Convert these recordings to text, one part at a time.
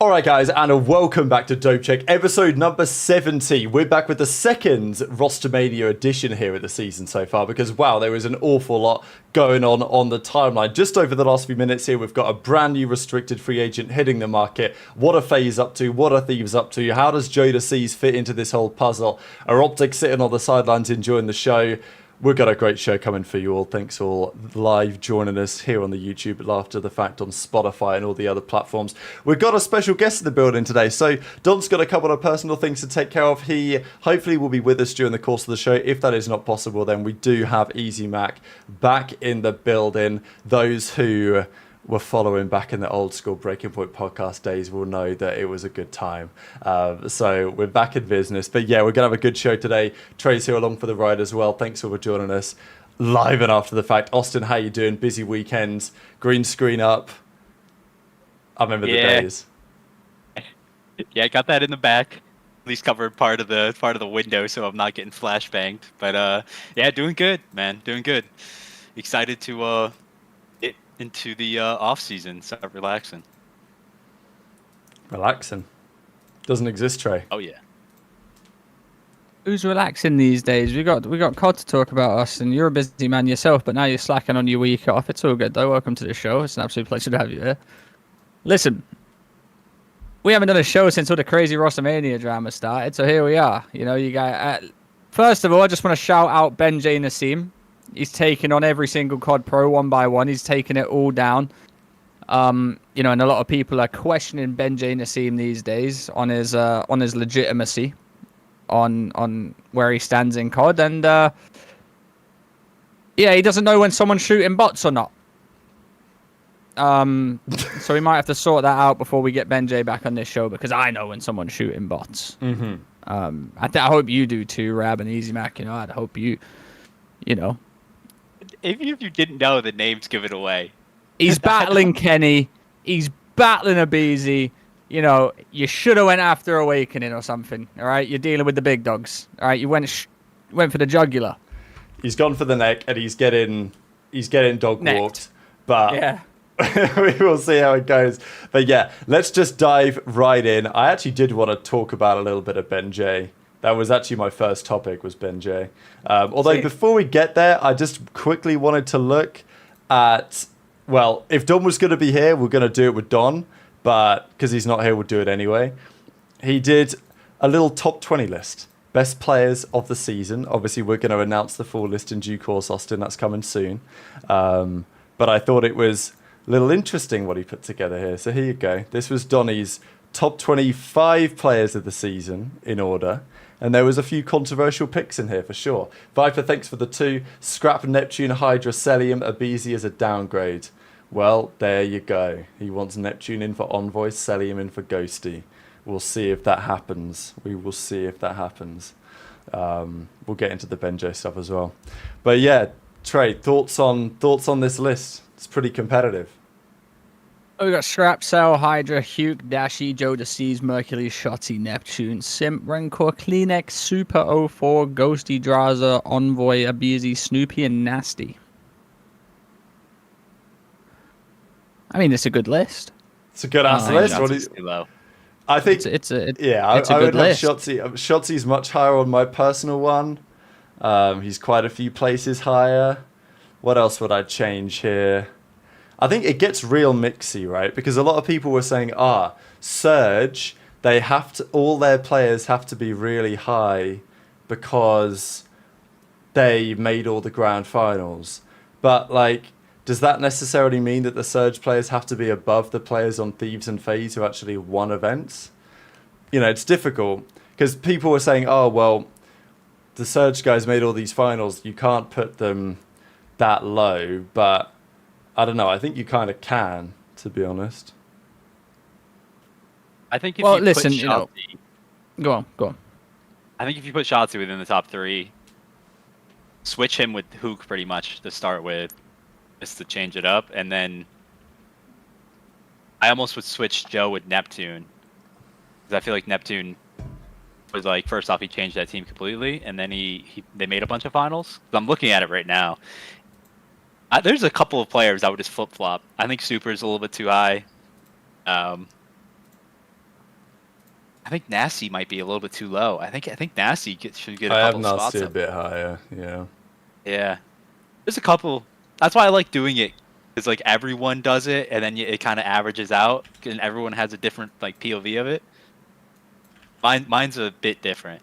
Alright guys, and a welcome back to Dope Check, episode number 70. We're back with the second Rostermania edition here of the season so far, because wow, there is an awful lot going on the timeline. Just over the last few minutes here, we've got a brand new restricted free agent hitting the market. What are FaZe up to? What are Thieves up to? How does Jodeci's fit into this whole puzzle? Are OpTic sitting on the sidelines enjoying the show? We've got a great show coming for you all. Thanks all live joining us here on the YouTube, After the Fact on Spotify and all the other platforms. We've got a special guest in the building today. So Don's got a couple of personal things to take care of. He hopefully will be with us during the course of the show. If that is not possible, then we do have Easy Mac back in the building. Those who were following back in the old school Breaking Point podcast days will know that it was a good time. So we're back in business. But yeah, we're going to have a good show today. Trey's here along for the ride as well. Thanks for joining us live and After the Fact. Austin, how you doing? Busy weekends, green screen up. I remember the days. Yeah, I got that in the back. At least covered part of the window, so I'm not getting flashbanged. But yeah, doing good, man. Doing good. Excited to get into the off season. Start relaxing. Relaxing doesn't exist, Trey. Oh yeah. Who's relaxing these days? We got COD to talk about, Austin. You're a busy man yourself, but now you're slacking on your week off. It's all good though. Welcome to the show. It's an absolute pleasure to have you here. Listen, we haven't done a show since all the crazy Rostermania drama started, so here we are. You know, you guys. First of all, I just want to shout out BenJ Drama. He's taken on every single COD Pro one by one. He's taken it all down. You know, and a lot of people are questioning BenJ Drama these days on his legitimacy, on where he stands in COD, and yeah, he doesn't know when someone's shooting bots or not. So we might have to sort that out before we get BenJ back on this show, because I know when someone's shooting bots. Mm-hmm. I hope you do too, Rab and Easy Mac. You know, I'd hope you know. Even if you didn't know, the name's give it away. He's battling Kenny. He's battling Abizi. You know, you should have went after Awakening or something. All right, you're dealing with the big dogs. All right, you went for the jugular. He's gone for the neck, and he's getting dog walked. But yeah. We will see how it goes. But yeah, let's just dive right in. I actually did want to talk about a little bit of BenJ. That was actually my first topic, was BenJ. Although before we get there, I just quickly wanted to look at, well, if Don was going to be here, we're going to do it with Don. But because he's not here, we'll do it anyway. He did a little top 20 list. Best players of the season. Obviously, we're going to announce the full list in due course, Austin. That's coming soon. But I thought it was a little interesting what he put together here. So here you go. This was Donnie's top 25 players of the season in order. And there was a few controversial picks in here for sure. Viper, thanks for the 2. Scrap Neptune, Hydra, Cellium, Abizi as a downgrade. Well, there you go. He wants Neptune in for Envoy, Cellium in for Ghosty. We'll see if that happens. We will see if that happens. We'll get into the BenJ stuff as well. But yeah, Trey, thoughts on this list? It's pretty competitive. We got Scrap, Cell, Hydra, Huke, Dashi, Jodeci's, Mercury, Shotty, Neptune, Simp, Rancor, Kleenex, Super 04, Ghosty, Drazah, Envoy, Abizi, Snoopy, and Nasty. I mean, it's a good list. It's a good ass list. I think it's a I good would list. have Shotzi. Shotzi's much higher on my personal one. He's quite a few places higher. What else would I change here? I think it gets real mixy, right? Because a lot of people were saying, Surge, all their players have to be really high because they made all the grand finals. But like, does that necessarily mean that the Surge players have to be above the players on Thieves and FaZe who actually won events? You know, it's difficult because people were saying, well, the Surge guys made all these finals. You can't put them that low, but I don't know. I think you kind of can, to be honest. I think if Well, you listen, put you know, Shotzi, go on. I think if you put Shotzi within the top 3, switch him with Hook pretty much to start with, just to change it up, and then I almost would switch Joe with Neptune, because I feel like Neptune was like, first off, he changed that team completely, and then they made a bunch of finals. I'm looking at it right now. There's a couple of players I would just flip-flop. I think Super's a little bit too high. I think Nasty might be a little bit too low. I think Nasty should get a I have couple spots Nasty a up. bit higher. Yeah. Yeah, there's a couple. That's why I like doing it. It's like everyone does it, and then it kind of averages out, and everyone has a different like POV of it. Mine's a bit different.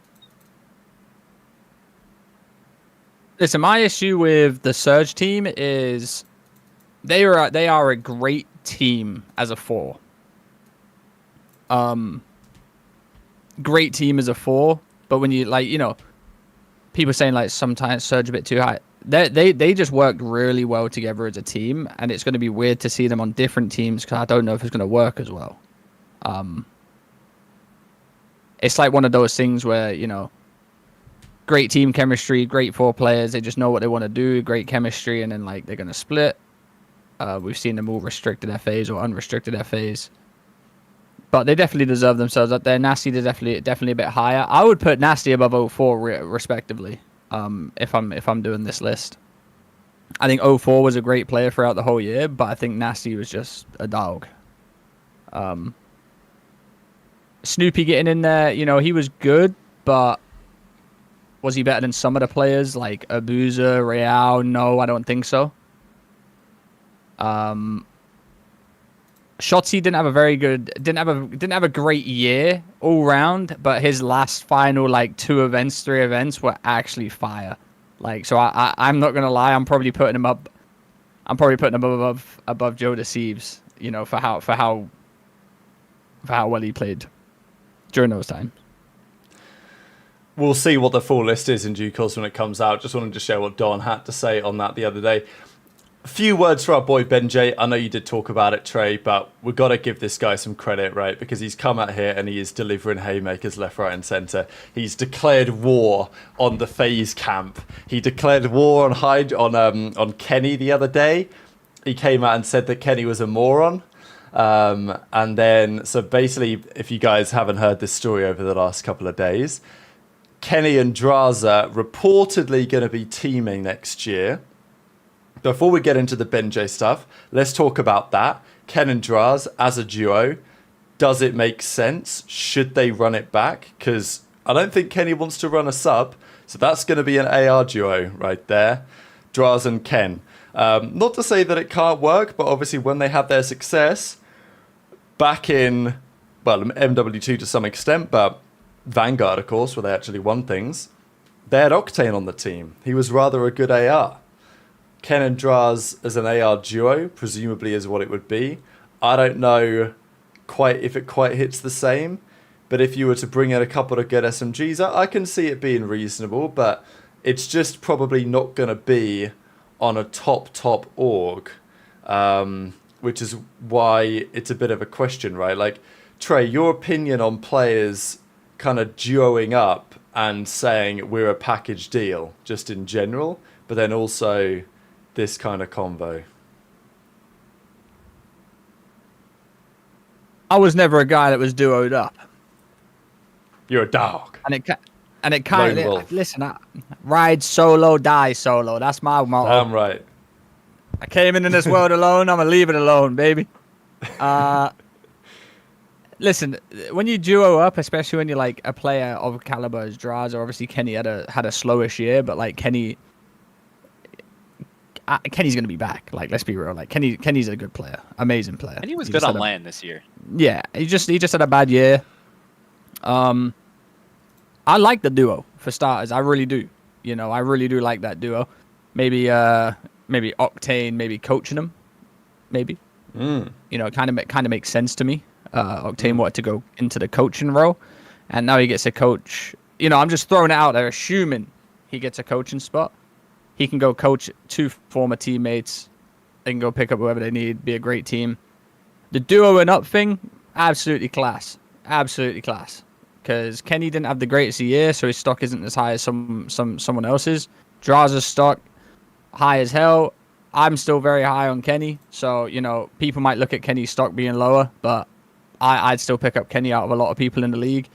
Listen, my issue with the Surge team is they are a great team as a 4. Great team as a 4, but when you like, people saying like sometimes Surge a bit too high. They just worked really well together as a team, and it's going to be weird to see them on different teams because I don't know if it's going to work as well. It's like one of those things where great team chemistry, great 4 players. They just know what they want to do, great chemistry, and then like they're gonna split. We've seen them all restricted FAs or unrestricted FAs, but they definitely deserve themselves up there. Nasty, they're definitely a bit higher. I would put Nasty above 04 respectively. If I'm doing this list, I think 04 was a great player throughout the whole year, but I think Nasty was just a dog. Snoopy getting in there, he was good, but was he better than some of the players like Abuza, Real? No, I don't think so. Shotzi didn't have a great year all round, but his last final like 2 events, 3 events were actually fire. Like, so I'm not gonna lie, I'm probably putting him above Joe Deceives, for how well he played during those times. We'll see what the full list is in due course when it comes out. Just wanted to share what Don had to say on that the other day. A few words for our boy BenJ. I know you did talk about it, Trey, but we've got to give this guy some credit, right? Because he's come out here and he is delivering haymakers left, right, and centre. He's declared war on the FaZe camp. He declared war on Kenny the other day. He came out and said that Kenny was a moron. And then, so basically, if you guys haven't heard this story over the last couple of days, Kenny and Drazah reportedly going to be teaming next year. Before we get into the BenJ stuff, let's talk about that. Ken and Draz as a duo, does it make sense? Should they run it back? Because I don't think Kenny wants to run a sub, so that's going to be an AR duo right there. Draz and Ken. Not to say that it can't work, but obviously when they had their success back in, well, MW2 to some extent, but Vanguard, of course, where they actually won things, they had Octane on the team. He was rather a good AR. Ken and Draz as an AR duo, presumably is what it would be. I don't know if it quite hits the same, but if you were to bring in a couple of good SMGs, I can see it being reasonable, but it's just probably not going to be on a top org, which is why it's a bit of a question, right? Like, Trey, your opinion on players kind of duoing up and saying we're a package deal, just in general, but then also this kind of convo. I was never a guy that was duoed up. You're a dog. And it kind of, listen, ride solo, die solo. That's my motto. Damn right. I came in this world alone. I'm gonna leave it alone, baby. Listen, when you duo up, especially when you're like a player of caliber as Drazah, obviously Kenny had a slowish year, but like Kenny's gonna be back. Like, let's be real. Like Kenny's a good player, amazing player. And he was good on LAN this year. Yeah, he just had a bad year. I like the duo for starters. I really do. I really do like that duo. Maybe Octane, maybe coaching him, maybe. It kind of makes sense to me. Octane wanted to go into the coaching role, and now he gets a coach. I'm just throwing it out there, assuming he gets a coaching spot. He can go coach 2 former teammates. They can go pick up whoever they need, be a great team. The duo and up thing, absolutely class. Absolutely class. Because Kenny didn't have the greatest year, so his stock isn't as high as someone else's. Drazah's stock, high as hell. I'm still very high on Kenny, so, people might look at Kenny's stock being lower, but I'd still pick up Kenny out of a lot of people in the league.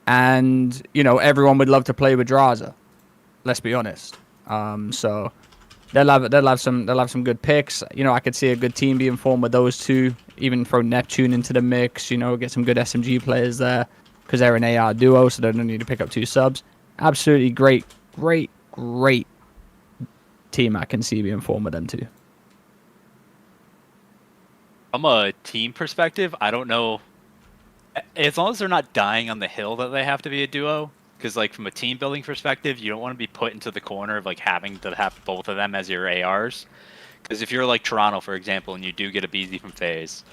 And, everyone would love to play with Drazah. Let's be honest. So they'll have some good picks. I could see a good team being formed with those two. even throw Neptune into the mix. Get some good SMG players there because they're an AR duo, so they don't need to pick up 2 subs. Absolutely great team I can see being formed with them too. From a team perspective, I don't know. As long as they're not dying on the hill that they have to be a duo, because like from a team building perspective, you don't want to be put into the corner of like having to have both of them as your ARs. Because if you're like Toronto, for example, and you do get a BZ from FaZe,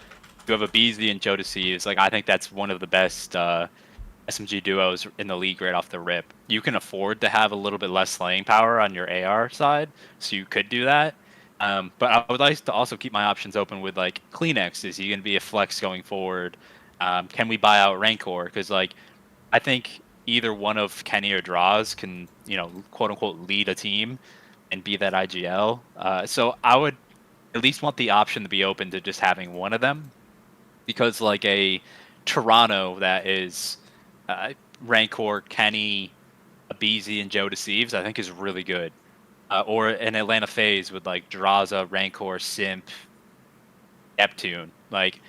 you have a BZ and Joe Deceives. Like I think that's one of the best SMG duos in the league right off the rip. You can afford to have a little bit less slaying power on your AR side, so you could do that. But I would like to also keep my options open with like Kleenex. Is he going to be a flex going forward? Can we buy out Rancor? Because like, I think either one of Kenny or Drazah can, quote unquote, lead a team and be that IGL. So I would at least want the option to be open to just having one of them, because like a Toronto that is Rancor, Kenny, BZ, and Joe Deceives, I think is really good. Or an Atlanta FaZe with like Drazah, Rancor, Simp, Neptune. Like,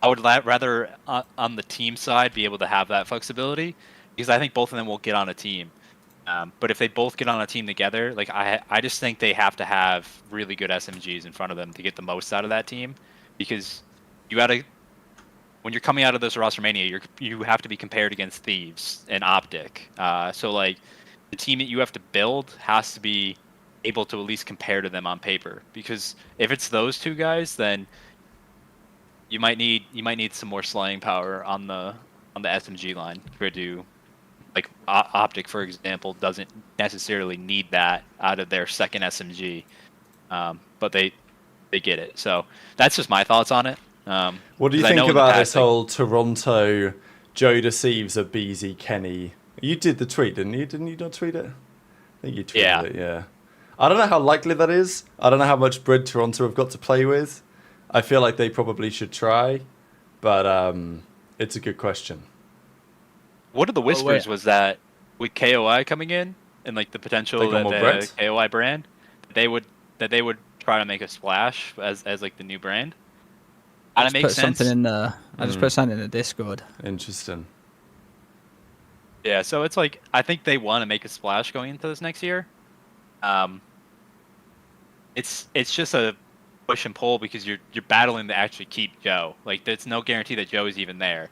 I would rather on the team side be able to have that flexibility, because I think both of them will get on a team. But if they both get on a team together, like I just think they have to have really good SMGs in front of them to get the most out of that team, because you gotta, when you're coming out of this Rostermania, you have to be compared against Thieves and OpTic. So like the team that you have to build has to be able to at least compare to them on paper, because if it's those two guys, then you might need some more slaying power on the SMG line compared to like OpTic, for example, doesn't necessarily need that out of their second SMG, but they get it. So that's just my thoughts on it. What do you think about this whole Toronto Joe Deceives a BZ Kenny? You did the tweet, didn't you? Didn't you not tweet it? I think you tweeted it, yeah. I don't know how likely that is. I don't know how much bread Toronto have got to play with. I feel like they probably should try, but it's a good question. One of the whispers was that with KOI coming in and like the potential that the KOI brand, they would try to make a splash as like the new brand. I just put something in the I just put something in the Discord. Interesting. Yeah, so it's like I think they want to make a splash going into this next year. It's just a push and pull, because you're battling to actually keep Joe. Like there's no guarantee that Joe is even there.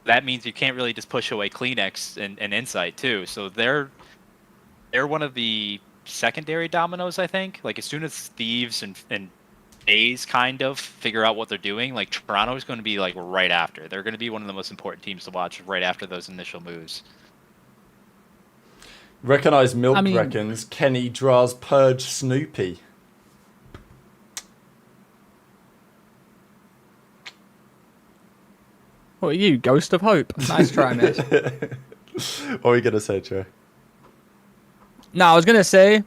That means you can't really just push away Kleenex and Insight too. So they're one of the secondary dominoes, I think. Like as soon as Thieves and FaZe kind of figure out what they're doing, like Toronto is going to be like right after. They're going to be one of the most important teams to watch right after those initial moves. Recognize Milk reckons Kenny Drazah purge Snoopy. What are you, Ghost of Hope? Nice try, mate. What were you going to say, Trey? No, I was going to say,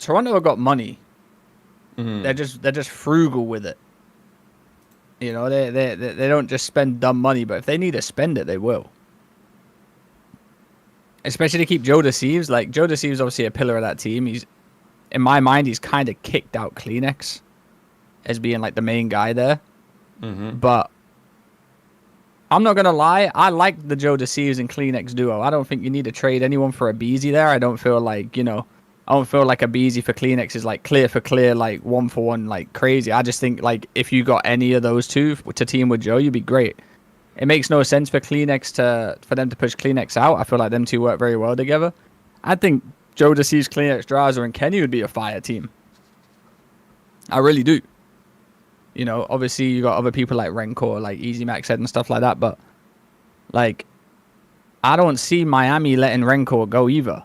Toronto have got money. They're just frugal with it. They don't just spend dumb money, but if they need to spend it, they will. Especially to keep Joe Deceives. Like, Joe Deceives is obviously a pillar of that team. In my mind, he's kind of kicked out Kleenex as being like the main guy there. But I'm not gonna lie, I like the Joe Deceives and Kleenex duo. I don't think you need to trade anyone for a BZ there. I don't feel like, I don't feel like a BZ for Kleenex is like clear for clear, like 1-for-1, like crazy. I just think like if you got any of those two to team with Joe, you'd be great. It makes no sense for Kleenex for them to push Kleenex out. I feel like them two work very well together. I think Joe Deceives, Kleenex, Drazah, and Kenny would be a fire team. I really do. Obviously you got other people like Rancor, like Easy Max Head and stuff like that, but like I don't see Miami letting Rancor go either.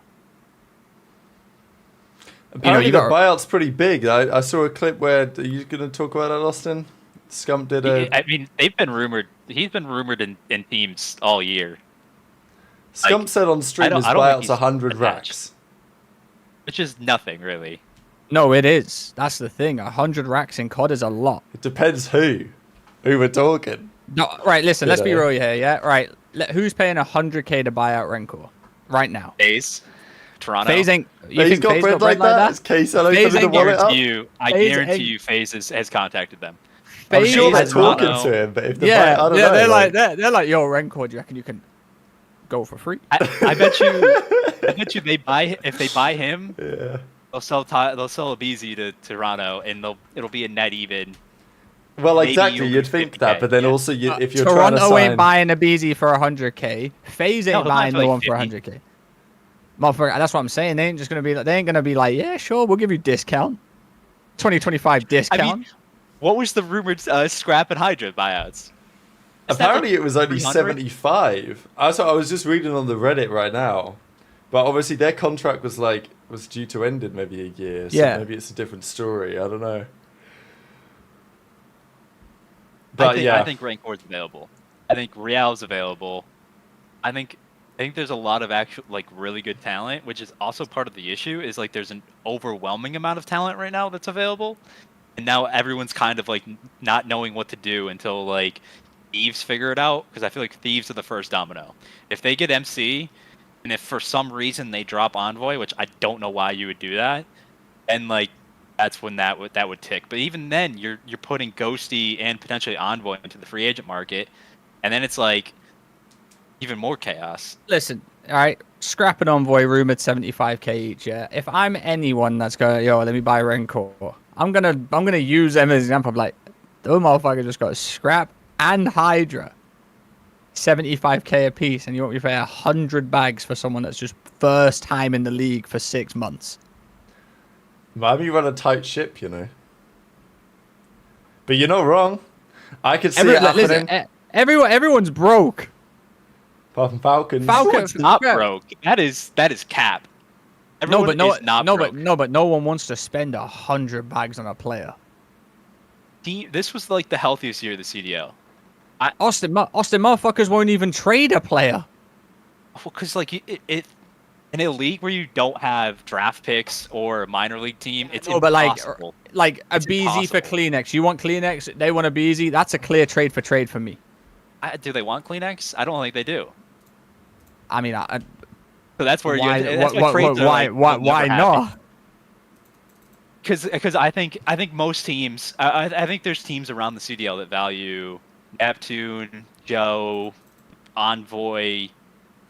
Apparently the buyout's pretty big. I saw a clip where, are you going to talk about that, Austin? Scump did I mean, they've been rumored. He's been rumored in teams all year. Scump said on stream his buyout's 100 racks. Which is nothing, really. No, it is. That's the thing. 100 racks in COD is a lot. It depends who we're talking. No, right, listen, let's be real here, yeah? Right, who's paying 100k to buy out Rancor right now? FaZe. Toronto. FaZe ain't... You think got bread like that? Is Case opening the wallet up? I guarantee you FaZe has contacted them. I'm sure they're FaZe- talking Toronto. to him, but if the Yeah, I don't yeah, know. they're like, yo, Rencor, do you reckon you can go for free? I bet you if they buy him, Yeah. they'll sell a BZ to Toronto, and it'll be a net even. Well, Maybe exactly. you'll You'd lose think 50K, that, but then yeah. also, if you're trying to Toronto sign, ain't buying a BZ for 100K. FaZe ain't No, they'll buy buying for no like one for 50. 100K. Motherfucker, that's what I'm saying. They ain't just gonna be like, they ain't gonna be like, yeah, sure, we'll give you discount. 2025 discount. I mean, what was the rumored Scrap and Hydra buyouts? apparently it was only 300? 75. I was just reading on the Reddit right now, but obviously their contract was due to end in maybe a year. So Yeah. maybe it's a different story. I don't know. But I think Rancor's available. I think Real's available. I think there's a lot of actual really good talent, which is also part of the issue. Is there's an overwhelming amount of talent right now that's available, and now everyone's kind of not knowing what to do until Thieves figure it out. Because I feel like Thieves are the first domino. If they get MC, and if for some reason they drop Envoy, which I don't know why you would do that, and that's when that would tick. But even then, you're putting Ghosty and potentially Envoy into the free agent market, and then it's even more chaos. Listen, all right, Scrap and Envoy rumored 75K each. Yeah, if I'm anyone that's going, yo, let me buy Rencor, I'm gonna use them as an example. I'm those motherfuckers just got Scrap and Hydra, 75K a piece, and you want me to pay 100 bags for someone that's just first time in the league for 6 months? Miami run a tight ship, But you're not wrong. I could see it happening. Listen, everyone's broke. Apart from Falcons. Everyone's not broke. That is cap. Everyone is not broke. But no one wants to spend 100 bags on a player. This was the healthiest year of the CDL. Austin motherfuckers won't even trade a player. Well, because in a league where you don't have draft picks or a minor league team, it's impossible. But a It's BZ for impossible. Kleenex. You want Kleenex? They want a BZ. That's a clear trade for me. Do they want Kleenex? I don't think they do. I mean, So that's where why why not? Because I think most teams, I think there's teams around the CDL that value Neptune, Joe, Envoy,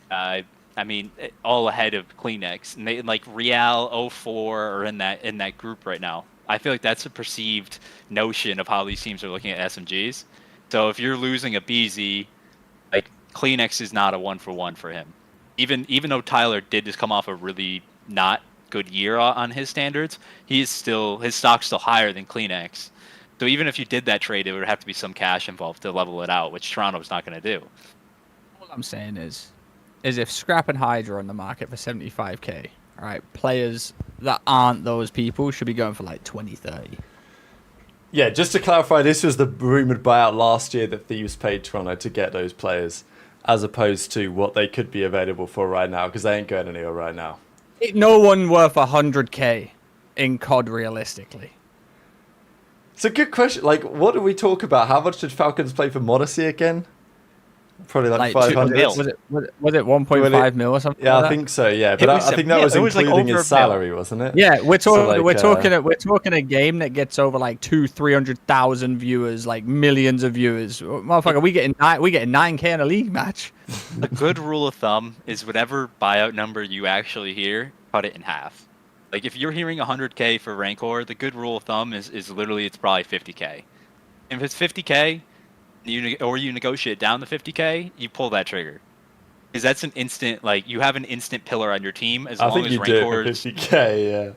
all ahead of Kleenex, and they Real 04 are in that group right now. I feel like that's a perceived notion of how these teams are looking at SMGs. So if you're losing a BZ, Kleenex is not a 1-for-1 for him. Even though Tyler did just come off a really not good year on his standards, his stock's still higher than Kleenex. So even if you did that trade, it would have to be some cash involved to level it out, which Toronto's not going to do. All I'm saying is if Scrap and Hydra are on the market for 75K, all right, players that aren't those people should be going for 20, 30. Yeah, just to clarify, this was the rumored buyout last year that Thieves paid Toronto to get those players, as opposed to what they could be available for right now, because they ain't going anywhere right now. No one worth 100K in COD realistically. It's a good question. What do we talk about? How much did Falcons play for Modesty again? Probably 500. mil. Was it 1.5 mil or something? Yeah, like I that? think so. Yeah, but was I think that was it was including over his a mil. salary, wasn't it? Yeah, we're talking So, we're talking a game that gets over 200,000-300,000 viewers, millions of viewers. Motherfucker, we getting 9K in a league match. A good rule of thumb is whatever buyout number you actually hear, cut it in half. If you're hearing 100K for Rancor, the good rule of thumb is literally it's probably 50K. If it's 50K, you negotiate down to 50K, you pull that trigger. Because that's an instant, you have an instant pillar on your team as I long think as you do it for Rancor's... 50K,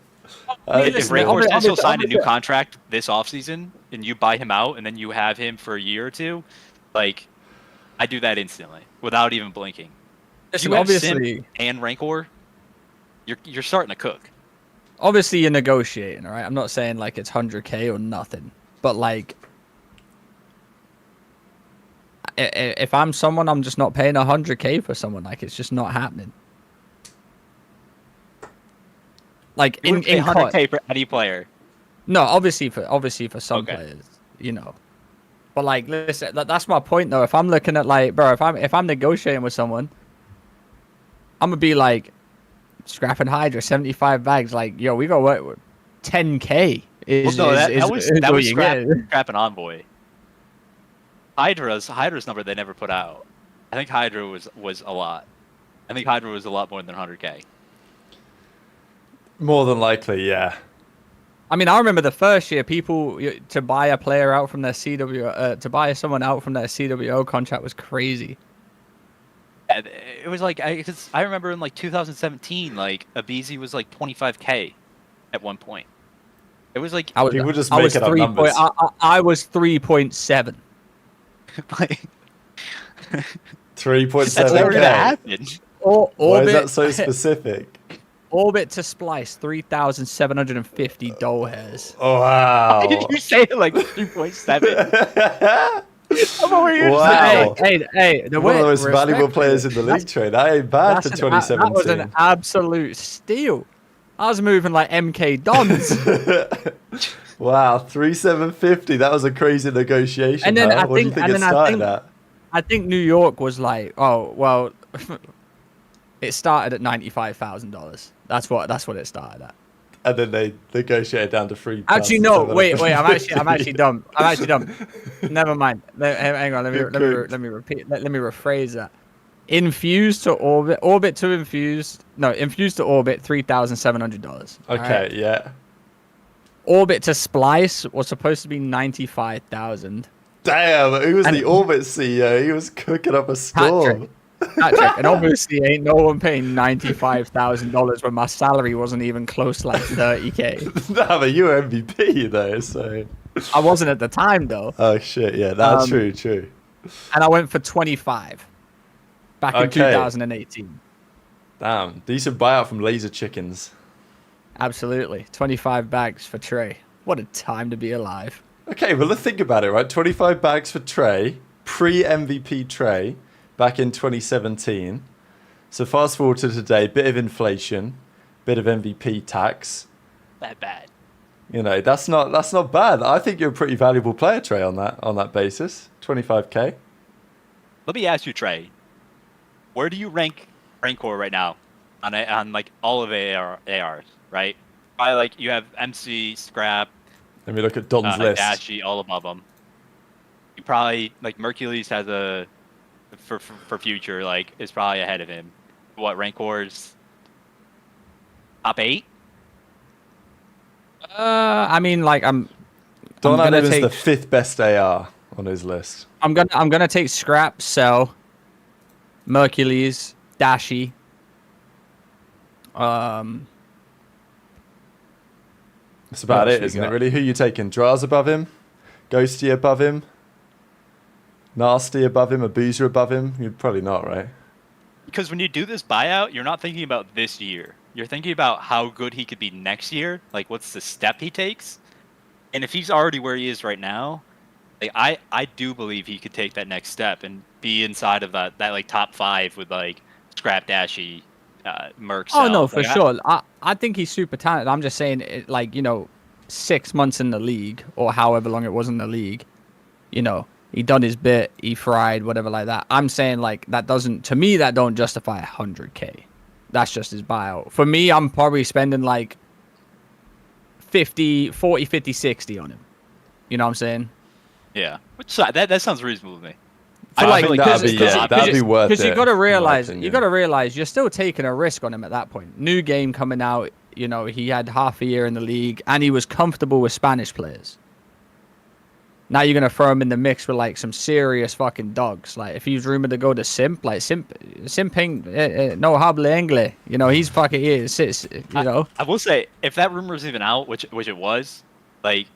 yeah. If Rancor's also signed a new contract this offseason, and you buy him out, and then you have him for a year or two, I do that instantly, without even blinking. If you have Simp and Rancor, you're starting to cook. Obviously, you're negotiating, all right? I'm not saying it's 100K or nothing, but if I'm someone, I'm just not paying 100K for someone. It's just not happening. In 100K for any player. No, obviously for some Okay. players, But listen, that's my point though. If I'm looking at bro, if I'm negotiating with someone, I'm gonna be Scrap and Hydra, 75 bags. Yo, we got work with 10K. That was Scrap and Envoy. Hydra's number they never put out. I think Hydra was a lot. I think Hydra was a lot more than 100K. More than likely, yeah. I mean, I remember the first year, people to buy a player out from their CW, to buy someone out from their CWO contract was crazy. And it was like I remember in like 2017, like Abizi was like 25K at one point. It was like people just making up numbers. I was 3.7. like 3.7. That's never gonna happen. Why is that so specific? Orbit to Splice, 3,750 dough hairs. Oh, wow. Why did you say it like 3.7? Wow. Hey, one of the most valuable players in the league trade. That ain't bad for 2017. That was an absolute steal. I was moving like MK Dons. Wow, 3,750. That was a crazy negotiation. And then huh? What do you think it started at? I think New York was like, oh well, it started at $95,000. That's what it started at. And then they negotiated down to 3. Actually, no. Wait. I'm actually dumb. Never mind. Hang on. Let me repeat. Let me rephrase that. Infused to orbit. Orbit to infused. No, infused to orbit. $3,700. Okay. Right? Yeah. Orbit to splice was supposed to be 95,000. Damn. Who was the orbit CEO? He was cooking up a storm. Patrick, and obviously ain't no one paying $95,000 when my salary wasn't even close to like 30K. No, but you were MVP though, so I wasn't at the time though. Oh shit, yeah, that's true. And I went for 25 back in 2018. Damn, decent buyout from Laser Chickens. Absolutely, 25 bags for Trey. What a time to be alive. Okay, well let's think about it, right? 25 bags for Trey, pre-MVP Trey. Back in 2017. So fast forward to today, bit of inflation, bit of MVP tax. That bad. You know, that's not bad. I think you're a pretty valuable player, Trey, on that basis. 25K. Let me ask you, Trey. Where do you rank Rancor right now on like all of ARs, right? Probably like you have MC, Scrap. Let me look at Don's list. Dashy, all above them. You probably like Mercules has a for future, like, is probably ahead of him. What, Rancor's top 8? I mean, like, Don Adams is the 5th best AR on his list. I'm gonna take Scrap, Cell, Mercules, Dashy. That's about it, isn't it? Really, who you taking? Drazah above him, Ghosty above him. Nasty above him, a Boozer above him? You're probably not, right? Because when you do this buyout, you're not thinking about this year. You're thinking about how good he could be next year. Like, what's the step he takes? And if he's already where he is right now, like, I do believe he could take that next step and be inside of that like top 5 with like Scrap, Dashy, Merc. Oh no, for sure. I think he's super talented. I'm just saying, like, you know, 6 months in the league or however long it was in the league, you know. He done his bit, he fried, whatever like that. I'm saying, like, that doesn't, to me, that don't justify 100K. That's just his buyout. For me, I'm probably spending like 40, 50, 60 on him. You know what I'm saying? Yeah. Which that sounds reasonable to me. I think that'd be worth it. Because you got to realize you're still taking a risk on him at that point. New game coming out, you know, he had half a year in the league and he was comfortable with Spanish players. Now you're gonna throw him in the mix with like some serious fucking dogs. Like if he's rumored to go to Simp, like Simp ain't no habla inglés. You know he's fucking you know. I will say if that rumor is even out, which it was, like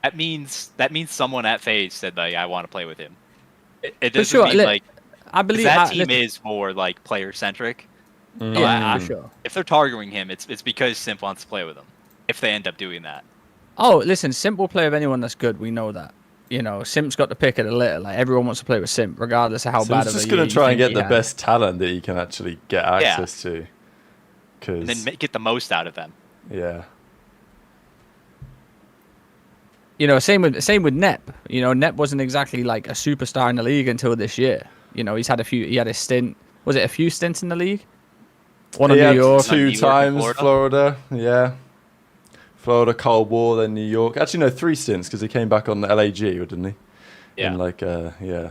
that means someone at FaZe said like I want to play with him. It doesn't mean like I believe that team is more like player centric. Yeah, for sure. If they're targeting him, it's because Simp wants to play with him. If they end up doing that. Oh, listen, Simp will play with anyone that's good. We know that. You know, Simp's got the pick of the litter. Like everyone wants to play with Simp, regardless of how bad of a year. He's just going to try and get the best talent that he can actually get access to. And then get the most out of them. Yeah. You know, same with Nep. You know, Nep wasn't exactly like a superstar in the league until this year. You know, he had a stint. Was it a few stints in the league? One in New York, 2 times Florida. Yeah. Florida, Cold War, then New York. Actually, no, 3 stints because he came back on the LAG, didn't he? in like yeah.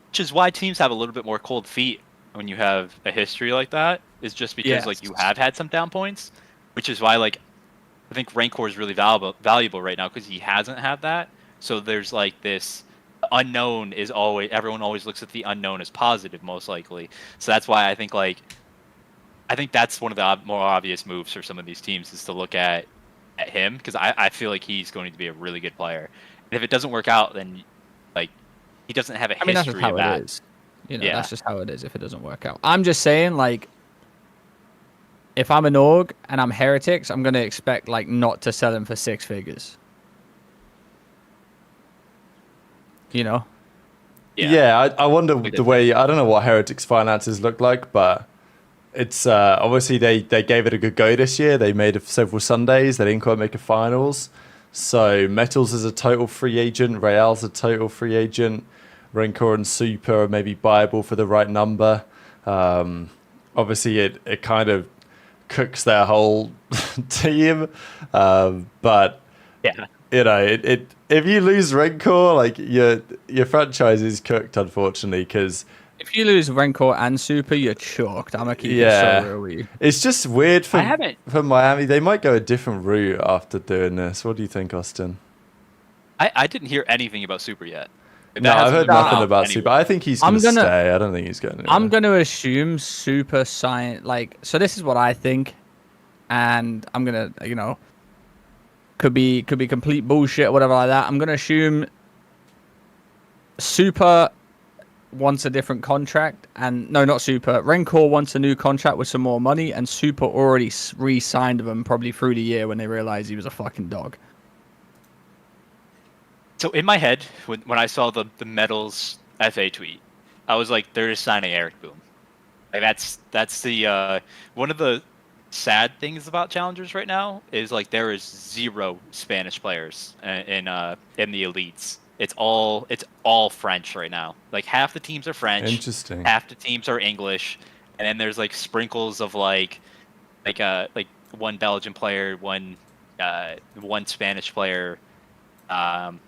Which is why teams have a little bit more cold feet when you have a history like that. Is just because like you have had some down points, which is why like I think Rancor is really valuable right now because he hasn't had that. So there's like this unknown is always everyone always looks at the unknown as positive most likely. So that's why I think that's one of the more obvious moves for some of these teams is to look at him because I feel like he's going to be a really good player. And if it doesn't work out, then like he doesn't have a history that's just how of that. it is. You know, that's just how it is if it doesn't work out. I'm just saying, like, if I'm an org and I'm Heretics, I'm going to expect, like, not to sell him for 6 figures. You know? Yeah, I wonder the way... I don't know what Heretics finances look like, but it's... obviously, they gave it a good go this year. They made several Sundays. They didn't quite make a finals. So, Metals is a total free agent. Real's a total free agent. Rancor and Super are maybe buyable for the right number. Obviously, it kind of cooks their whole team. But, you know, if you lose Rancor, like, your franchise is cooked, unfortunately, because... If you lose Rancor and Super, you're chalked. I'm going to keep it so real with you. It's just weird for Miami. They might go a different route after doing this. What do you think, Austin? I didn't hear anything about Super yet. No, I've heard nothing about Super. I think he's going to stay. I don't think he's going to. I'm going to assume Super sign so this is what I think, and I'm going to, you know, could be complete bullshit or whatever like that. I'm going to assume Super wants a different contract, and no, not Super. Rancor wants a new contract with some more money, and Super already re-signed them probably through the year when they realized he was a fucking dog. So in my head, when I saw the Metals FA tweet, I was like, they're just signing Eric Boom. Like that's the one of the sad things about challengers right now is like there is 0 Spanish players in the elites. It's all French right now. Like half the teams are French. Interesting. Half the teams are English, and then there's like sprinkles of like one Belgian player, one Spanish player.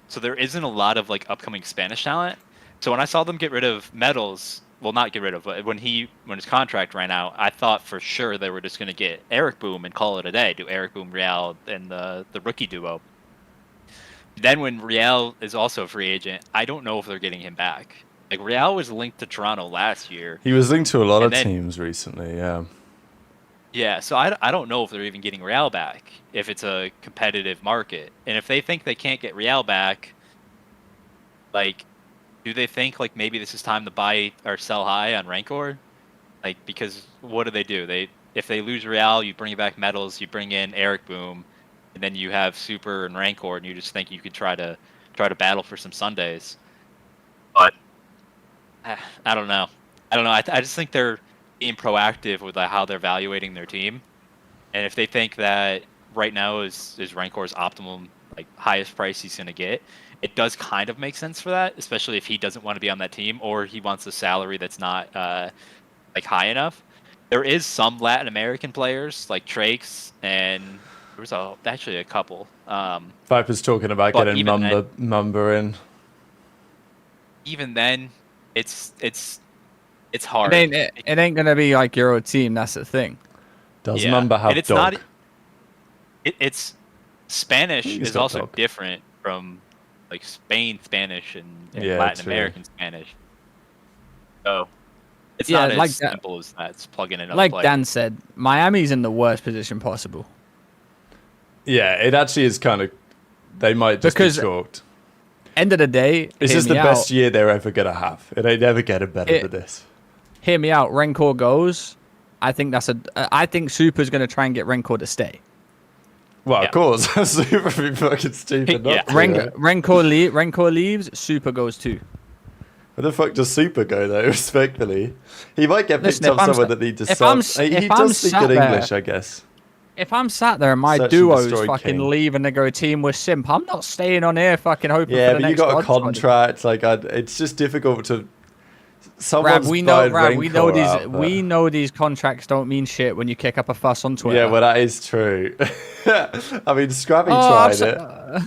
So there isn't a lot of like upcoming Spanish talent. So when I saw them get rid of Metals, well, not get rid of, but when his contract ran out, I thought for sure they were just going to get Eric Boom and call it a day. Do Eric Boom, Real, and the rookie duo. Then when Real is also a free agent, I don't know if they're getting him back. Like Real was linked to Toronto last year. He was linked to a lot of teams recently, yeah. Yeah, so I don't know if they're even getting Real back, if it's a competitive market. And if they think they can't get Real back, like, do they think, like, maybe this is time to buy or sell high on Rancor? Like, because what do? If they lose Real, you bring back Metals, you bring in Eric Boom, and then you have Super and Rancor, and you just think you could try to battle for some Sundays. But I don't know. I just think they're being proactive with how they're evaluating their team, and if they think that right now is Rancor's optimum, like highest price he's going to get, it does kind of make sense for that, especially if he doesn't want to be on that team or he wants a salary that's not like high enough. There is some Latin American players like Trakes, and there was actually a couple. Viper's talking about getting Mamba in. Even then, it's hard. It ain't gonna be like your old team. That's the thing. Does Mamba have it's dog? Not, it's Spanish is also dog. Different from like Spain Spanish and Latin American Spanish. So it's not as simple as that. It's plugging in. Like Dan said, Miami's in the worst position possible. Yeah, it actually is kind of. They might just be chalked. End of the day, this is the best year they're ever gonna have. It ain't ever getting better than this. Hear me out. Rancor goes. I think I think Super's gonna try and get Rancor to stay. Well, of course, Super be fucking stupid. Rancor leaves. Super goes too. Where the fuck does Super go though? Respectfully, he might get picked up somewhere that needs to sub. He does speak good English, I guess. If I'm sat there and my duo's fucking leaving to go team with Simp, I'm not staying on here fucking hoping for the next. Yeah, but you got a contract. Like, it's just difficult to. We know these contracts don't mean shit when you kick up a fuss on Twitter. Yeah, well, that is true. I mean, Scrabby tried it.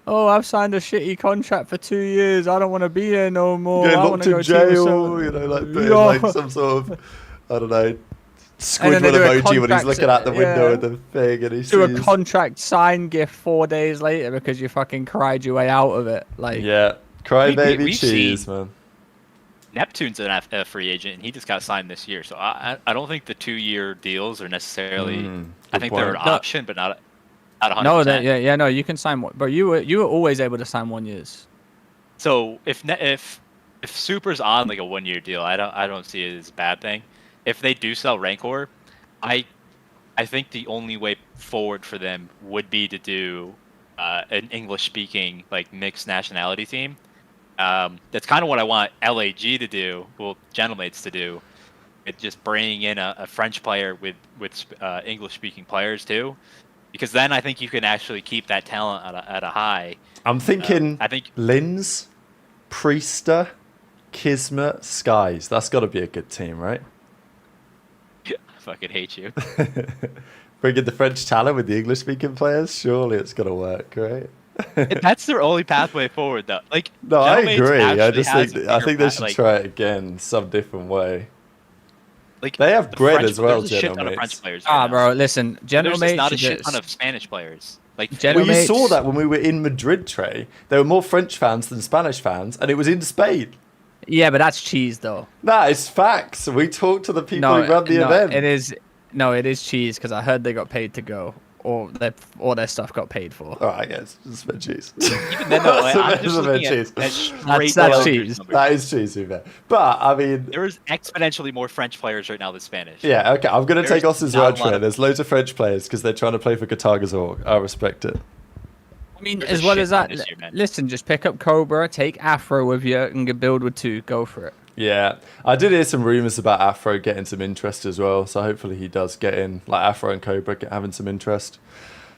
oh, I've signed a shitty contract for 2 years. I don't want to be here no more. Getting I want locked to in go jail, you know, like putting like some sort of, I don't know, And then they Squidward do a emoji when he's contract, looking out the window yeah. with the thing and he Do a sees. contract sign gift 4 days later because you fucking cried your way out of it. Like, Yeah, cry baby we've cheese, seen- man. Neptune's a free agent, and he just got signed this year. So I don't think the 2-year deals are necessarily. I think they're an point. option, but not 100%. no, no, you can sign one, but you were always able to sign 1 years. So if Super's on like a 1-year deal, I don't see it as a bad thing. If they do sell Rancor, I think the only way forward for them would be to do an English-speaking like mixed nationality team. That's kind of what I want LAG to do. Well, Gentlemates to do. It's just bringing in a French player with English-speaking players too, because then I think you can actually keep that talent at a high. I'm thinking I think Linz, Priester, Kismet, Skies. That's got to be a good team, right? I fucking hate you. Bringing the French talent with the English-speaking players. Surely it's got to work, right? That's their only pathway forward, though. Like, No, I Gentlemates agree. I actually just has think a I bigger think they path, should like- try it again some different way. Like They have the bread French- as well, there's a shit ton of Gentlemates. French players. Right now. Bro, listen, But there's just Gentlemates not a should shit just- ton of Spanish players. Like, Gen- Well, you Gentlemates- saw that when we were in Madrid, Trey. There were more French fans than Spanish fans, and it was in Spain. Yeah, but that's cheese though. Nah, it's facts. We talked to the people who run the event. It is cheese because I heard they got paid to go, or their stuff got paid for. All right, guys, just a bit cheese. even then, though, like, I'm just It's a bit looking cheese. at straight That's Lakers cheese. numbers. That is cheesy, man. But I mean, There's exponentially more French players right now than Spanish. yeah, okay. I'm gonna take There's Austin's not a word lot for it. of- There's loads of French players because they're trying to play for Qatar. I respect it. I mean, There's as a well shit as ton that, this year, man. listen, just pick up Cobra, take Afro with you, and build with 2. Go for it. Yeah, I did hear some rumors about Afro getting some interest as well. So hopefully he does get in, like Afro and Cobra having some interest.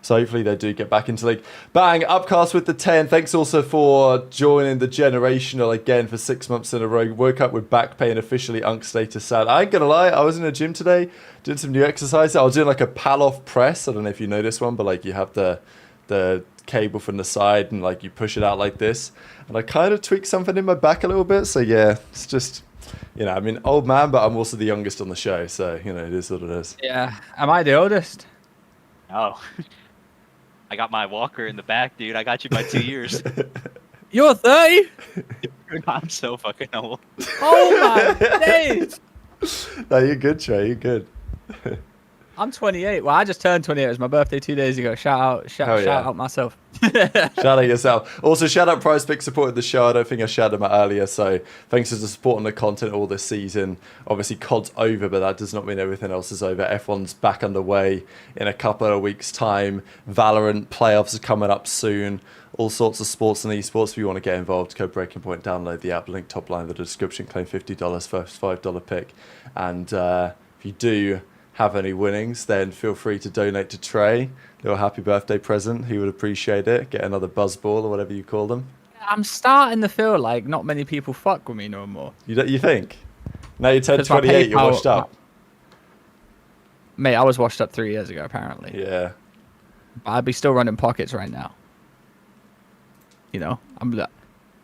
So hopefully they do get back into league. Bang, Upcast with the 10. Thanks also for joining the Generational again for 6 months in a row. Woke up with back pain, officially Unk status sad. I ain't gonna lie, I was in a gym today doing some new exercises. I was doing like a Paloff press. I don't know if you know this one, but like you have the cable from the side and like you push it out like this. And I kind of tweaked something in my back a little bit. So yeah, it's just, you know, I mean, old man, but I'm also the youngest on the show. So, you know, it is what it is. Yeah. Am I the oldest? Oh. I got my walker in the back, dude. I got you by 2 years. You're 30? I'm so fucking old. Oh my days! No, you're good, Trey. You're good. I'm 28. Well, I just turned 28. It was my birthday 2 days ago. Shout out myself. Shout out yourself. Also, shout out Prize Pick supported the show. I don't think I shouted them out earlier. So thanks for the support on the content all this season. Obviously, COD's over, but that does not mean everything else is over. F1's back underway in a couple of weeks' time. Valorant playoffs are coming up soon. All sorts of sports and esports. If you want to get involved, code Breaking Point, download the app, link top line in the description, claim $50 first $5 pick. And if you do have any winnings, then feel free to donate to Trey. Little happy birthday present. He would appreciate it. Get another buzzball or whatever you call them. I'm starting to feel like not many people fuck with me no more. You think? Now you're 10, 'Cause my 28, you're PayPal washed up. Mate, I was washed up 3 years ago, apparently. Yeah. But I'd be still running pockets right now. You know, I'm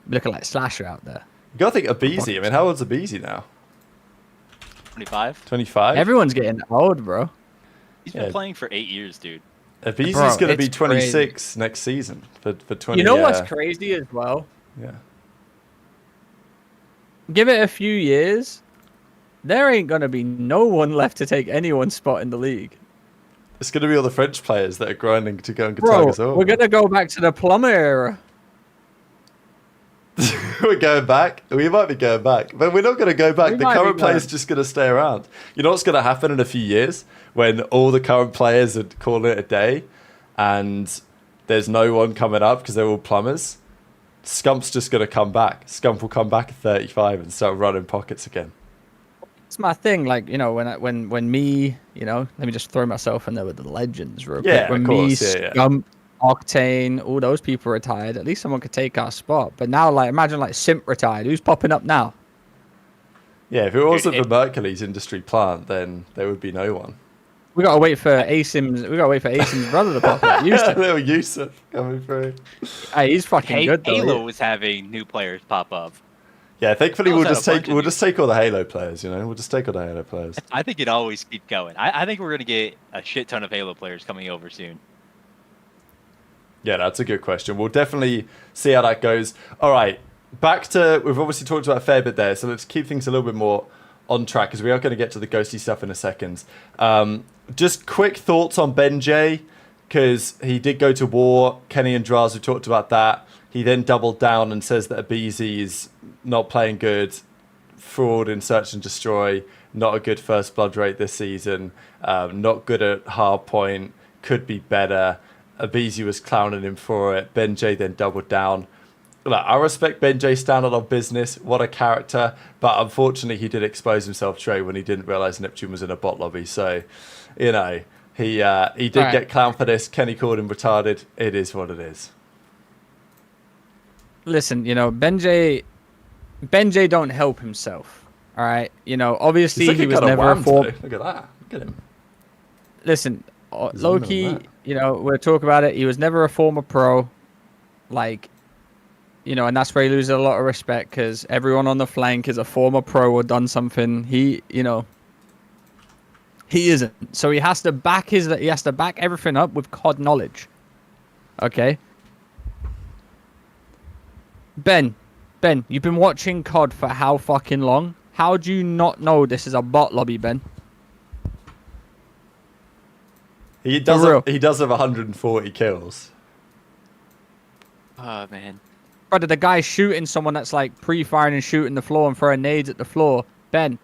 looking like Slasher out there. You gotta think Abizi. I mean, how old's Abizi now? 25. 25? Everyone's getting old, bro. He's Yeah. been playing for 8 years, dude. Abizi's Bro, gonna be it's 26 next season for 20. You know what's crazy as well? Yeah. Give it a few years, there ain't gonna be no one left to take anyone's spot in the league. It's gonna be all the French players that are grinding to go and Bro, Qatar as well. we're gonna go back to the plumber era. We're going back. We might be going back, but we're not going to go back. We The might current be going. players just going to stay around. You know what's going to happen in a few years when all the current players are calling it a day, and there's no one coming up because they're all plumbers. Scump's just going to come back. Scump will come back at 35 and start running pockets again. It's my thing, like, you know, when me, you know, let me just throw myself in there with the legends real Yeah, quick. When of course, me, yeah. Scump, Octane, all those people retired, at least someone could take our spot. But now, like, imagine like Simp retired. Who's popping up now? Yeah, if it wasn't Dude, for Mercury's industry plant, then there would be no one. We gotta wait for Asim's. We gotta wait for Asim's brother to pop up. Yusuf. Little Yusuf coming through. Hey, he's fucking good though. Halo was having new players pop up. Yeah, thankfully Those we'll are just a bunch take of we'll new- just take all the Halo players. You know, we'll just take all the Halo players. I think it always keep going. I think we're gonna get a shit ton of Halo players coming over soon. Yeah, that's a good question. We'll definitely see how that goes. All right, back to we've obviously talked about a fair bit there, so let's keep things a little bit more on track because we are going to get to the ghosty stuff in a second. Just quick thoughts on BenJ because he did go to war. Kenny and Drazah, we talked about that. He then doubled down and says that Abizi is not playing good, fraud in search and destroy, not a good first blood rate this season, not good at hard point, could be better. Abizi was clowning him for it. BenJ then doubled down. Look, I respect BenJ standing on business. What a character. But unfortunately, he did expose himself trade when he didn't realize Neptune was in a bot lobby. So, you know, he did get clowned for this. Kenny called him retarded. It is what it is. Listen, you know, BenJ don't help himself. All right, you know, obviously he was never a form. Look at that. Look at him. Listen, He's Loki, on that. you know, we'll talk about it. He was never a former pro, like, you know, and that's where he loses a lot of respect because everyone on the flank is a former pro or done something. He, you know, he isn't. So he has to back everything up with COD knowledge. Okay. Ben, you've been watching COD for how fucking long? How do you not know this is a bot lobby, Ben? He does have 140 kills. Oh man. Brother, the guy's shooting someone that's like pre-firing and shooting the floor and throwing nades at the floor. Ben,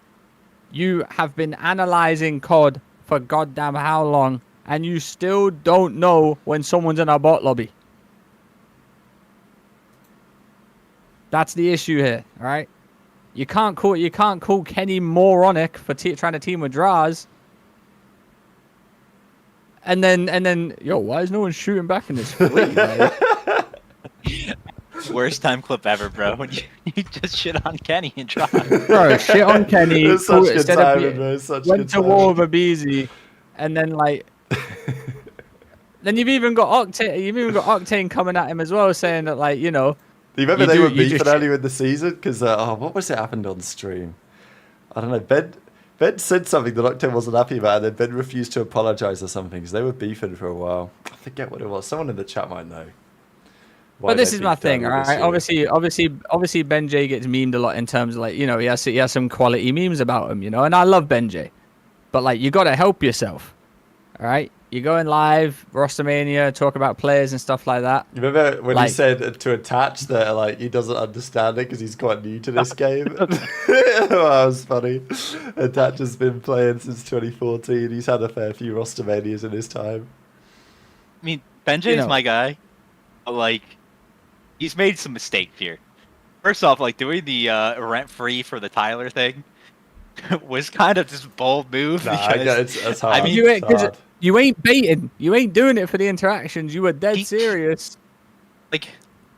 you have been analyzing COD for goddamn how long, and you still don't know when someone's in a bot lobby. That's the issue here, all right? You can't call Kenny moronic for trying to team with Drazah. And then, yo, why is no one shooting back in this fleet? Worst time clip ever, bro. When you just shit on Kenny and Drazah. Bro, shit on Kenny. It was such good instead of timing, man. Such went good to war timing. with Abizi, and then like, then you've even got Octane coming at him as well, saying that like, you know. Do you remember they were you beefing just- earlier in the season? Because, what was it happened on stream? I don't know. Ben said something that Octane wasn't happy about, and then Ben refused to apologize or something because they were beefing for a while. I forget what it was. Someone in the chat might know. why But this they is my beefed thing, all earlier this right? year. Obviously, BenJ gets memed a lot in terms of like, you know, he has some quality memes about him, you know, and I love BenJ, but like, you got to help yourself, all right? You're going live, Rostermania, talk about players and stuff like that. You remember when he Like- said to attach that like he doesn't understand it because he's quite new to this game? That was funny. Attach has been playing since 2014. He's had a fair few Rostermanias in his time. I mean, BenJ You is know. my guy. But, like, he's made some mistakes here. First off, like doing the rent-free for the Tyler thing was kind of just bold move. Nah, I get it's hard. I mean, You ain't, It's hard. you ain't baiting. You ain't doing it for the interactions. You were dead He- serious. like,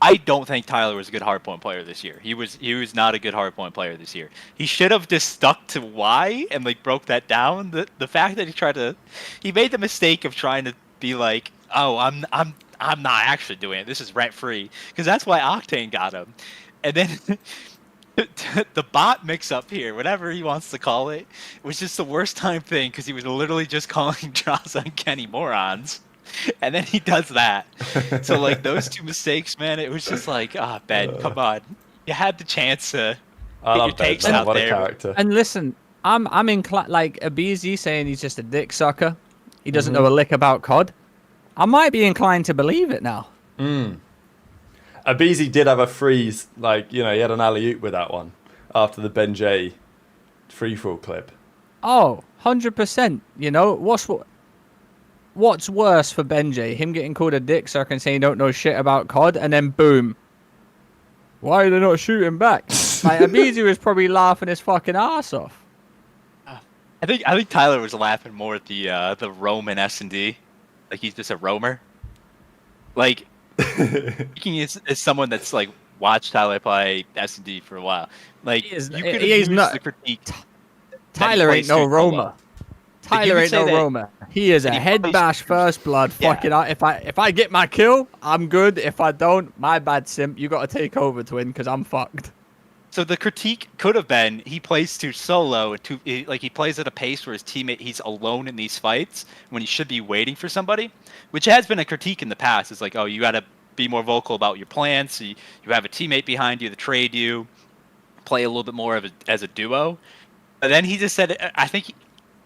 I don't think Tyler was a good hardpoint player this year. He was not a good hardpoint player this year. He should have just stuck to Y and like broke that down. The fact that he made the mistake of trying to be like, oh, I'm not actually doing it. This is rent free because that's why Octane got him. And then the bot mix up here, whatever he wants to call it, was just the worst time thing because he was literally just calling Drazah and Kenny morons. And then he does that. So like those two mistakes, man, it was just like, Ben, come on. You had the chance to I get love your Ben, takes man. out What a there. character. And listen, I'm inclined, like Abizi saying he's just a dick sucker. He doesn't know a lick about COD. I might be inclined to believe it now. Abizi did have a freeze, like, you know, he had an alley-oop with that one after the BenJ free-fall clip. Oh, 100%. You know, what's worse for BenJ? Him getting called a dick sucker and saying he don't know shit about COD, and then boom. Why are they not shooting back? Like, Abizi was probably laughing his fucking ass off. I think Tyler was laughing more at the Roman S&D. Like he's just a roamer. Like speaking as someone that's like watched Tyler play S&D for a while. Like He is- you could have he is used not- the critique. Tyler ain't no plays through roamer. solo. Tyler would ain't say no that- roamer. He is a he head probably bash screws- first blood. Yeah. Fucking out. If I get my kill, I'm good. If I don't, my bad, Simp. You got to take over, twin, because I'm fucked. So the critique could have been he plays too solo, he plays at a pace where he's alone in these fights when he should be waiting for somebody, which has been a critique in the past. It's like, oh, you got to be more vocal about your plans. So you have a teammate behind you to trade you, play a little bit more as a duo. But then he just said, I think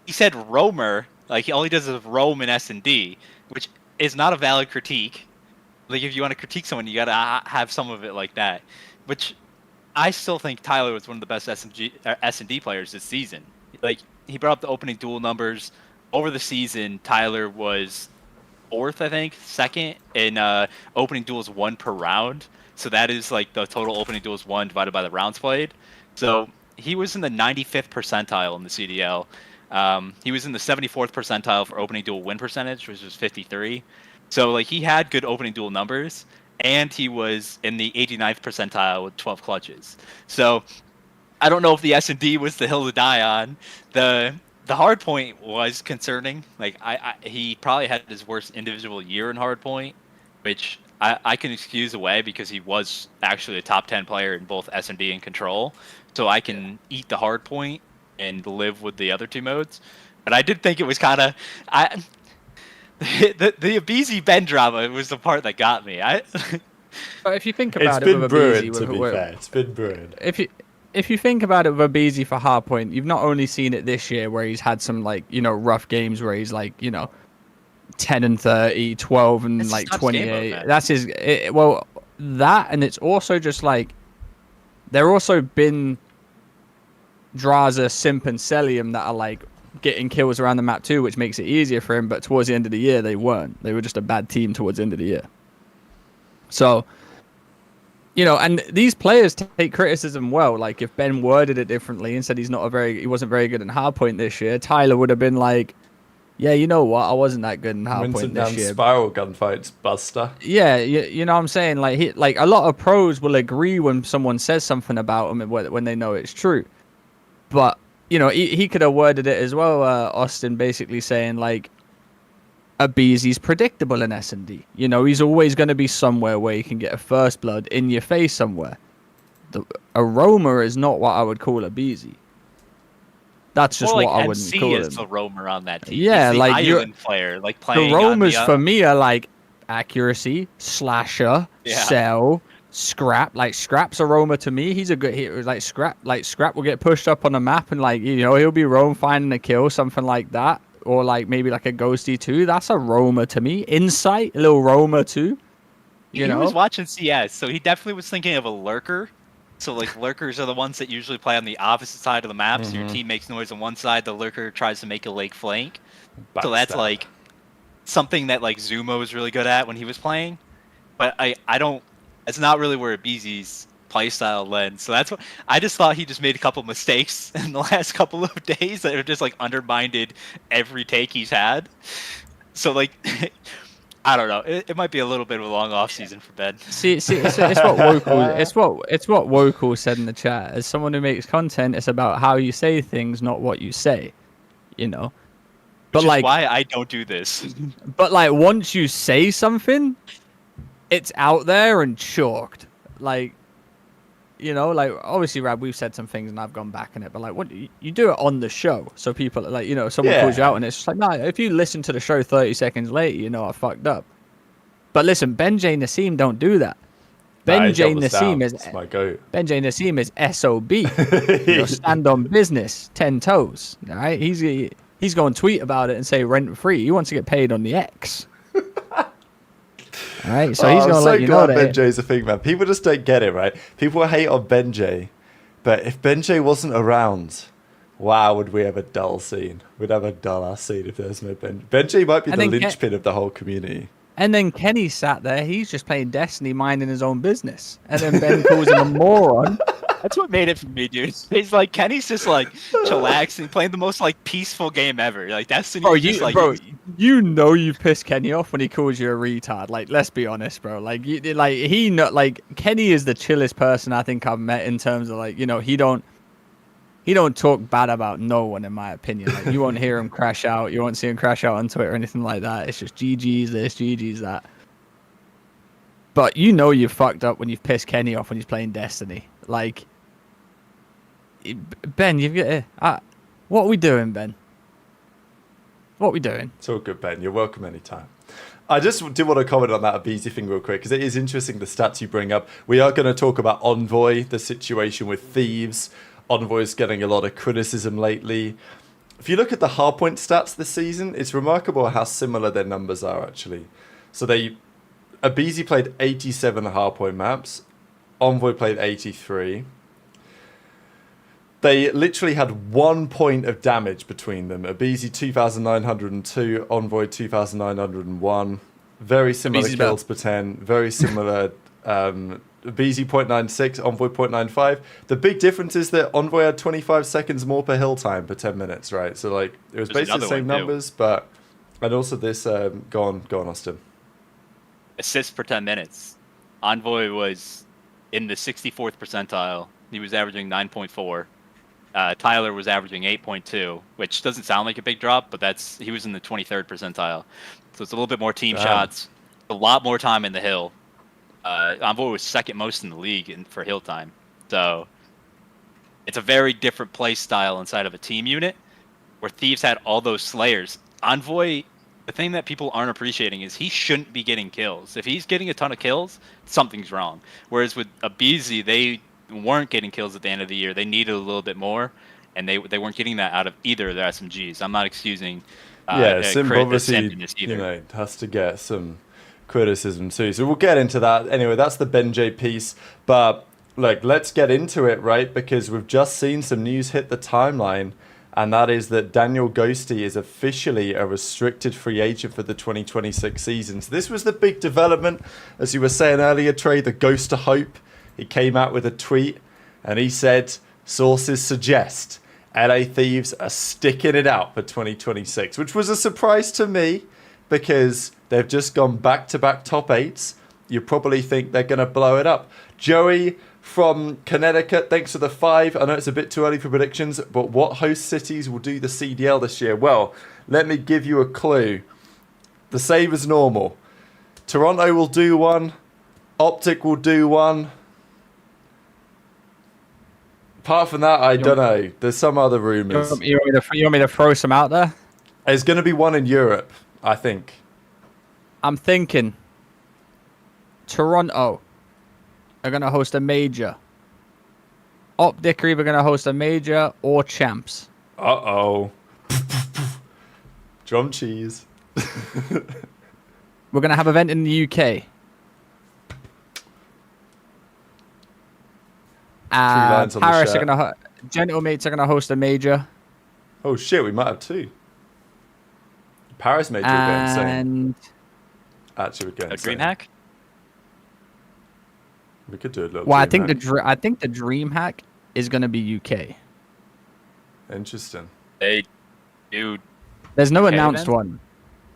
he said roamer, like all he does is roam in S&D, which is not a valid critique. Like if you want to critique someone, you got to have some of it like that, which. I still think Tyler was one of the best S&D players this season. Like he brought up the opening duel numbers over the season. Tyler was fourth, I think, second in opening duels won per round. So that is like the total opening duels won divided by the rounds played. So he was in the 95th percentile in the CDL. He was in the 74th percentile for opening duel win percentage, which was 53. So like he had good opening duel numbers. And he was in the 89th percentile with 12 clutches. So I don't know if the S&D was the hill to die on. The hard point was concerning. Like he probably had his worst individual year in hard point, which I can excuse away because he was actually a top 10 player in both S&D and control. So I can eat the hard point and live with the other two modes. But I did think it was kind of the BenJ BenJ Drama was the part that got me. But if you think It's about it been with brewing, BenJ, to be fair. It's been brewing. If you think about it with BenJ for hardpoint, you've not only seen it this year where he's had some like rough games where he's like 10 and 30, 12 and That's like his toughest game mode, 28. man. That's his. Well, that and it's also just like there also been Drazah, Simp, and Cellium that are like getting kills around the map too, which makes it easier for him. But towards the end of the year, they weren't. They were just a bad team towards the end of the year. So, and these players take criticism well. Like if Ben worded it differently and said he wasn't very good in hardpoint this year, Tyler would have been like, yeah, you know what, I wasn't that good in hardpoint Winston this down year. spiral gunfights, Buster. Yeah, you know what I'm saying? Like a lot of pros will agree when someone says something about them when they know it's true. But he could have worded it as well, Austin, basically saying like BenJ's predictable in S&D. He's always going to be somewhere where you can get a first blood in your face somewhere. A roamer is not what I would call a BenJ. That's just more what like I wouldn't MC call is him. the roamer on that team. Yeah, He's the like island player, like playing the roamers on for me are like accuracy, slasher, Yeah. cell, scrap. Like scrap's a roamer to me. He's a good hit. Like scrap will get pushed up on the map and like he'll be roam finding a kill, something like that, or like maybe like a Ghosty too. That's a roamer to me. Insight, a little roamer too. He was watching CS, so he definitely was thinking of a lurker. So like lurkers are the ones that usually play on the opposite side of the map. So your team makes noise on one side, the lurker tries to make a leg flank. So that's Backstab. like something that like Zumo was really good at when he was playing. But I don't. It's not really where BenJ's playstyle led. So that's what I just thought he just made a couple mistakes in the last couple of days that have just like undermined every take he's had. So like. I don't know. It might be a little bit of a long off season for Ben. See, it's what Wokel, it's what Wokel said in the chat. As someone who makes content, it's about how you say things, not what you say. But Which like, is why I don't do this. but like, once you say something, it's out there and chalked. Like, like obviously, Rab, we've said some things and I've gone back in it, but like, what you do it on the show, so people like, someone calls you out and it's just like, no, if you listen to the show 30 seconds later, I fucked up. But listen, BenJ Naseem don't do that. BenJ Naseem is my goat. BenJ Naseem is SOB. Stand on business, 10 toes. All right, he's going to tweet about it and say rent free. He wants to get paid on the X. All right, so he's going to let you know that BenJ's a thing, man. People just don't get it, right? People hate on BenJ, but if BenJ wasn't around, wow, would we have a dull scene? We'd have a dull ass scene if there's no BenJ. BenJ might be the linchpin of the whole community. And then Kenny sat there. He's just playing Destiny, minding his own business. And then Ben calls him a moron. That's what made it for me, dude. It's like Kenny's just like chillaxing, playing the most like peaceful game ever. Like Destiny. Bro, you've pissed Kenny off when he calls you a retard. Like, let's be honest, bro. Like, Kenny is the chillest person I think I've met in terms of like, he don't. he don't talk bad about no one, in my opinion. Like, you won't hear him crash out. You won't see him crash out on Twitter or anything like that. It's just GG's this, GG's that. But you know you've fucked up when you've pissed Kenny off when he's playing Destiny. Like, Ben, you've got what are we doing, Ben? What are we doing? It's all good, Ben. You're welcome anytime. I just do want to comment on that Abizi thing real quick, because it is interesting the stats you bring up. We are going to talk about Envoy, the situation with Thieves. Envoy is getting a lot of criticism lately. If you look at the hardpoint stats this season, it's remarkable how similar their numbers are, actually. So Abizi played 87 hardpoint maps. Envoy played 83. They literally had 1 point of damage between them. Abizi 2,902, Envoy 2,901. Very similar Abizi's kills per 10. Very similar. Abizi 0.96, Envoy 0.95. The big difference is that Envoy had 25 seconds more per hill time per 10 minutes, right? So like it was There's basically the same another one, too. numbers, but and also this go on, Austin. Assists per 10 minutes. Envoy was in the 64th percentile. He was averaging 9.4. Tyler was averaging 8.2, which doesn't sound like a big drop, but he was in the 23rd percentile. So it's a little bit more team shots, a lot more time in the hill. Envoy was second most in the league for hill time. So it's a very different play style inside of a team unit, where Thieves had all those slayers. Envoy, the thing that people aren't appreciating is he shouldn't be getting kills. If he's getting a ton of kills, something's wrong. Whereas with Abizi, they weren't getting kills at the end of the year. They needed a little bit more, and they weren't getting that out of either of their SMGs. I'm not excusing Simp obviously has to get some criticism too. So we'll get into that. Anyway, that's the BenJ piece. But look, let's get into it, right? Because we've just seen some news hit the timeline, and that is that Daniel Ghosty is officially a restricted free agent for the 2026 season. So this was the big development, as you were saying earlier, Trey, the Ghost to Hope. He came out with a tweet and he said, sources suggest LA Thieves are sticking it out for 2026, which was a surprise to me because they've just gone back-to-back top 8s. You probably think they're going to blow it up. Joey from Connecticut, thanks for the 5. I know it's a bit too early for predictions, but what host cities will do the CDL this year? Well, let me give you a clue. The same as normal. Toronto will do one. OpTic will do one. Apart from that, I don't know. There's some other rumours. You want me to throw some out there? There's going to be one in Europe, I think. I'm thinking Toronto are going to host a major. OpTic are either going to host a major or champs. Uh-oh. Drum cheese. We're going to have an event in the UK. Lines on the Paris shirt. are going to... Gentlemates are going to host a major. Oh, shit, we might have 2. Paris major would be insane. And... Actually, we'd go A insane. DreamHack? We could do a little Well, I dream think hack. I think the DreamHack is going to be UK. Interesting. They do. There's no Okay, announced then. one.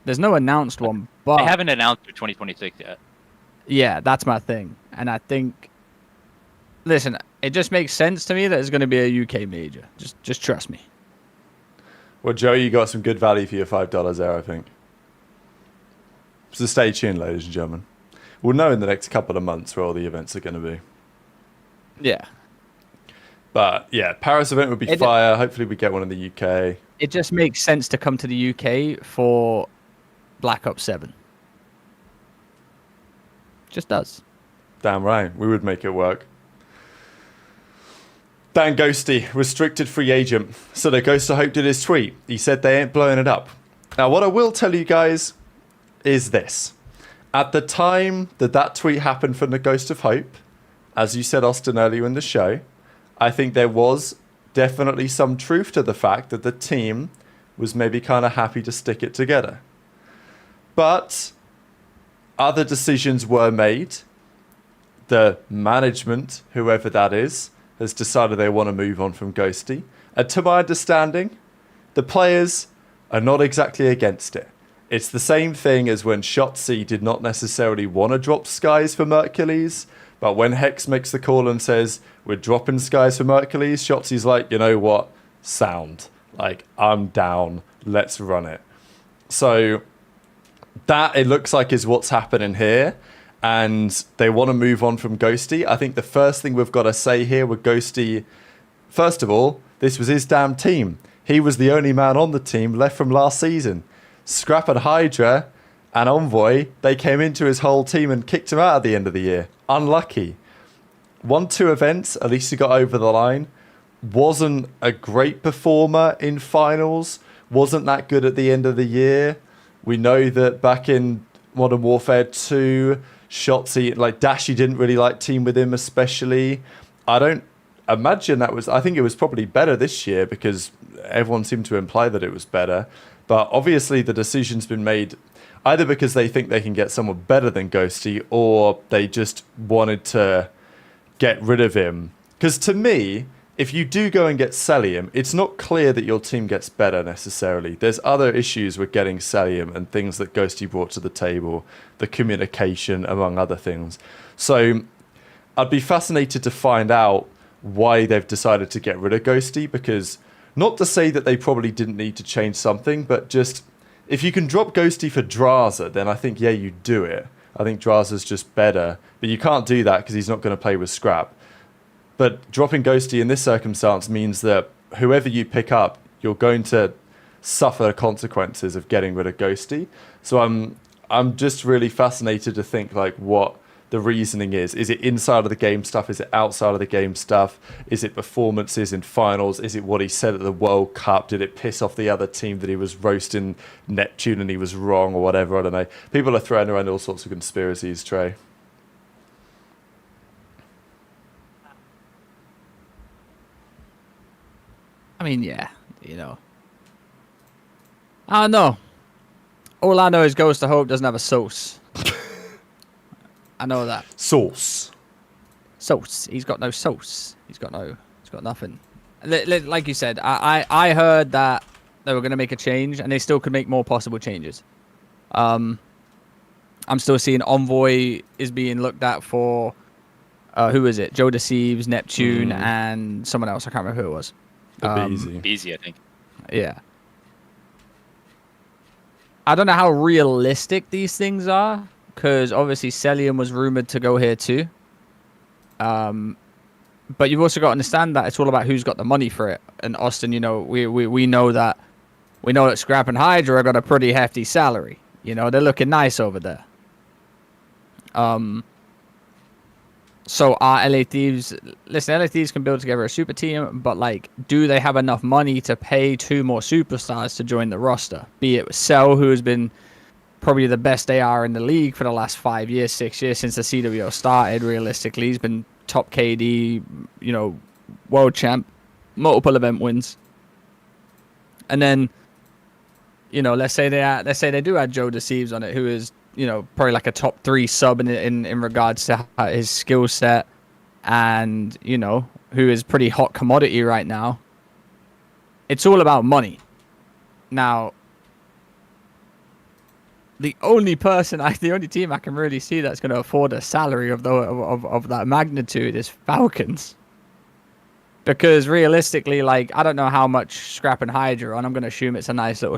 There's no announced one, but... They haven't announced for 2026 yet. Yeah, that's my thing. And I think... Listen, it just makes sense to me that it's going to be a UK major. Just trust me. Well, Joey, you got some good value for your $5 there, I think. So stay tuned, ladies and gentlemen. We'll know in the next couple of months where all the events are going to be. Yeah. But, yeah, Paris event would be fire. Hopefully we get one in the UK. It just makes sense to come to the UK for Black Ops 7. Just does. Damn right. We would make it work. Dan Ghosty, restricted free agent. So the Ghost of Hope did his tweet. He said they ain't blowing it up. Now, what I will tell you guys is this. At the time that tweet happened from the Ghost of Hope, as you said, Austin, earlier in the show, I think there was definitely some truth to the fact that the team was maybe kind of happy to stick it together. But other decisions were made. The management, whoever that is, has decided they want to move on from Ghosty. And to my understanding, the players are not exactly against it. It's the same thing as when Shotzi did not necessarily want to drop Skies for Mercules, but when Hex makes the call and says, we're dropping Skies for Mercules, Shotzi's like, you know what? Sound. Like, I'm down. Let's run it. So that, it looks like, is what's happening here. And they want to move on from Ghosty. I think the first thing we've got to say here with Ghosty, first of all, this was his damn team. He was the only man on the team left from last season. Scrap and Hydra and Envoy, they came into his whole team and kicked him out at the end of the year. Unlucky. 1-2 events, at least he got over the line. Wasn't a great performer in finals. Wasn't that good at the end of the year. We know that back in Modern Warfare 2, Shotzi, like Dashy didn't really like team with him especially. I don't imagine that was, I think it was probably better this year because everyone seemed to imply that it was better. But obviously the decision's been made either because they think they can get someone better than Ghosty or they just wanted to get rid of him. Because to me, if you do go and get Cellium, it's not clear that your team gets better necessarily. There's other issues with getting Cellium and things that Ghosty brought to the table, the communication, among other things. So I'd be fascinated to find out why they've decided to get rid of Ghosty, because not to say that they probably didn't need to change something, but just if you can drop Ghosty for Drazah, then I think, yeah, you do it. I think Drazah's just better, but you can't do that because he's not going to play with Scrap. But dropping Ghosty in this circumstance means that whoever you pick up, you're going to suffer the consequences of getting rid of Ghosty. So I'm just really fascinated to think like what the reasoning is. Is it inside of the game stuff? Is it outside of the game stuff? Is it performances in finals? Is it what he said at the World Cup? Did it piss off the other team that he was roasting Neptune and he was wrong or whatever? I don't know. People are throwing around all sorts of conspiracies, Trey. I mean, yeah, you know. I don't know. All I know is Ghost of Hope doesn't have a sauce. I know that. Sauce. Sauce. He's got no sauce. He's got nothing. Like you said, I heard that they were going to make a change, and they still could make more possible changes. I'm still seeing Envoy is being looked at for, who is it? Joe Deceives, Neptune, and someone else. I can't remember who it was. Easy, I think. Yeah. I don't know how realistic these things are, because obviously Cellium was rumored to go here too. But you've also got to understand that it's all about who's got the money for it. And Austin, you know, we know that Scrap and Hydra got a pretty hefty salary. You know, they're looking nice over there. So are LA Thieves... Listen, LA Thieves can build together a super team, but, like, do they have enough money to pay 2 more superstars to join the roster? Be it Cell, who has been probably the best AR in the league for the last 5 years, 6 years since the CWO started, realistically. He's been top KD, you know, world champ, multiple event wins. And then, you know, let's say they do add Joe Deceives on it, who is, you know, probably like a top 3 sub in regards to his skill set, and, you know, who is pretty hot commodity right now. It's all about money. Now, the only team I can really see that's going to afford a salary of that magnitude is Falcons. Because realistically, like, I don't know how much Scrap and Hydra are on. I'm going to assume it's a nice little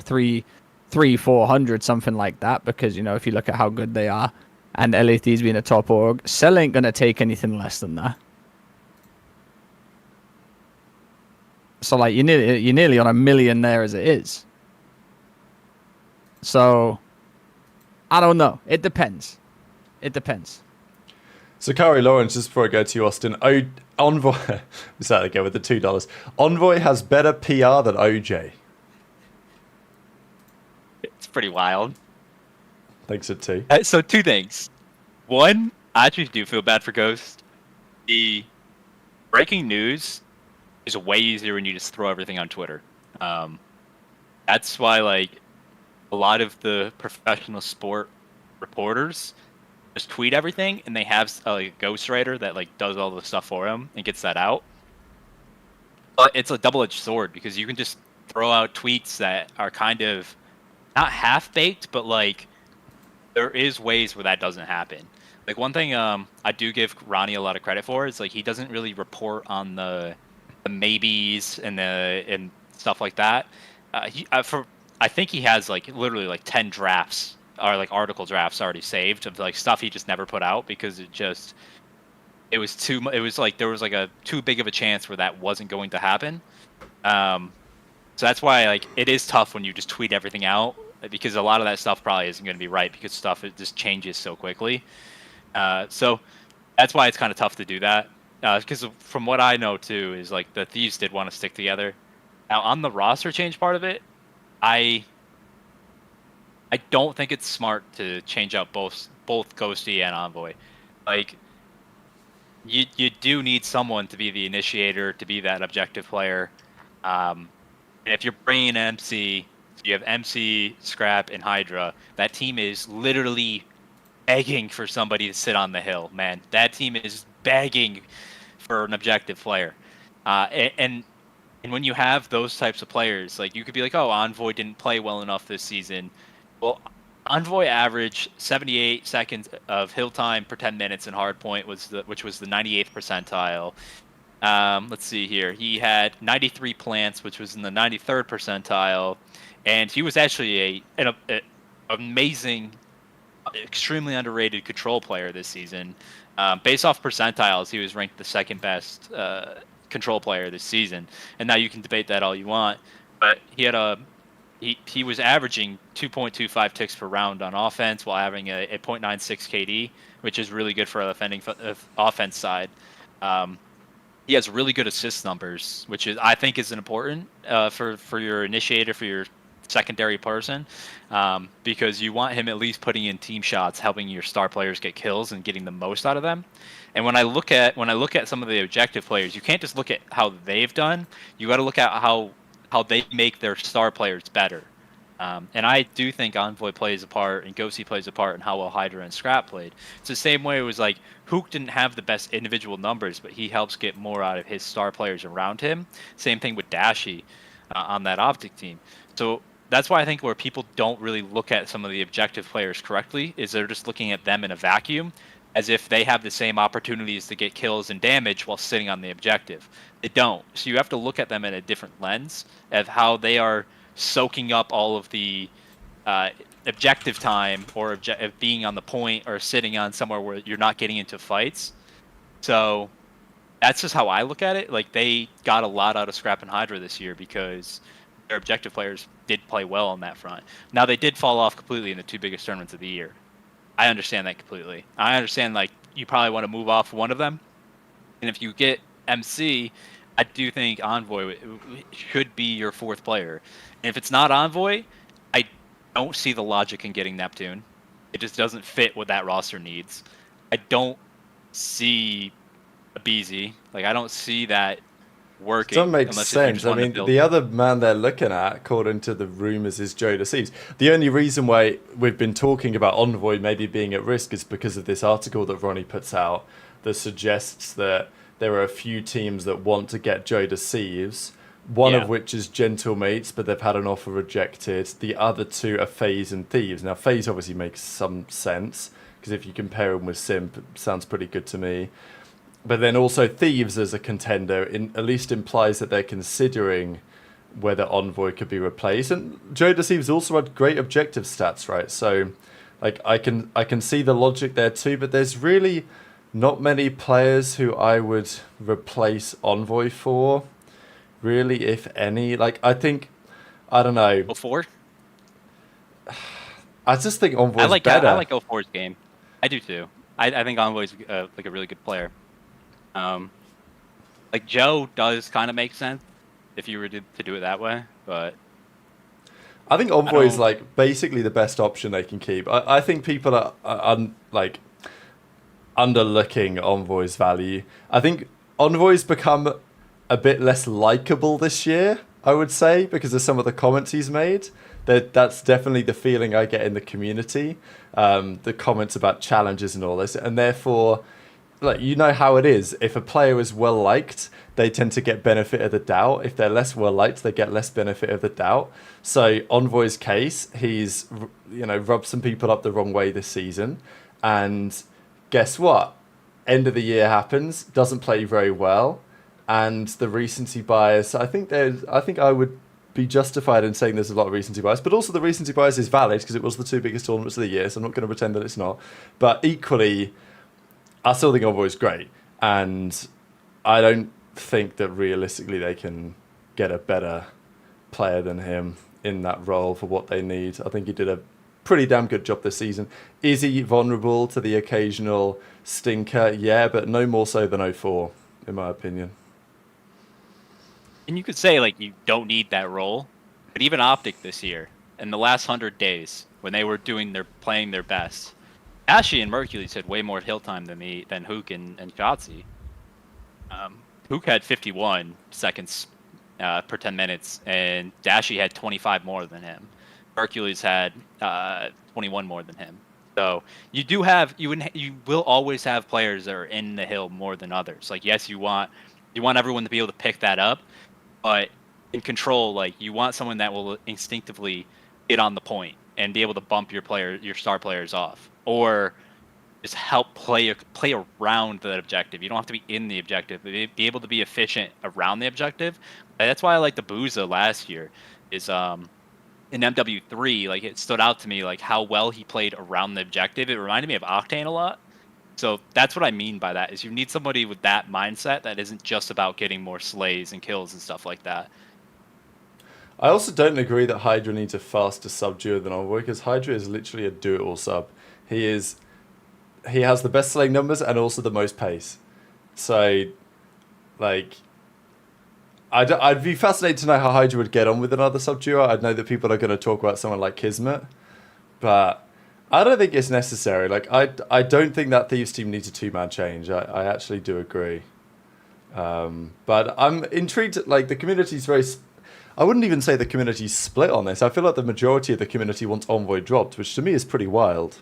400, something like that, because, you know, if you look at how good they are, and LA Thieves being a top org, Cell ain't gonna take anything less than that. So, like, you're nearly on $1 million there as it is. So, I don't know. It depends. So, Kari Lawrence, just before I go to you, Austin, Envoy, we start again with the $2. Envoy has better PR than OJ. It's pretty wild. Thanks for 2. So 2 things. 1, I actually do feel bad for Ghost. The breaking news is way easier when you just throw everything on Twitter. That's why, like, a lot of the professional sport reporters just tweet everything, and they have like a ghostwriter that, like, does all the stuff for them and gets that out. But it's a double-edged sword, because you can just throw out tweets that are kind of not half baked, but like there is ways where that doesn't happen. Like one thing I do give Ronnie a lot of credit for is like he doesn't really report on the maybes and stuff like that. I think he has like literally like 10 drafts or like article drafts already saved of like stuff he just never put out because it was it was like there was like a too big of a chance where that wasn't going to happen. So that's why like it is tough when you just tweet everything out because a lot of that stuff probably isn't going to be right because stuff it just changes so quickly. So that's why it's kind of tough to do that. Because from what I know too is like the Thieves did want to stick together. Now on the roster change part of it, I don't think it's smart to change out both Ghosty and Envoy. Like you do need someone to be the initiator, to be that objective player. And if you're bringing MC, you have MC, Scrap, and Hydra. That team is literally begging for somebody to sit on the hill, man. That team is begging for an objective player. And when you have those types of players, like you could be like, oh, Envoy didn't play well enough this season. Well, Envoy averaged 78 seconds of hill time per 10 minutes in hardpoint, which was the 98th percentile. Let's see here. He had 93 plants, which was in the 93rd percentile, and he was actually an amazing, extremely underrated control player this season. Based off percentiles, he was ranked the second best control player this season. And now you can debate that all you want, but he was averaging 2.25 ticks per round on offense while having a 0.96 KD, which is really good for a defending offense side. He has really good assist numbers, which I think is important for your initiator, for your secondary person, because you want him at least putting in team shots, helping your star players get kills and getting the most out of them. And when I look at some of the objective players, you can't just look at how they've done. You got to look at how they make their star players better. And I do think Envoy plays a part and Ghosty plays a part in how well Hydra and Scrap played. It's the same way it was like Hook didn't have the best individual numbers, but he helps get more out of his star players around him. Same thing with Dashy on that OpTic team. So that's why I think where people don't really look at some of the objective players correctly is they're just looking at them in a vacuum as if they have the same opportunities to get kills and damage while sitting on the objective. They don't. So you have to look at them in a different lens of how they are soaking up all of the objective time or being on the point or sitting on somewhere where you're not getting into fights. So that's just how I look at it. Like they got a lot out of Scrap and Hydra this year because their objective players did play well on that front. Now they did fall off completely in the two biggest tournaments of the year. I understand that completely. I understand like you probably want to move off one of them. And if you get MC, I do think Envoy should be your fourth player. And if it's not Envoy, I don't see the logic in getting Neptune. It just doesn't fit what that roster needs. I don't see a BZ. Like I don't see that working. Doesn't make sense. I mean, the other man they're looking at, according to the rumors, is Joe Deceives. The only reason why we've been talking about Envoy maybe being at risk is because of this article that Ronnie puts out that suggests that there are a few teams that want to get Joe Deceives, one of which is Gentlemates, but they've had an offer rejected. The other two are FaZe and Thieves. Now, FaZe obviously makes some sense, because if you compare him with Simp, it sounds pretty good to me. But then also Thieves as a contender at least implies that they're considering whether Envoy could be replaced. And Joe Deceives also had great objective stats, right? So like I can see the logic there too, but there's really not many players who I would replace Envoy for, really, if any. Like I don't know. Before? I just think Envoy's better. I like 04's game. I do too. I think Envoy's like a really good player. Like Joe does kind of make sense if you were to do it that way, but I think Envoy is like basically the best option they can keep. I think people are like underlooking Envoy's value. I think Envoy's become a bit less likable this year, I would say, because of some of the comments he's made. That's definitely the feeling I get in the community. The comments about challenges and all this, and therefore like, you know how it is. If a player is well liked, they tend to get benefit of the doubt. If they're less well liked, they get less benefit of the doubt. So Envoy's case, he's, you know, rubbed some people up the wrong way this season, and guess what? End of the year happens, doesn't play very well, and the recency bias. I think I would be justified in saying there's a lot of recency bias, but also the recency bias is valid because it was the two biggest tournaments of the year. So I'm not going to pretend that it's not. But equally, I still think Envoy's great, and I don't think that realistically they can get a better player than him in that role for what they need. I think he did a pretty damn good job this season. Is he vulnerable to the occasional stinker? Yeah, but no more so than 04, in my opinion. And you could say, like, you don't need that role, but even OpTic this year, in the last 100 days, when they were playing their best, Ashy and Mercules had way more hill time than Hook and Shotzi. Hook had 51 seconds per 10 minutes, and Dashy had 25 more than him. Mercules had 21 more than him. So you will always have players that are in the hill more than others. Like, yes, you want everyone to be able to pick that up, but in control, like, you want someone that will instinctively get on the point and be able to bump your star players off, or just help play around that objective. You don't have to be in the objective, but be able to be efficient around the objective. That's why I like the Booza last year. Is in MW3, like, it stood out to me like how well he played around the objective. It reminded me of Octane a lot. So that's what I mean by that, is you need somebody with that mindset that isn't just about getting more slays and kills and stuff like that. I also don't agree that Hydra needs a faster sub duo than Envoy, because Hydra is literally a do-it-all sub. He has the best slaying numbers and also the most pace. So, like, I'd be fascinated to know how Hydra would get on with another sub duo. I know that people are going to talk about someone like Kismet, but I don't think it's necessary. Like, I don't think that Thieves team needs a two-man change. I actually do agree. But I'm intrigued. Like, the community's very... I wouldn't even say the community's split on this. I feel like the majority of the community wants Envoy dropped, which to me is pretty wild.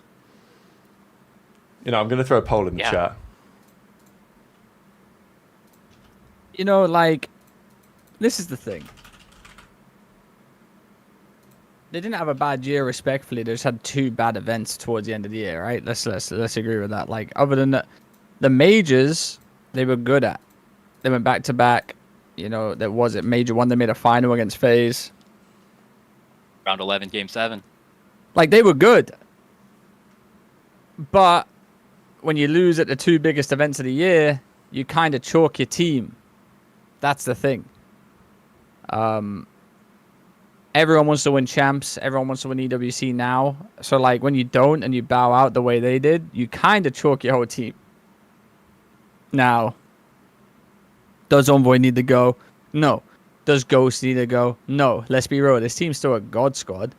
You know, I'm going to throw a poll in the chat. You know, like, this is the thing. They didn't have a bad year, respectfully. They just had 2 bad events towards the end of the year, right? Let's agree with that. Like, other than that, the majors, they were good at. They went back to back. You know, there was it major one. They made a final against FaZe. Round 11, game 7. Like, they were good. But when you lose at the 2 biggest events of the year, you kind of chalk your team. That's the thing. Everyone wants to win champs. Everyone wants to win EWC now. So, like, when you don't and you bow out the way they did, you kind of chalk your whole team. Now, does Envoy need to go? No. Does Ghosty need to go? No. Let's be real. This team's still a god squad,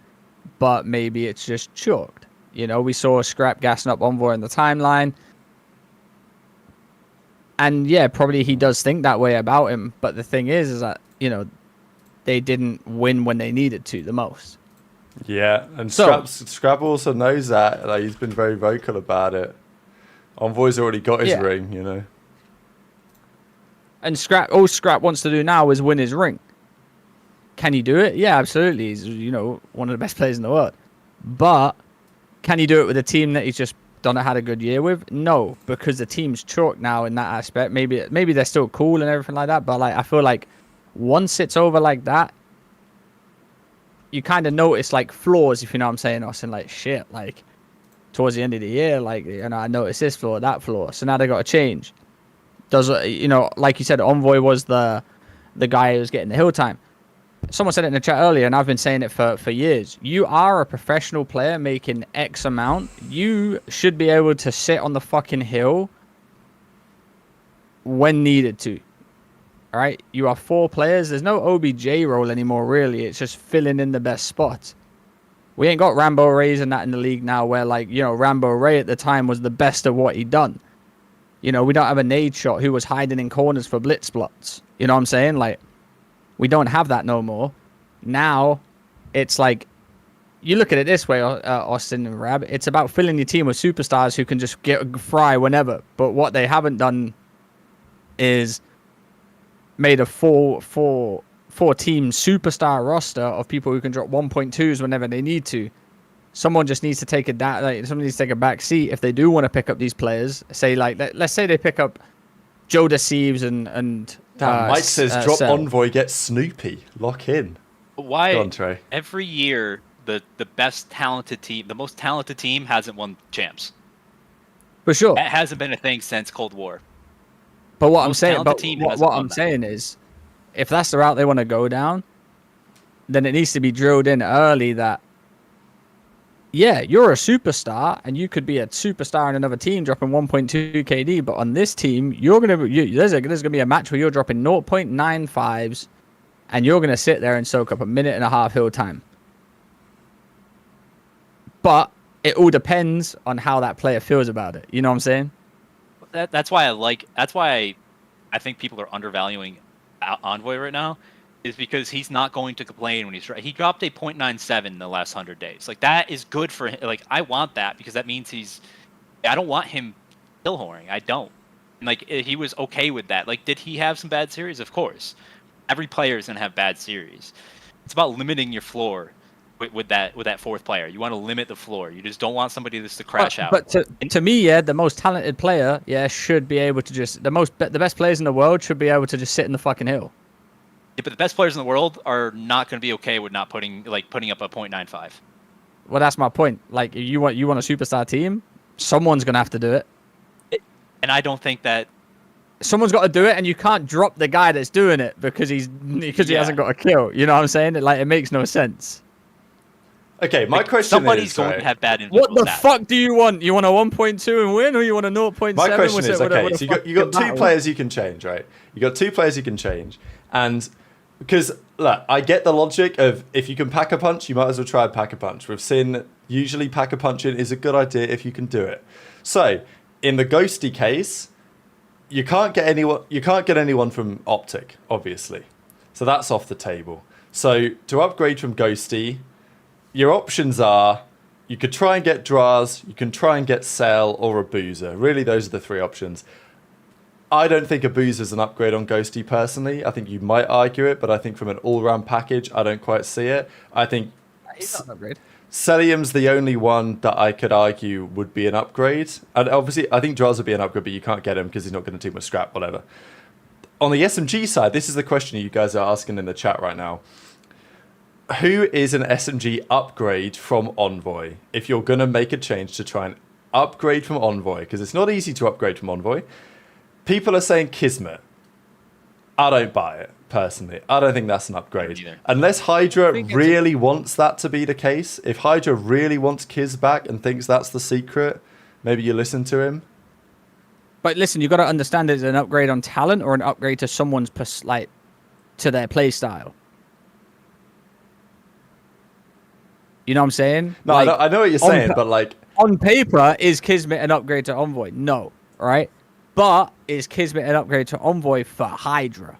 but maybe it's just chalked. You know, we saw Scrap gassing up Envoy in the timeline. And, yeah, probably he does think that way about him. But the thing is that, you know, they didn't win when they needed to the most. Yeah, and Scrap also knows that. Like, he's been very vocal about it. Envoy's already got his ring, you know. And all Scrap wants to do now is win his ring. Can he do it? Yeah, absolutely. He's, you know, one of the best players in the world. But can he do it with a team that he's just had a good year with? No, because the team's chalked now in that aspect. Maybe they're still cool and everything like that, but, like, I feel like once it's over like that, you kind of notice, like, flaws, if you know what I'm saying, Austin. Like, shit, like, towards the end of the year, like, you know, I noticed this flaw, that flaw. So now they got to change. Does, you know, like you said, Envoy was the guy who was getting the hill time. Someone said it in the chat earlier, and I've been saying it for years. You are a professional player making X amount. You should be able to sit on the fucking hill when needed to. All right? You are 4 players. There's no OBJ role anymore, really. It's just filling in the best spots. We ain't got Rambo Rays and that in the league now where, like, you know, Rambo Ray at the time was the best of what he'd done. You know, we don't have a nade shot who was hiding in corners for blitz plots. You know what I'm saying? Like, we don't have that no more. Now, it's like you look at it this way, Austin and Rab. It's about filling your team with superstars who can just fry whenever. But what they haven't done is made a four-team superstar roster of people who can drop 1.2s whenever they need to. Someone just needs to take someone needs to take a back seat if they do want to pick up these players. Say let's say they pick up Joe Deceives and Mike says drop Cell. Envoy, get Snoopy, lock in. Why Go on, Trey. every year the best talented team, the most talented team hasn't won champs? For sure. That hasn't been a thing since Cold War. But what I'm most saying, talented team hasn't what won I'm that. saying is, if that's the route they want to go down, then it needs to be drilled in early that, yeah, you're a superstar and you could be a superstar in another team dropping 1.2 KD, but on this team, there's gonna be a match where you're dropping 0.95s, and you're gonna sit there and soak up a minute and a half hill time. But it all depends on how that player feels about it. You know what I'm saying? That's why I think people are undervaluing Envoy right now, is because he's not going to complain when he dropped a 0.97 in the last 100 days. Like, that is good for him. Like, I want that because that means I don't want him kill whoring. I don't. And, like, he was okay with that. Like, did he have some bad series? Of course. Every player is going to have bad series. It's about limiting your floor with that fourth player. You want to limit the floor. You just don't want somebody just to crash out. But to me, yeah, the most talented player, should be able to just the best players in the world should be able to just sit in the fucking hill. Yeah, but the best players in the world are not going to be okay with not putting up a 0.95. Well, that's my point. Like, you want a superstar team, someone's gonna have to do it. And I don't think that Someone's got to do it, and you can't drop the guy that's doing it because he hasn't got a kill. You know what I'm saying? It makes no sense. Okay, my question somebody's is, going right, to have bad What the stats. fuck do you want? You want a 1.2 and win, or you want a 0.7? my question is, okay, What a so you got two fucking players you can change, right? You got two players you can change, and because look, I get the logic of if you can pack a punch, you might as well try pack a punch. We've seen usually pack a punching is a good idea if you can do it. So in the Ghosty case, you can't get anyone from OpTic, obviously. So that's off the table. So to upgrade from Ghosty, your options are you could try and get Drazah, you can try and get Cell or a Boozer. Really, those are the three options. I don't think a Boozer's an upgrade on Ghosty personally. I think you might argue it, but I think from an all-round package, I don't quite see it. I think He's not an upgrade. Cellium's the only one that I could argue would be an upgrade. And obviously, I think Drazah would be an upgrade, but you can't get him because he's not going to team with Scrap, whatever. On the SMG side, this is the question you guys are asking in the chat right now. Who is an SMG upgrade from Envoy? If you're going to make a change to try and upgrade from Envoy, because it's not easy to upgrade from Envoy. People are saying Kismet. I don't buy it, personally. I don't think that's an upgrade. Unless Hydra really wants that to be the case. If Hydra really wants Kiz back and thinks that's the secret, maybe you listen to him. But listen, you got to understand, is it an upgrade on talent or an upgrade to someone's to their play style? You know what I'm saying? No, I know what you're saying, but like on paper, is Kismet an upgrade to Envoy? No, right? But is Kismet an upgrade to Envoy for Hydra?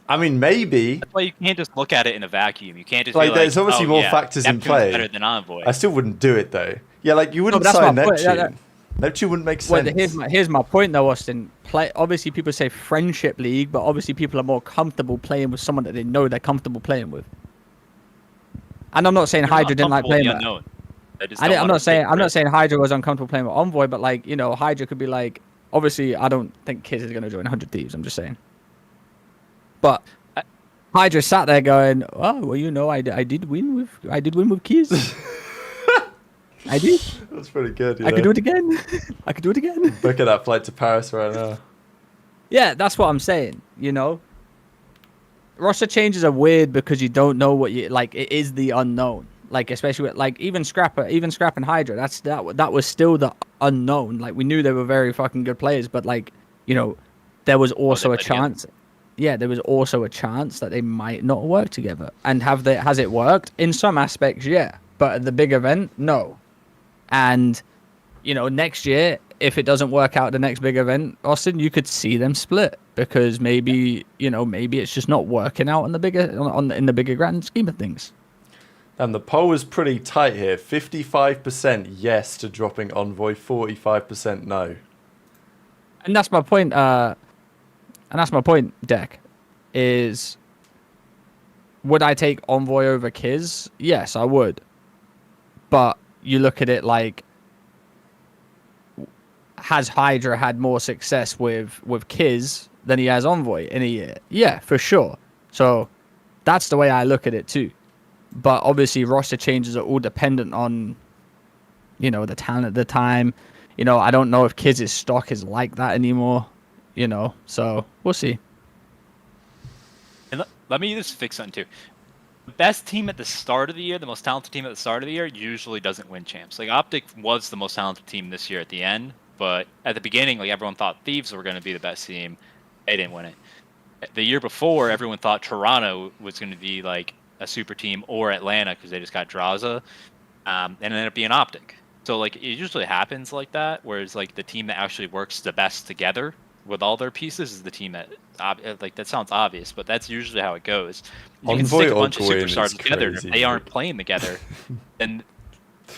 I mean, maybe. That's why you can't just look at it in a vacuum. You can't just Like, be there's obviously more yeah, factors in Neptune's play. better than Envoy. I still wouldn't do it though. Yeah, like you wouldn't that's sign my point. Neptune. Neptune wouldn't make Well, sense. here's my point though, Austin. Obviously, people say friendship league, but obviously people are more comfortable playing with someone that they know they're comfortable playing with. And I'm not saying Hydra didn't like playing with. I'm not saying Hydra was uncomfortable playing with Envoy, but like, you know, Hydra could be like, obviously, I don't think Kiz is going to join 100 Thieves. I'm just saying. But Hydra sat there going, "Oh, well, you know, I did win with Kiz. I did. That's pretty good. I could do it again. I could do it again." Look at that flight to Paris right now. Yeah, that's what I'm saying. You know, roster changes are weird because you don't know what you like. It is the unknown. Like, especially with, like, even Scrap and Hydra. That was still the unknown. Like, we knew they were very fucking good players, but like, you know, there was also a chance. Yeah, there was also a chance that they might not work together. And has it worked? In some aspects, yeah. But at the big event, no. And, you know, next year, if it doesn't work out the next big event, Austin, you could see them split. because maybe maybe it's just not working out in the bigger grand scheme of things. And the poll is pretty tight here. 55% yes to dropping Envoy, 45% no. And that's my point. Deck, is would I take Envoy over Kiz? Yes, I would. But you look at it like, has Hydra had more success with Kiz than he has Envoy in a year? Yeah, for sure. So that's the way I look at it too. But obviously roster changes are all dependent on, the talent at the time. I don't know if Kiz's stock is like that anymore, so we'll see. And let me just fix something too. The best team at the start of the year, the most talented team at the start of the year, usually doesn't win champs. Like OpTic was the most talented team this year at the end, but at the beginning, like everyone thought Thieves were going to be the best team. They didn't win it. The year before, everyone thought Toronto was going to be like a super team, or Atlanta because they just got Drazah, and it ended up being OpTic. So like it usually happens like that, whereas like the team that actually works the best together with all their pieces is the team that like that sounds obvious, but that's usually how it goes. You can stick a bunch of superstars together, and if they aren't playing together, then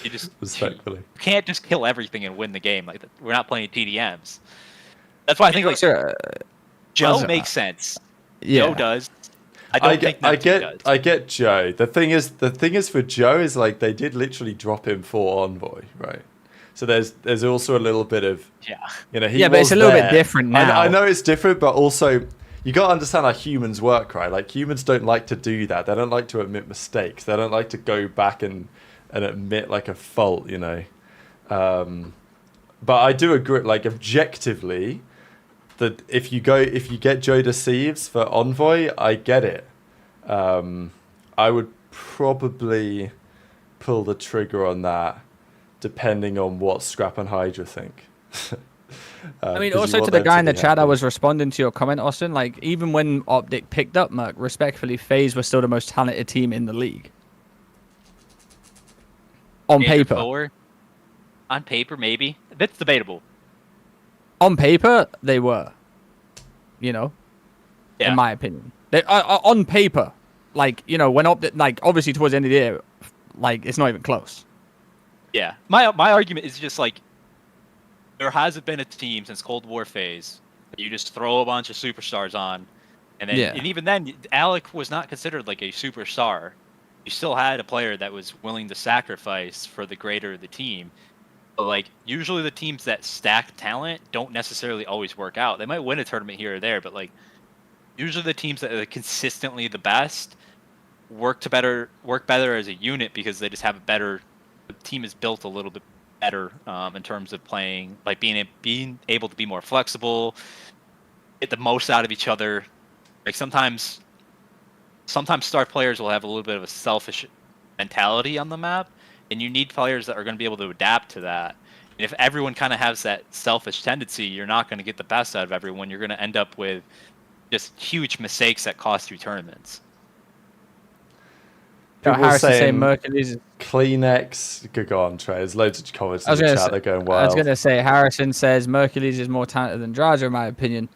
you just respectfully you can't just kill everything and win the game. Like we're not playing TDMs. That's why I think like Joe makes sense. Yeah. Joe does. I get Joe. The thing is for Joe is like they did literally drop him for Envoy, right? So there's also a little bit of but it's a little bit different now. I know it's different, but also you got to understand how humans work, right? Like humans don't like to do that. They don't like to admit mistakes. They don't like to go back and admit like a fault, But I do agree, like objectively, that if you get Joe Deceives for Envoy, I get it. I would probably pull the trigger on that, depending on what Scrap and Hydra think. I mean, also to the guy in the chat, I was responding to your comment, Austin. Like, even when OpTic picked up Merc, respectfully, FaZe were still the most talented team in the league. On paper. On paper, maybe. That's debatable. On paper, they were. In my opinion. They, on paper, like, when OpTic, like, obviously towards the end of the year, like, it's not even close. Yeah. My argument is just, like, there hasn't been a team since Cold War FaZe that you just throw a bunch of superstars on, and then and even then, Alec was not considered like a superstar. You still had a player that was willing to sacrifice for the greater of the team. But like usually the teams that stack talent don't necessarily always work out. They might win a tournament here or there, but like usually the teams that are consistently the best work better as a unit because they just have the team is built a little bit better in terms of playing, like being able to be more flexible, get the most out of each other. Like sometimes star players will have a little bit of a selfish mentality on the map, and you need players that are going to be able to adapt to that. And if everyone kind of has that selfish tendency, you're not going to get the best out of everyone. You're going to end up with just huge mistakes that cost you tournaments. People saying Kleenex. Go on, Trey. There's loads of comments in the chat. They're going wild. I was going to say, Harrison says Mercules is more talented than Drazah, in my opinion.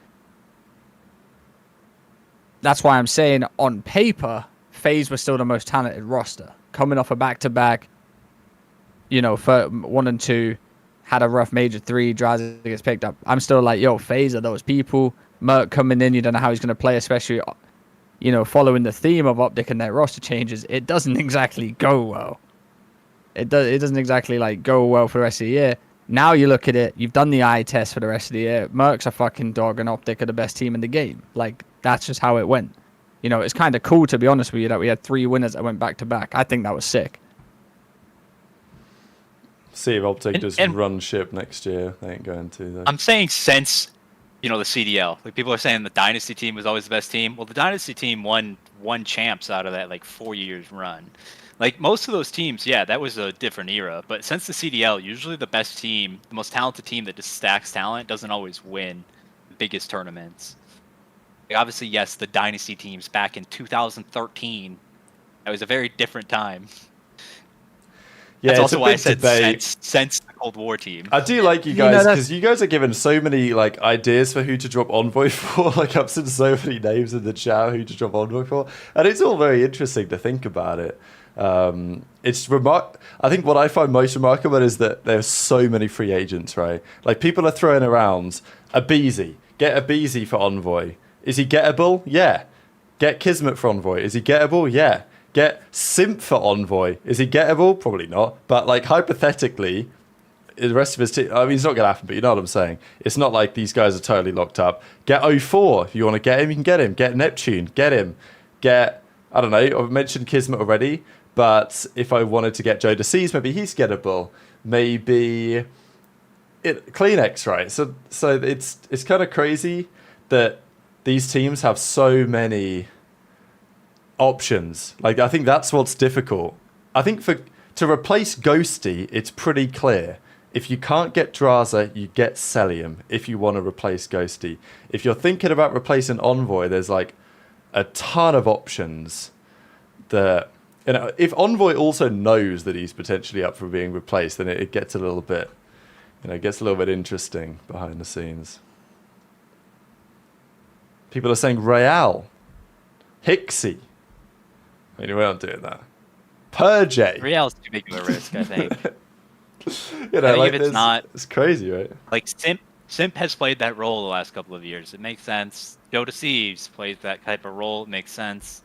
That's why I'm saying, on paper, FaZe was still the most talented roster. Coming off a back-to-back, for 1 and 2, had a rough major 3, Drazah gets picked up. I'm still like, FaZe are those people. Merc coming in, you don't know how he's going to play, especially... following the theme of OpTic and their roster changes, it doesn't exactly go well. It doesn't exactly go well for the rest of the year. Now you look at it, you've done the eye test for the rest of the year. Merc's a fucking dog and OpTic are the best team in the game. Like, that's just how it went. It's kind of cool, to be honest with you, that we had 3 winners that went back to back. I think that was sick. See if OpTic does run ship next year. They ain't going to, though. I'm saying since... the CDL. Like people are saying the Dynasty team was always the best team. Well, the Dynasty team won champs out of that 4 years run. Like most of those teams, yeah, that was a different era. But since the CDL, usually the best team, the most talented team that just stacks talent doesn't always win the biggest tournaments. Like obviously, yes, the Dynasty teams back in 2013, that was a very different time. Yeah, That's it's a also why I big said debate. since the Cold War team. I do like you You know, guys that's- because you guys are given so many like ideas for who to drop Envoy for. Like I've seen so many names in the chat who to drop Envoy for, and it's all very interesting to think about it. I think what I find most remarkable is that there's so many free agents, right? Like people are throwing around a Beezy. Get a Beezy for Envoy. Is he gettable? Yeah. Get Kismet for Envoy. Is he gettable? Yeah. Get Simp for Envoy. Is he gettable? Probably not. But like hypothetically, the rest of his team, I mean, it's not going to happen, but you know what I'm saying. It's not like these guys are totally locked up. Get 04. If you want to get him, you can get him. Get Neptune. Get him. Get, I don't know, I've mentioned Kismet already, but if I wanted to get Joe DeCease, maybe he's gettable. Maybe Kleenex, right? So it's kind of crazy that these teams have so many options. Like I think that's what's difficult. I think to replace Ghosty, it's pretty clear. If you can't get Drazah, you get Cellium if you want to replace Ghosty. If you're thinking about replacing Envoy, there's like a ton of options that, you know, if Envoy also knows that he's potentially up for being replaced, then it gets a little bit, you know, it gets a little bit interesting behind the scenes. People are saying Real, Hixie. I mean, we're not doing that. Purge. Real's too big of a risk, I think. You know, I like think if it's not, it's crazy, right? like Simp has played that role the last couple of years. It makes sense. Joe DeCease plays that type of role. It makes sense.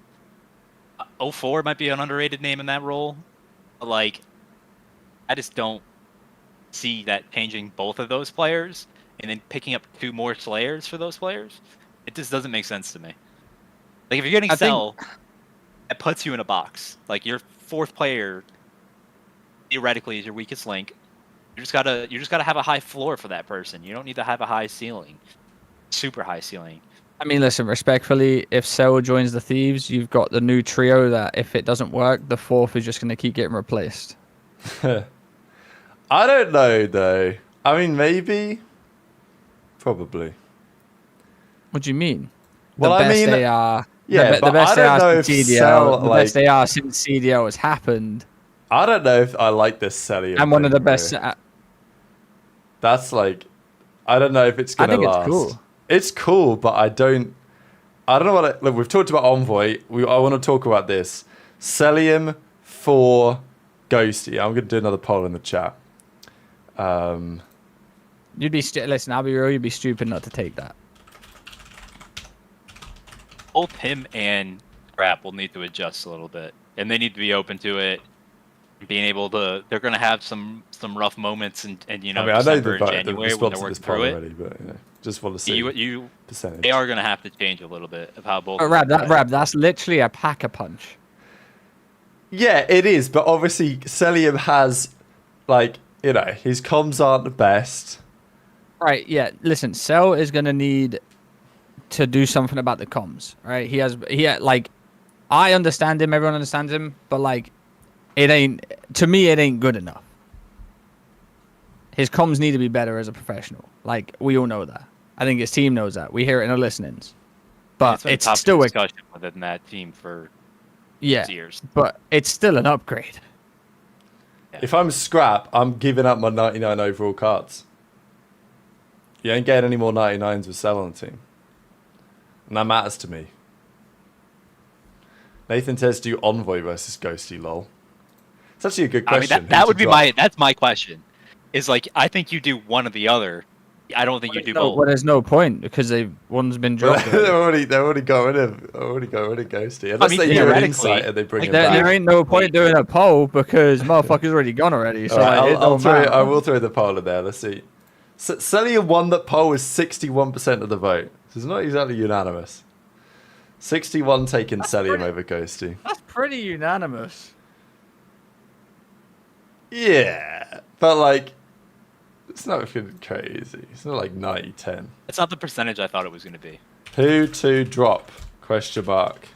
04 might be an underrated name in that role. But like, I just don't see that changing both of those players and then picking up 2 more Slayers for those players. It just doesn't make sense to me. Like if you're getting Cell, it puts you in a box. Like your 4th player theoretically is your weakest link. You just gotta have a high floor for that person. You don't need to have a high ceiling, super high ceiling. I mean, listen, respectfully, if Cell joins the Thieves, you've got the new trio that if it doesn't work, the 4th is just going to keep getting replaced. I don't know, though. I mean, maybe. Probably. What do you mean? Well, the I best mean, they are. yeah, the but best I they don't are know since if CDL. Cell, The best they are since CDL has happened. I don't know if I like this Cellium. And one of the thing, best. bro. That's like, I don't know if it's gonna last. It's cool. It's cool, but I don't know what. Look, we've talked about Envoy. I want to talk about this. Cellium for Ghosty. I'm gonna do another poll in the chat. You'd be listen. I'll be real. You'd be stupid not to take that. Both him and Scrap will need to adjust a little bit, and they need to be open to it. Being able to, they're going to have some rough moments, and you know, I mean, I know December and the January when response they're to this working poll through it. already, but you know, just want to see percentage. They are going to have to change a little bit of how both. Oh, Rab, that's literally a pack-a-punch. Yeah, it is, but obviously Cellium has, like, you know, his comms aren't the best. Right, yeah. Listen, Cell is going to need to do something about the comms, right? He like, I understand him, everyone understands him, but, like, it ain't good enough. His comms need to be better as a professional. Like, we all know that. I think his team knows that. We hear it in our listenings. But it's still a discussion within that team for years. But it's still an upgrade. Yeah. If I'm Scrap, I'm giving up my 99 overall cards. You ain't getting any more 99s with Cell on the team. And that matters to me. Nathan says, do Envoy versus Ghosty, lol. It's actually a good question. I mean, that would be that's my question. Is like, I think you do one or the other. I don't think you do both. Well, there's no point because one's been dropped. They're already got rid of Ghosty. Unless they do an insight and they bring him back. There ain't no point doing a poll because motherfucker's already gone already. So right, I will throw the poll in there. Let's see. Cellium won that poll with 61% of the vote. So it's not exactly unanimous. 61 taking Cellium over Ghosty. That's pretty unanimous. Yeah, but like, it's not crazy. It's not like 90-10. It's not the percentage I thought it was going to be. Who to drop? Question mark.